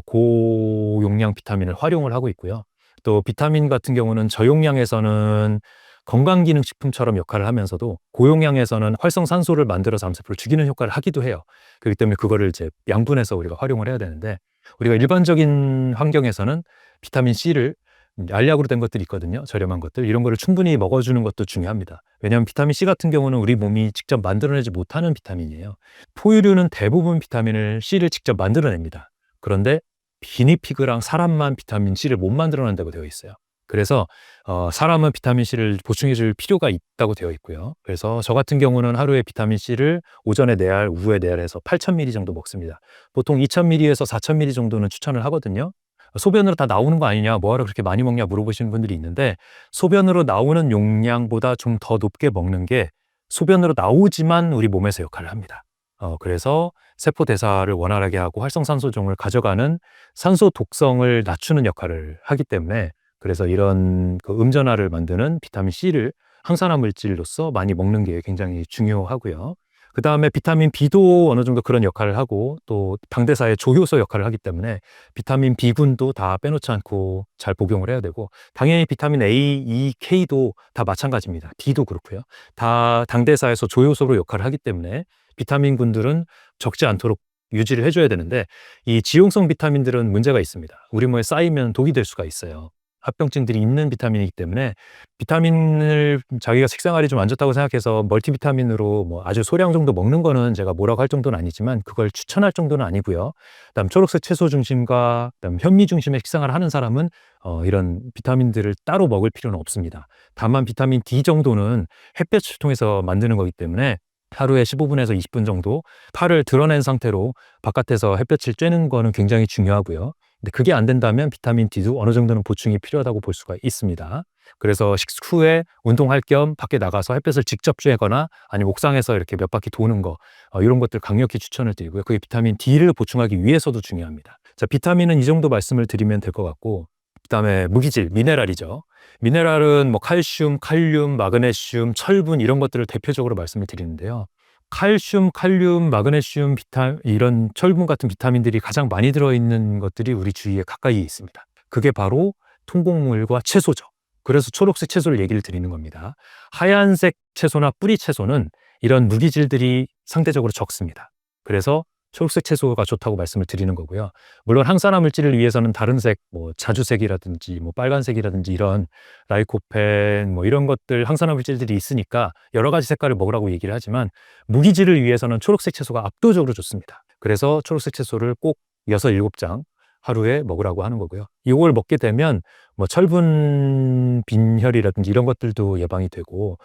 고용량 비타민을 활용을 하고 있고요. 또 비타민 같은 경우는 저용량에서는 건강기능식품처럼 역할을 하면서도 고용량에서는 활성산소를 만들어서 암세포를 죽이는 효과를 하기도 해요. 그렇기 때문에 그거를 이제 양분해서 우리가 활용을 해야 되는데, 우리가 일반적인 환경에서는 비타민 C를 알약으로 된 것들이 있거든요. 저렴한 것들. 이런 거를 충분히 먹어주는 것도 중요합니다. 왜냐하면 비타민 C 같은 경우는 우리 몸이 직접 만들어내지 못하는 비타민이에요. 포유류는 대부분 비타민을 C를 직접 만들어냅니다. 그런데 기니피그랑 사람만 비타민 C를 못 만들어낸다고 되어 있어요. 그래서 사람은 비타민 C를 보충해 줄 필요가 있다고 되어 있고요. 그래서 저 같은 경우는 하루에 비타민 C를 오전에 4알, 오후에 4알 해서 8,000ml 정도 먹습니다. 보통 2,000ml에서 4,000ml 정도는 추천을 하거든요. 소변으로 다 나오는 거 아니냐, 뭐하러 그렇게 많이 먹냐 물어보시는 분들이 있는데, 소변으로 나오는 용량보다 좀 더 높게 먹는 게 소변으로 나오지만 우리 몸에서 역할을 합니다. 그래서 세포 대사를 원활하게 하고 활성산소종을 가져가는 산소 독성을 낮추는 역할을 하기 때문에, 그래서 이런 그 음전화를 만드는 비타민 C를 항산화 물질로서 많이 먹는 게 굉장히 중요하고요. 그 다음에 비타민 B도 어느 정도 그런 역할을 하고, 또 당대사의 조효소 역할을 하기 때문에 비타민 B군도 다 빼놓지 않고 잘 복용을 해야 되고, 당연히 비타민 A, E, K도 다 마찬가지입니다. D도 그렇고요. 다 당대사에서 조효소로 역할을 하기 때문에 비타민군들은 적지 않도록 유지를 해줘야 되는데, 이 지용성 비타민들은 문제가 있습니다. 우리 몸에 쌓이면 독이 될 수가 있어요. 합병증들이 있는 비타민이기 때문에 비타민을 자기가 식생활이 좀 안 좋다고 생각해서 멀티비타민으로 뭐 아주 소량 정도 먹는 거는 제가 뭐라고 할 정도는 아니지만 그걸 추천할 정도는 아니고요. 그다음 초록색 채소 중심과 그다음 현미 중심의 식생활을 하는 사람은 이런 비타민들을 따로 먹을 필요는 없습니다. 다만 비타민 D 정도는 햇볕을 통해서 만드는 거기 때문에 하루에 15분에서 20분 정도 팔을 드러낸 상태로 바깥에서 햇볕을 쬐는 거는 굉장히 중요하고요. 근데 그게 안 된다면 비타민 D도 어느 정도는 보충이 필요하다고 볼 수가 있습니다. 그래서 식후에 운동할 겸 밖에 나가서 햇볕을 직접 쬐거나 아니면 옥상에서 이렇게 몇 바퀴 도는 거, 이런 것들 강력히 추천을 드리고요. 그게 비타민 D를 보충하기 위해서도 중요합니다. 자, 비타민은 이 정도 말씀을 드리면 될 것 같고, 그다음에 무기질, 미네랄이죠. 미네랄은 뭐 칼슘, 칼륨, 마그네슘, 철분 이런 것들을 대표적으로 말씀을 드리는데요. 칼슘, 칼륨, 마그네슘, 이런 철분 같은 비타민들이 가장 많이 들어있는 것들이 우리 주위에 가까이에 있습니다. 그게 바로 통곡물과 채소죠. 그래서 초록색 채소를 얘기를 드리는 겁니다. 하얀색 채소나 뿌리 채소는 이런 무기질들이 상대적으로 적습니다. 그래서 초록색 채소가 좋다고 말씀을 드리는 거고요. 물론 항산화 물질을 위해서는 다른 색, 뭐 자주색이라든지 뭐 빨간색이라든지 이런 라이코펜 뭐 이런 것들 항산화 물질들이 있으니까 여러 가지 색깔을 먹으라고 얘기를 하지만 무기질을 위해서는 초록색 채소가 압도적으로 좋습니다. 그래서 초록색 채소를 꼭 6, 7장 하루에 먹으라고 하는 거고요. 이걸 먹게 되면 뭐 철분 빈혈이라든지 이런 것들도 예방이 되고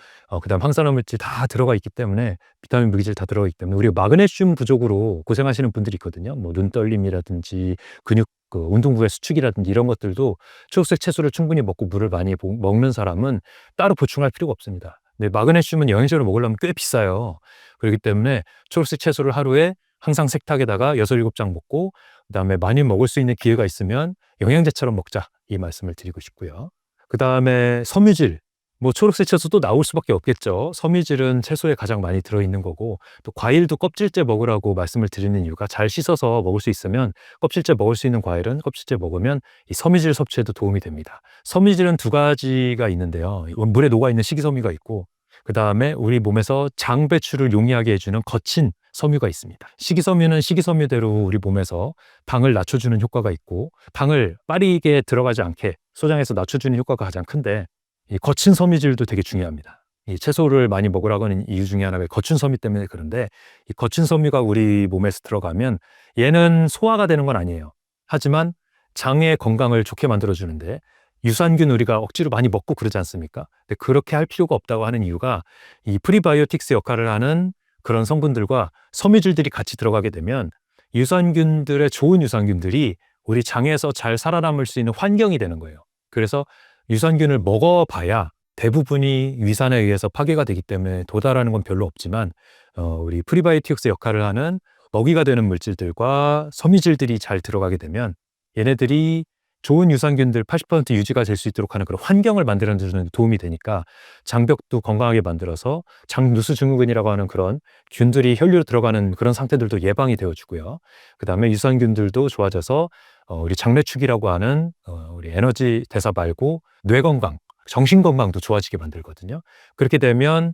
그다음 항산화 물질 다 들어가 있기 때문에 비타민 무기질 다 들어가 있기 때문에 우리가 마그네슘 부족으로 고생하시는 분들이 있거든요. 뭐 눈떨림이라든지 근육 운동부의 수축이라든지 이런 것들도 초록색 채소를 충분히 먹고 물을 많이 먹는 사람은 따로 보충할 필요가 없습니다. 근데 마그네슘은 영양제로 먹으려면 꽤 비싸요. 그렇기 때문에 초록색 채소를 하루에 항상 식탁에다가 6, 7장 먹고 그다음에 많이 먹을 수 있는 기회가 있으면 영양제처럼 먹자 이 말씀을 드리고 싶고요. 그다음에 섬유질, 뭐 초록색 채소도 나올 수밖에 없겠죠. 섬유질은 채소에 가장 많이 들어있는 거고 또 과일도 껍질째 먹으라고 말씀을 드리는 이유가 잘 씻어서 먹을 수 있으면 껍질째 먹을 수 있는 과일은 껍질째 먹으면 이 섬유질 섭취에도 도움이 됩니다. 섬유질은 2가지가 있는데요. 물에 녹아있는 식이섬유가 있고 그다음에 우리 몸에서 장 배출을 용이하게 해주는 거친 섬유가 있습니다. 식이섬유는 식이섬유대로 우리 몸에서 당을 낮춰주는 효과가 있고 당을 빠르게 들어가지 않게 소장에서 낮춰주는 효과가 가장 큰데 이 거친 섬유질도 되게 중요합니다. 이 채소를 많이 먹으라고 하는 이유 중에 하나가 거친 섬유 때문에 그런데 이 거친 섬유가 우리 몸에서 들어가면 얘는 소화가 되는 건 아니에요. 하지만 장의 건강을 좋게 만들어주는데 유산균 우리가 억지로 많이 먹고 그러지 않습니까? 근데 그렇게 할 필요가 없다고 하는 이유가 이 프리바이오틱스 역할을 하는 그런 성분들과 섬유질들이 같이 들어가게 되면 유산균들의 좋은 유산균들이 우리 장에서 잘 살아남을 수 있는 환경이 되는 거예요. 그래서 유산균을 먹어봐야 대부분이 위산에 의해서 파괴가 되기 때문에 도달하는 건 별로 없지만 우리 프리바이오틱스 역할을 하는 먹이가 되는 물질들과 섬유질들이 잘 들어가게 되면 얘네들이 좋은 유산균들 80% 유지가 될 수 있도록 하는 그런 환경을 만들어주는 데 도움이 되니까 장벽도 건강하게 만들어서 장누수 증후군이라고 하는 그런 균들이 혈류로 들어가는 그런 상태들도 예방이 되어주고요. 그 다음에 유산균들도 좋아져서 우리 장내축이라고 하는 우리 에너지 대사 말고 뇌 건강, 정신 건강도 좋아지게 만들거든요. 그렇게 되면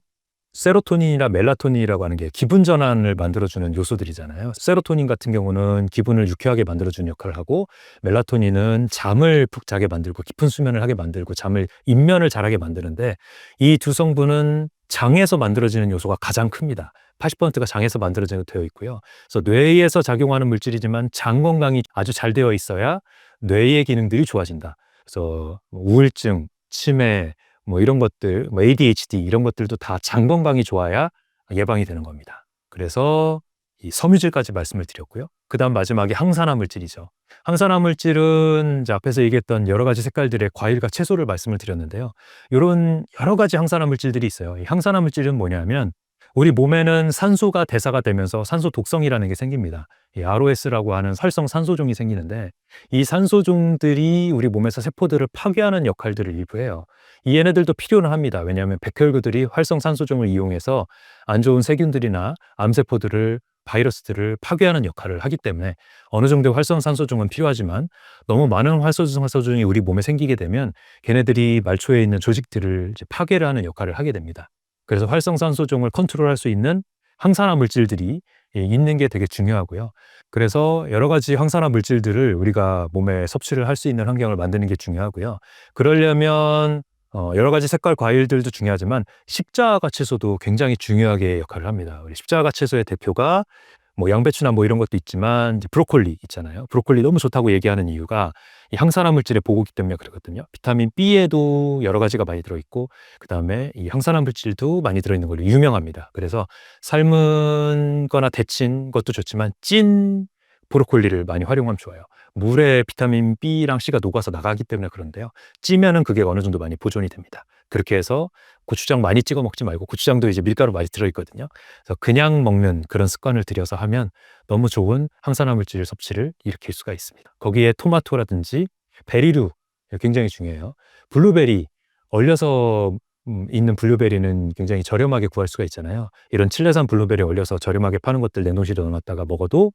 세로토닌이나 멜라토닌이라고 하는 게 기분 전환을 만들어주는 요소들이잖아요. 세로토닌 같은 경우는 기분을 유쾌하게 만들어주는 역할을 하고 멜라토닌은 잠을 푹 자게 만들고 깊은 수면을 하게 만들고 잠을 입면을 잘하게 만드는데 이 두 성분은 장에서 만들어지는 요소가 가장 큽니다. 80%가 장에서 만들어져 되어 있고요. 그래서 뇌에서 작용하는 물질이지만 장 건강이 아주 잘 되어 있어야 뇌의 기능들이 좋아진다. 그래서 우울증, 치매, 뭐 이런 것들, 뭐 ADHD 이런 것들도 다 장 건강이 좋아야 예방이 되는 겁니다. 그래서 이 섬유질까지 말씀을 드렸고요. 그 다음 마지막에 항산화 물질이죠. 항산화 물질은 이제 앞에서 얘기했던 여러 가지 색깔들의 과일과 채소를 말씀을 드렸는데요. 이런 여러 가지 항산화 물질들이 있어요. 이 항산화 물질은 뭐냐면 우리 몸에는 산소가 대사가 되면서 산소 독성이라는 게 생깁니다. 이 ROS라고 하는 활성 산소종이 생기는데 이 산소종들이 우리 몸에서 세포들을 파괴하는 역할들을 일부 해요. 이 얘네들도 필요는 합니다. 왜냐하면 백혈구들이 활성 산소종을 이용해서 안 좋은 세균들이나 암세포들을 바이러스들을 파괴하는 역할을 하기 때문에 어느 정도의 활성산소종은 필요하지만 너무 많은 활성산소종이 우리 몸에 생기게 되면 걔네들이 말초에 있는 조직들을 이제 파괴를 하는 역할을 하게 됩니다. 그래서 활성산소종을 컨트롤할 수 있는 항산화 물질들이 있는 게 되게 중요하고요. 그래서 여러 가지 항산화 물질들을 우리가 몸에 섭취를 할 수 있는 환경을 만드는 게 중요하고요. 그러려면 여러 가지 색깔 과일들도 중요하지만 십자가 채소도 굉장히 중요하게 역할을 합니다. 우리 십자가 채소의 대표가 뭐 양배추나 뭐 이런 것도 있지만 이제 브로콜리 있잖아요. 브로콜리 너무 좋다고 얘기하는 이유가 이 항산화 물질의 보고기 때문에 그러거든요. 비타민 B에도 여러 가지가 많이 들어있고 그 다음에 이 항산화 물질도 많이 들어있는 걸로 유명합니다. 그래서 삶은 거나 데친 것도 좋지만 찐 브로콜리를 많이 활용하면 좋아요. 물에 비타민 B랑 C가 녹아서 나가기 때문에 그런데요. 찌면은 그게 어느 정도 많이 보존이 됩니다. 그렇게 해서 고추장 많이 찍어 먹지 말고 고추장도 이제 밀가루 많이 들어있거든요. 그래서 그냥 먹는 그런 습관을 들여서 하면 너무 좋은 항산화 물질 섭취를 일으킬 수가 있습니다. 거기에 토마토라든지 베리류 굉장히 중요해요. 블루베리, 얼려서 있는 블루베리는 굉장히 저렴하게 구할 수가 있잖아요. 이런 칠레산 블루베리 얼려서 저렴하게 파는 것들 냉동실에 넣어놨다가 먹어도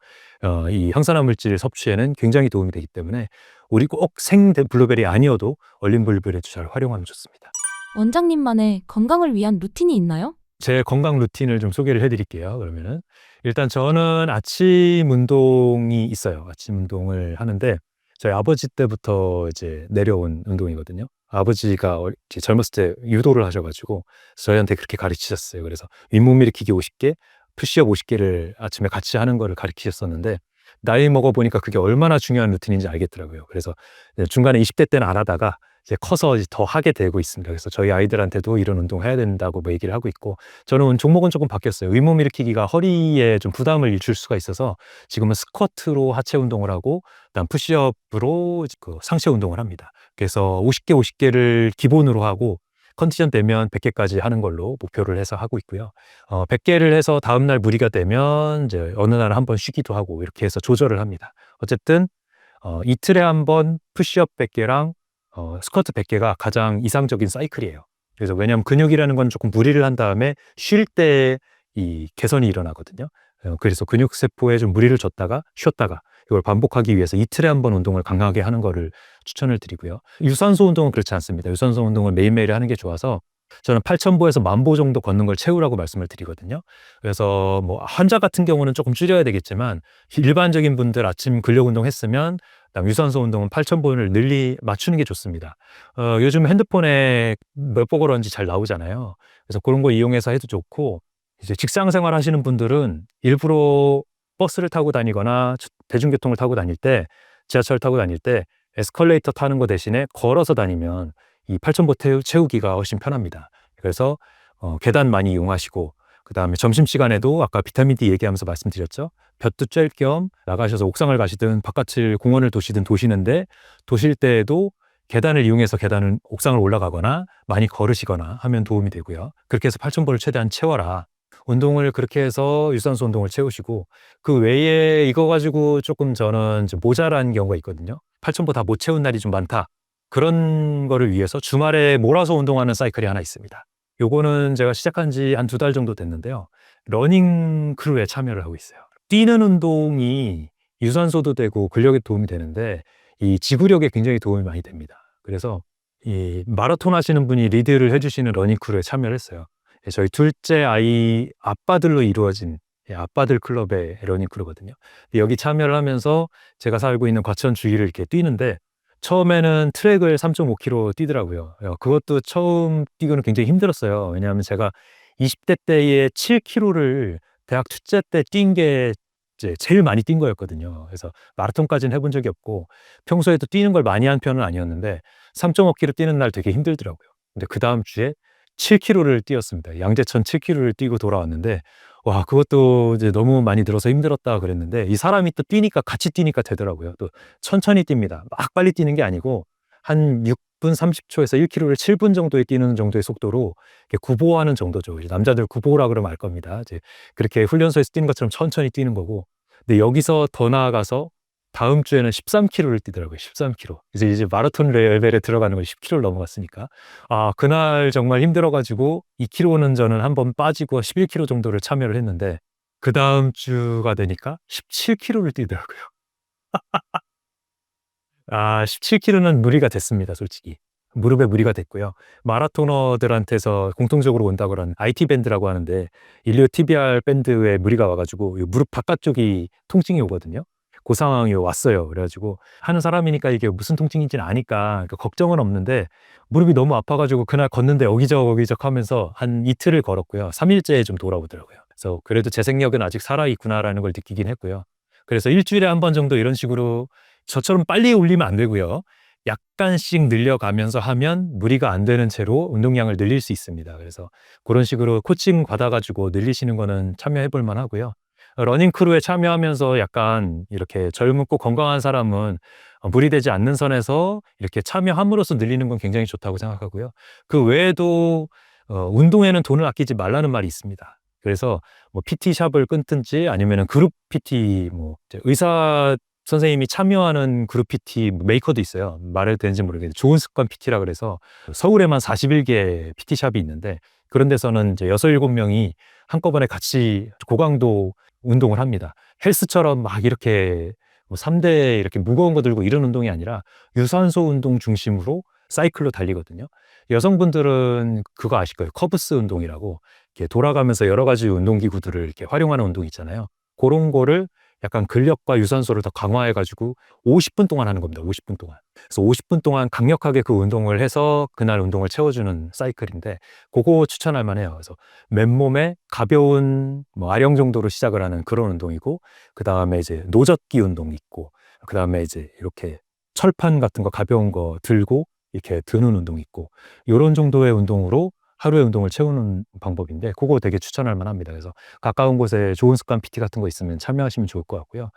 이 항산화물질 섭취에는 굉장히 도움이 되기 때문에 우리 꼭 생 블루베리 아니어도 얼린 블루베리도 잘 활용하면 좋습니다. 원장님만의 건강을 위한 루틴이 있나요? 제 건강 루틴을 좀 소개를 해드릴게요. 그러면은 일단 저는 아침 운동이 있어요. 아침 운동을 하는데 저희 아버지 때부터 이제 내려온 운동이거든요. 아버지가 이제 젊었을 때 유도를 하셔가지고 저희한테 그렇게 가르치셨어요. 그래서 윗몸 일으키기 50개, 푸시업 50개를 아침에 같이 하는 거를 가르치셨었는데 나이 먹어보니까 그게 얼마나 중요한 루틴인지 알겠더라고요. 그래서 중간에 20대 때는 안 하다가 이제 커서 이제 더 하게 되고 있습니다. 그래서 저희 아이들한테도 이런 운동 해야 된다고 뭐 얘기를 하고 있고, 저는 종목은 조금 바뀌었어요. 윗몸 일으키기가 허리에 좀 부담을 줄 수가 있어서 지금은 스쿼트로 하체 운동을 하고, 그다음 푸시업으로 그 상체 운동을 합니다. 그래서 50개 50개를 기본으로 하고 컨디션 되면 100개까지 하는 걸로 목표를 해서 하고 있고요. 100개를 해서 다음날 무리가 되면 이제 어느 날 한번 쉬기도 하고 이렇게 해서 조절을 합니다. 어쨌든 이틀에 한 번 푸시업 100개랑 스쿼트 100개가 가장 이상적인 사이클이에요. 그래서 왜냐하면 근육이라는 건 조금 무리를 한 다음에 쉴 때 이 개선이 일어나거든요. 그래서 근육 세포에 좀 무리를 줬다가 쉬었다가 이걸 반복하기 위해서 이틀에 한 번 운동을 강하게 하는 거를 추천을 드리고요. 유산소 운동은 그렇지 않습니다. 유산소 운동을 매일매일 하는 게 좋아서 저는 8,000보에서 10,000보 정도 걷는 걸 채우라고 말씀을 드리거든요. 그래서 뭐 환자 같은 경우는 조금 줄여야 되겠지만 일반적인 분들 아침 근력 운동 했으면 그다음 유산소 운동은 8,000보를 맞추는 게 좋습니다. 요즘 핸드폰에 몇 보 걸었는지 잘 나오잖아요. 그래서 그런 거 이용해서 해도 좋고, 이제 직장 생활 하시는 분들은 일부러 버스를 타고 다니거나 대중교통을 타고 다닐 때, 지하철 타고 다닐 때 에스컬레이터 타는 거 대신에 걸어서 다니면 이 8,000보 채우기가 훨씬 편합니다. 그래서 계단 많이 이용하시고, 그다음에 점심시간에도 아까 비타민 D 얘기하면서 말씀드렸죠. 볕도 쬐일 겸 나가셔서 옥상을 가시든 바깥을 공원을 도시는데 도실 때에도 계단을 이용해서 옥상을 올라가거나 많이 걸으시거나 하면 도움이 되고요. 그렇게 해서 8,000보를 최대한 채워라. 운동을 그렇게 해서 유산소 운동을 채우시고, 그 외에 이거 가지고 조금 저는 좀 모자란 경우가 있거든요. 8,000보 다 못 채운 날이 좀 많다. 그런 거를 위해서 주말에 몰아서 운동하는 사이클이 하나 있습니다. 요거는 제가 시작한 지 한 2달 정도 됐는데요. 러닝 크루에 참여를 하고 있어요. 뛰는 운동이 유산소도 되고 근력에 도움이 되는데 이 지구력에 굉장히 도움이 많이 됩니다. 그래서 이 마라톤 하시는 분이 리드를 해주시는 러닝 크루에 참여를 했어요. 저희 둘째 아이 아빠들로 이루어진 아빠들 클럽의 러닝 크루거든요. 여기 참여를 하면서 제가 살고 있는 과천 주위를 이렇게 뛰는데 처음에는 트랙을 3.5km 뛰더라고요. 그것도 처음 뛰고는 굉장히 힘들었어요. 왜냐하면 제가 20대 때에 7km를 대학 축제 때 뛴 게 이제 제일 많이 뛴 거였거든요. 그래서 마라톤까지는 해본 적이 없고 평소에도 뛰는 걸 많이 한 편은 아니었는데 3.5km 뛰는 날 되게 힘들더라고요. 근데 그 다음 주에 7km를 뛰었습니다. 양재천 7km를 뛰고 돌아왔는데 와, 그것도 이제 너무 많이 들어서 힘들었다 그랬는데 이 사람이 또 뛰니까 같이 뛰니까 되더라고요. 또 천천히 뜁니다. 막 빨리 뛰는 게 아니고 한 6분 30초에서 1km를 7분 정도에 뛰는 정도의 속도로 이렇게 구보하는 정도죠. 이제 남자들 구보라 그러면 알 겁니다. 이제 그렇게 훈련소에서 뛰는 것처럼 천천히 뛰는 거고, 근데 여기서 더 나아가서 다음 주에는 13km를 뛰더라고요. 13km. 이제 마라톤 레벨에 들어가는 건 10km를 넘어갔으니까. 아, 그날 정말 힘들어가지고 2km는 저는 한번 빠지고 11km 정도를 참여를 했는데 그 다음 주가 되니까 17km를 뛰더라고요. 아, 17km는 무리가 됐습니다, 솔직히. 무릎에 무리가 됐고요. 마라토너들한테서 공통적으로 온다고 하는 IT 밴드라고 하는데 일리오티비알 밴드에 무리가 와가지고 이 무릎 바깥쪽이 통증이 오거든요. 그 상황이 왔어요. 그래가지고 하는 사람이니까 이게 무슨 통증인지는 아니까 걱정은 없는데 무릎이 너무 아파가지고 그날 걷는데 어기적 하면서 한 이틀을 걸었고요. 3일째에 좀 돌아오더라고요. 그래서 그래도 제 생력은 아직 살아있구나라는 걸 느끼긴 했고요. 그래서 일주일에 한 번 정도 이런 식으로 저처럼 빨리 올리면 안 되고요. 약간씩 늘려가면서 하면 무리가 안 되는 채로 운동량을 늘릴 수 있습니다. 그래서 그런 식으로 코칭 받아가지고 늘리시는 거는 참여해 볼 만하고요. 러닝 크루에 참여하면서 약간 이렇게 젊고 건강한 사람은 무리되지 않는 선에서 이렇게 참여함으로써 늘리는 건 굉장히 좋다고 생각하고요. 그 외에도 운동에는 돈을 아끼지 말라는 말이 있습니다. 그래서 뭐 PT 샵을 끊든지 아니면은 그룹 PT 뭐 의사 선생님이 참여하는 그룹 PT 메이커도 있어요. 말해도 되는지 모르겠는데 좋은 습관 PT라 그래서 서울에만 41개 PT샵이 있는데 그런 데서는 이제 6, 7명이 한꺼번에 같이 고강도 운동을 합니다. 헬스처럼 막 이렇게 뭐 3대 이렇게 무거운 거 들고 이런 운동이 아니라 유산소 운동 중심으로 사이클로 달리거든요. 여성분들은 그거 아실 거예요. 커브스 운동이라고 이렇게 돌아가면서 여러 가지 운동기구들을 이렇게 활용하는 운동 있잖아요. 그런 거를 약간 근력과 유산소를 더 강화해가지고 50분 동안 하는 겁니다. 50분 동안. 그래서 50분 동안 강력하게 그 운동을 해서 그날 운동을 채워주는 사이클인데 그거 추천할 만해요. 그래서 맨몸에 가벼운 뭐 아령 정도로 시작을 하는 그런 운동이고 그 다음에 이제 노젓기 운동 있고 그 다음에 이제 이렇게 철판 같은 거 가벼운 거 들고 이렇게 드는 운동 있고 이런 정도의 운동으로 하루의 운동을 채우는 방법인데 그거 되게 추천할 만합니다. 그래서 가까운 곳에 좋은 습관 PT 같은 거 있으면 참여하시면 좋을 것 같고요.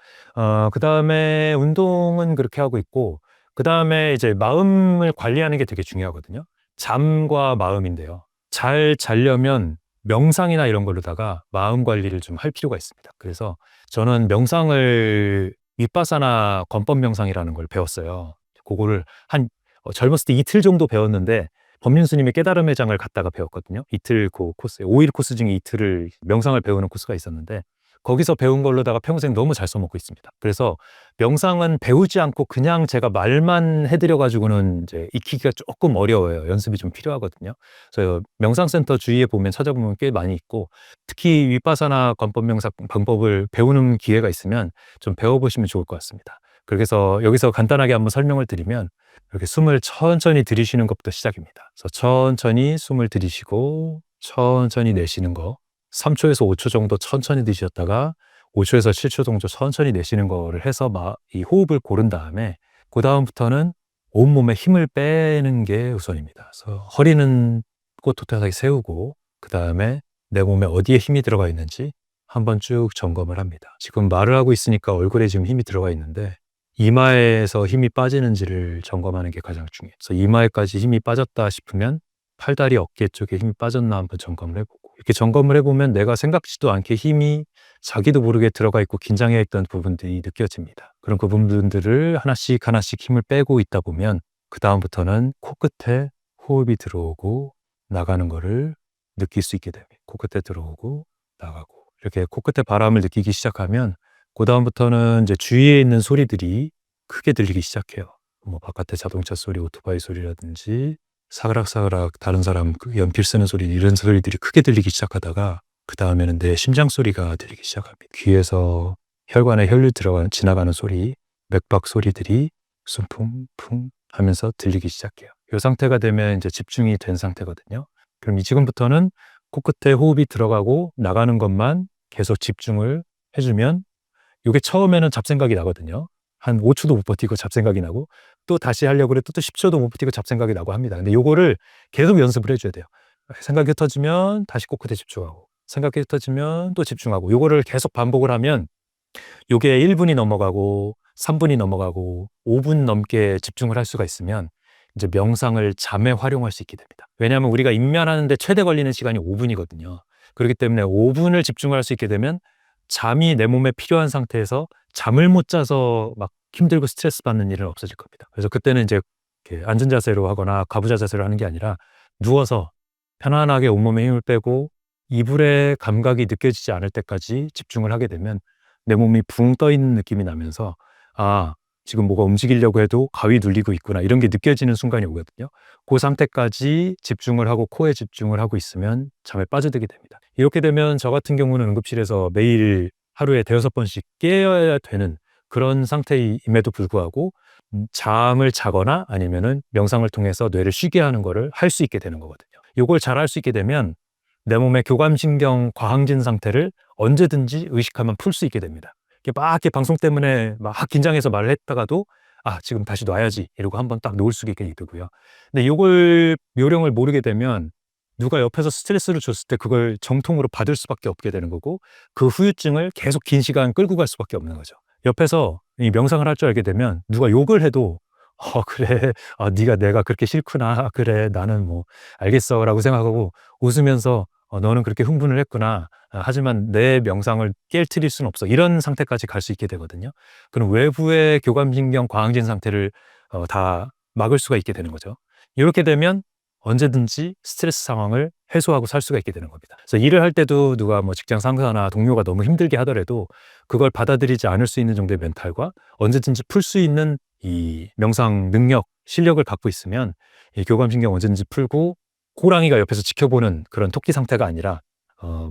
그 다음에 운동은 그렇게 하고 있고 그 다음에 이제 마음을 관리하는 게 되게 중요하거든요. 잠과 마음인데요. 잘 자려면 명상이나 이런 걸로다가 마음 관리를 좀 할 필요가 있습니다. 그래서 저는 명상을 윗바사나 건법 명상이라는 걸 배웠어요. 그거를 한 젊었을 때 이틀 정도 배웠는데 법륜스님의 깨달음의 장을 갔다가 배웠거든요. 이틀 그 코스에 5일 코스 중에 이틀을 명상을 배우는 코스가 있었는데 거기서 배운 걸로다가 평생 너무 잘 써먹고 있습니다. 그래서 명상은 배우지 않고 그냥 제가 말만 해드려가지고는 이제 익히기가 조금 어려워요. 연습이 좀 필요하거든요. 그래서 명상센터 주위에 보면 찾아보면 꽤 많이 있고 특히 윗바사나 건법 명상 방법을 배우는 기회가 있으면 좀 배워보시면 좋을 것 같습니다. 그래서 여기서 간단하게 한번 설명을 드리면 이렇게 숨을 천천히 들이쉬는 것부터 시작입니다. 그래서 천천히 숨을 들이쉬고 천천히 내쉬는 거 3초에서 5초 정도 천천히 들이쉬었다가 5초에서 7초 정도 천천히 내쉬는 거를 해서 이 호흡을 고른 다음에 그 다음부터는 온몸에 힘을 빼는 게 우선입니다. 그래서 허리는 꼿꼿하게 세우고 그 다음에 내 몸에 어디에 힘이 들어가 있는지 한번 쭉 점검을 합니다. 지금 말을 하고 있으니까 얼굴에 지금 힘이 들어가 있는데 이마에서 힘이 빠지는지를 점검하는 게 가장 중요해요. 그래서 이마에까지 힘이 빠졌다 싶으면 팔다리 어깨 쪽에 힘이 빠졌나 한번 점검을 해보고 이렇게 점검을 해보면 내가 생각지도 않게 힘이 자기도 모르게 들어가 있고 긴장해 있던 부분들이 느껴집니다. 그런 그 부분들을 하나씩 하나씩 힘을 빼고 있다 보면 그 다음부터는 코끝에 호흡이 들어오고 나가는 거를 느낄 수 있게 됩니다. 코끝에 들어오고 나가고 이렇게 코끝에 바람을 느끼기 시작하면 그 다음부터는 이제 주위에 있는 소리들이 크게 들리기 시작해요. 뭐 바깥에 자동차 소리, 오토바이 소리라든지 사그락사그락 다른 사람 연필 쓰는 소리 이런 소리들이 크게 들리기 시작하다가 그 다음에는 내 심장 소리가 들리기 시작합니다. 귀에서 혈관에 혈류 지나가는 소리, 맥박 소리들이 숨풍풍 하면서 들리기 시작해요. 이 상태가 되면 이제 집중이 된 상태거든요. 그럼 지금부터는 코끝에 호흡이 들어가고 나가는 것만 계속 집중을 해주면 이게 처음에는 잡생각이 나거든요. 한 5초도 못 버티고 잡생각이 나고 또 다시 하려고 그래 또 10초도 못 버티고 잡생각이 나고 합니다. 근데 요거를 계속 연습을 해줘야 돼요. 생각이 흩어지면 다시 코끝에 집중하고 생각이 흩어지면 또 집중하고 요거를 계속 반복을 하면 요게 1분이 넘어가고 3분이 넘어가고 5분 넘게 집중을 할 수가 있으면 이제 명상을 잠에 활용할 수 있게 됩니다. 왜냐하면 우리가 임면하는데 최대 걸리는 시간이 5분이거든요. 그렇기 때문에 5분을 집중할 수 있게 되면 잠이 내 몸에 필요한 상태에서 잠을 못 자서 막 힘들고 스트레스 받는 일은 없어질 겁니다. 그래서 그때는 이제 이렇게 앉은 자세로 하거나 가부좌 자세로 하는 게 아니라 누워서 편안하게 온몸에 힘을 빼고 이불의 감각이 느껴지지 않을 때까지 집중을 하게 되면 내 몸이 붕 떠 있는 느낌이 나면서 아, 지금 뭐가 움직이려고 해도 가위 눌리고 있구나 이런 게 느껴지는 순간이 오거든요. 그 상태까지 집중을 하고 코에 집중을 하고 있으면 잠에 빠져들게 됩니다. 이렇게 되면 저 같은 경우는 응급실에서 매일 하루에 5-6번씩 깨어야 되는 그런 상태임에도 불구하고 잠을 자거나 아니면은 명상을 통해서 뇌를 쉬게 하는 거를 할 수 있게 되는 거거든요. 이걸 잘 할 수 있게 되면 내 몸의 교감신경 과항진 상태를 언제든지 의식하면 풀 수 있게 됩니다. 이렇게 방송 때문에 막 긴장해서 말을 했다가도 아, 지금 다시 놔야지 이러고 한번 딱 놓을 수 있게 되고요. 근데 이걸 요령을 모르게 되면 누가 옆에서 스트레스를 줬을 때 그걸 정통으로 받을 수밖에 없게 되는 거고 그 후유증을 계속 긴 시간 끌고 갈 수밖에 없는 거죠. 옆에서 이 명상을 할 줄 알게 되면 누가 욕을 해도 그래, 네가 내가 그렇게 싫구나, 그래, 나는 뭐 알겠어 라고 생각하고 웃으면서 너는 그렇게 흥분을 했구나. 하지만 내 명상을 깨트릴 수는 없어. 이런 상태까지 갈 수 있게 되거든요. 그럼 외부의 교감신경 과항진 상태를 다 막을 수가 있게 되는 거죠. 이렇게 되면 언제든지 스트레스 상황을 해소하고 살 수가 있게 되는 겁니다. 그래서 일을 할 때도 누가 뭐 직장 상사나 동료가 너무 힘들게 하더라도 그걸 받아들이지 않을 수 있는 정도의 멘탈과 언제든지 풀 수 있는 이 명상 능력, 실력을 갖고 있으면 이 교감신경 언제든지 풀고 호랑이가 옆에서 지켜보는 그런 토끼 상태가 아니라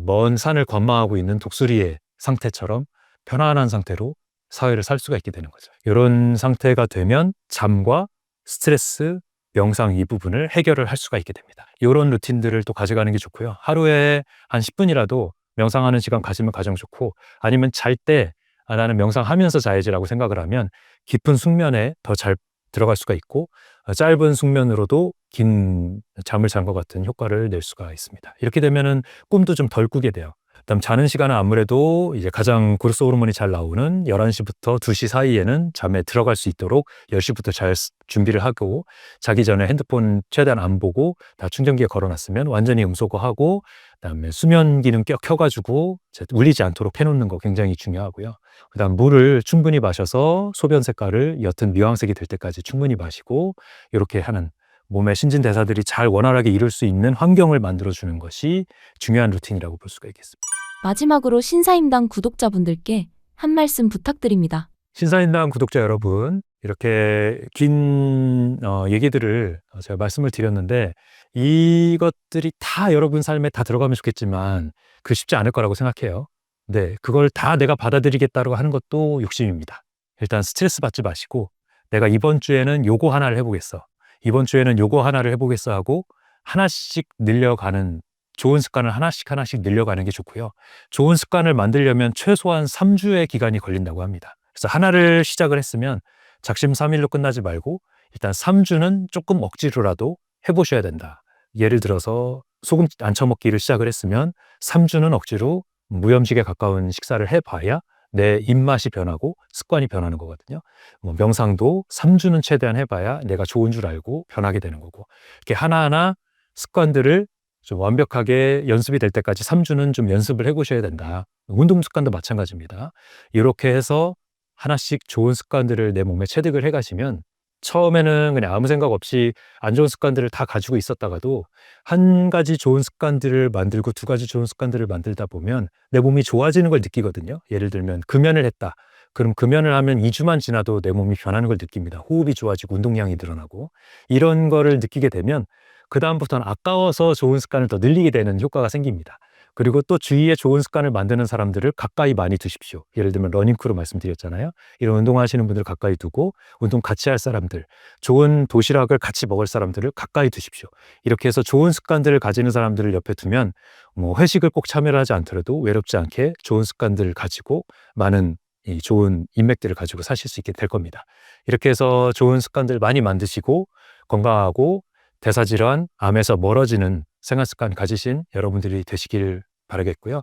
먼 산을 관망하고 있는 독수리의 상태처럼 편안한 상태로 사회를 살 수가 있게 되는 거죠. 이런 상태가 되면 잠과 스트레스, 명상 이 부분을 해결을 할 수가 있게 됩니다. 이런 루틴들을 또 가져가는 게 좋고요. 하루에 한 10분이라도 명상하는 시간 가지면 가장 좋고, 아니면 잘 때 나는 명상하면서 자야지라고 생각을 하면 깊은 숙면에 더 잘 들어갈 수가 있고, 짧은 숙면으로도 긴 잠을 잔 것 같은 효과를 낼 수가 있습니다. 이렇게 되면은 꿈도 좀 덜 꾸게 돼요. 그다음 자는 시간은 아무래도 이제 가장 고르스 호르몬이 잘 나오는 11시부터 2시 사이에는 잠에 들어갈 수 있도록 10시부터 잘 준비를 하고, 자기 전에 핸드폰 최대한 안 보고 다 충전기에 걸어놨으면 완전히 음소거하고, 그다음에 수면 기능 켜가지고 울리지 않도록 해놓는 거 굉장히 중요하고요. 그다음 물을 충분히 마셔서 소변 색깔을 옅은 미황색이 될 때까지 충분히 마시고, 이렇게 하는 몸의 신진대사들이 잘 원활하게 이룰 수 있는 환경을 만들어주는 것이 중요한 루틴이라고 볼 수가 있겠습니다. 마지막으로 신사임당 구독자분들께 한 말씀 부탁드립니다. 신사임당 구독자 여러분, 이렇게 긴 얘기들을 제가 말씀을 드렸는데, 이것들이 다 여러분 삶에 다 들어가면 좋겠지만 그 쉽지 않을 거라고 생각해요. 네, 그걸 다 내가 받아들이겠다고 하는 것도 욕심입니다. 일단 스트레스 받지 마시고, 내가 이번 주에는 요거 하나를 해보겠어, 이번 주에는 요거 하나를 해보겠어 하고 하나씩 늘려가는, 좋은 습관을 하나씩 늘려가는 게 좋고요. 좋은 습관을 만들려면 최소한 3주의 기간이 걸린다고 합니다. 그래서 하나를 시작을 했으면 작심삼일로 끝나지 말고 일단 3주는 조금 억지로라도 해보셔야 된다. 예를 들어서 소금 안 쳐먹기를 시작을 했으면 3주는 억지로 무염식에 가까운 식사를 해봐야 내 입맛이 변하고 습관이 변하는 거거든요. 뭐 명상도 3주는 최대한 해봐야 내가 좋은 줄 알고 변하게 되는 거고, 이렇게 하나하나 습관들을 좀 완벽하게 연습이 될 때까지 3주는 좀 연습을 해보셔야 된다. 운동 습관도 마찬가지입니다. 이렇게 해서 하나씩 좋은 습관들을 내 몸에 체득을 해가시면, 처음에는 그냥 아무 생각 없이 안 좋은 습관들을 다 가지고 있었다가도 한 가지 좋은 습관들을 만들고 2가지 좋은 습관들을 만들다 보면 내 몸이 좋아지는 걸 느끼거든요. 예를 들면 금연을 했다. 그럼 금연을 하면 2주만 지나도 내 몸이 변하는 걸 느낍니다. 호흡이 좋아지고 운동량이 늘어나고, 이런 거를 느끼게 되면 그다음부터는 아까워서 좋은 습관을 더 늘리게 되는 효과가 생깁니다. 그리고 또 주위에 좋은 습관을 만드는 사람들을 가까이 많이 두십시오. 예를 들면 러닝크루 말씀드렸잖아요. 이런 운동하시는 분들 가까이 두고, 운동 같이 할 사람들, 좋은 도시락을 같이 먹을 사람들을 가까이 두십시오. 이렇게 해서 좋은 습관들을 가지는 사람들을 옆에 두면 뭐 회식을 꼭 참여를 하지 않더라도 외롭지 않게 좋은 습관들을 가지고 많은 이 좋은 인맥들을 가지고 사실 수 있게 될 겁니다. 이렇게 해서 좋은 습관들 많이 만드시고 건강하고 대사질환, 암에서 멀어지는 생활습관 가지신 여러분들이 되시길 바라겠고요.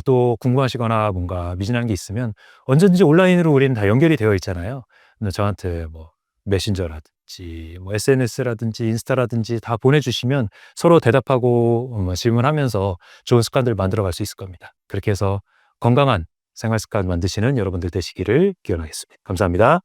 또 궁금하시거나 뭔가 미진한 게 있으면 언제든지 온라인으로 우리는 다 연결이 되어 있잖아요. 근데 저한테 뭐 메신저라든지 뭐 SNS라든지 인스타라든지 다 보내주시면 서로 대답하고 질문하면서 좋은 습관들 만들어 갈 수 있을 겁니다. 그렇게 해서 건강한 생활습관 만드시는 여러분들 되시기를 기원하겠습니다. 감사합니다.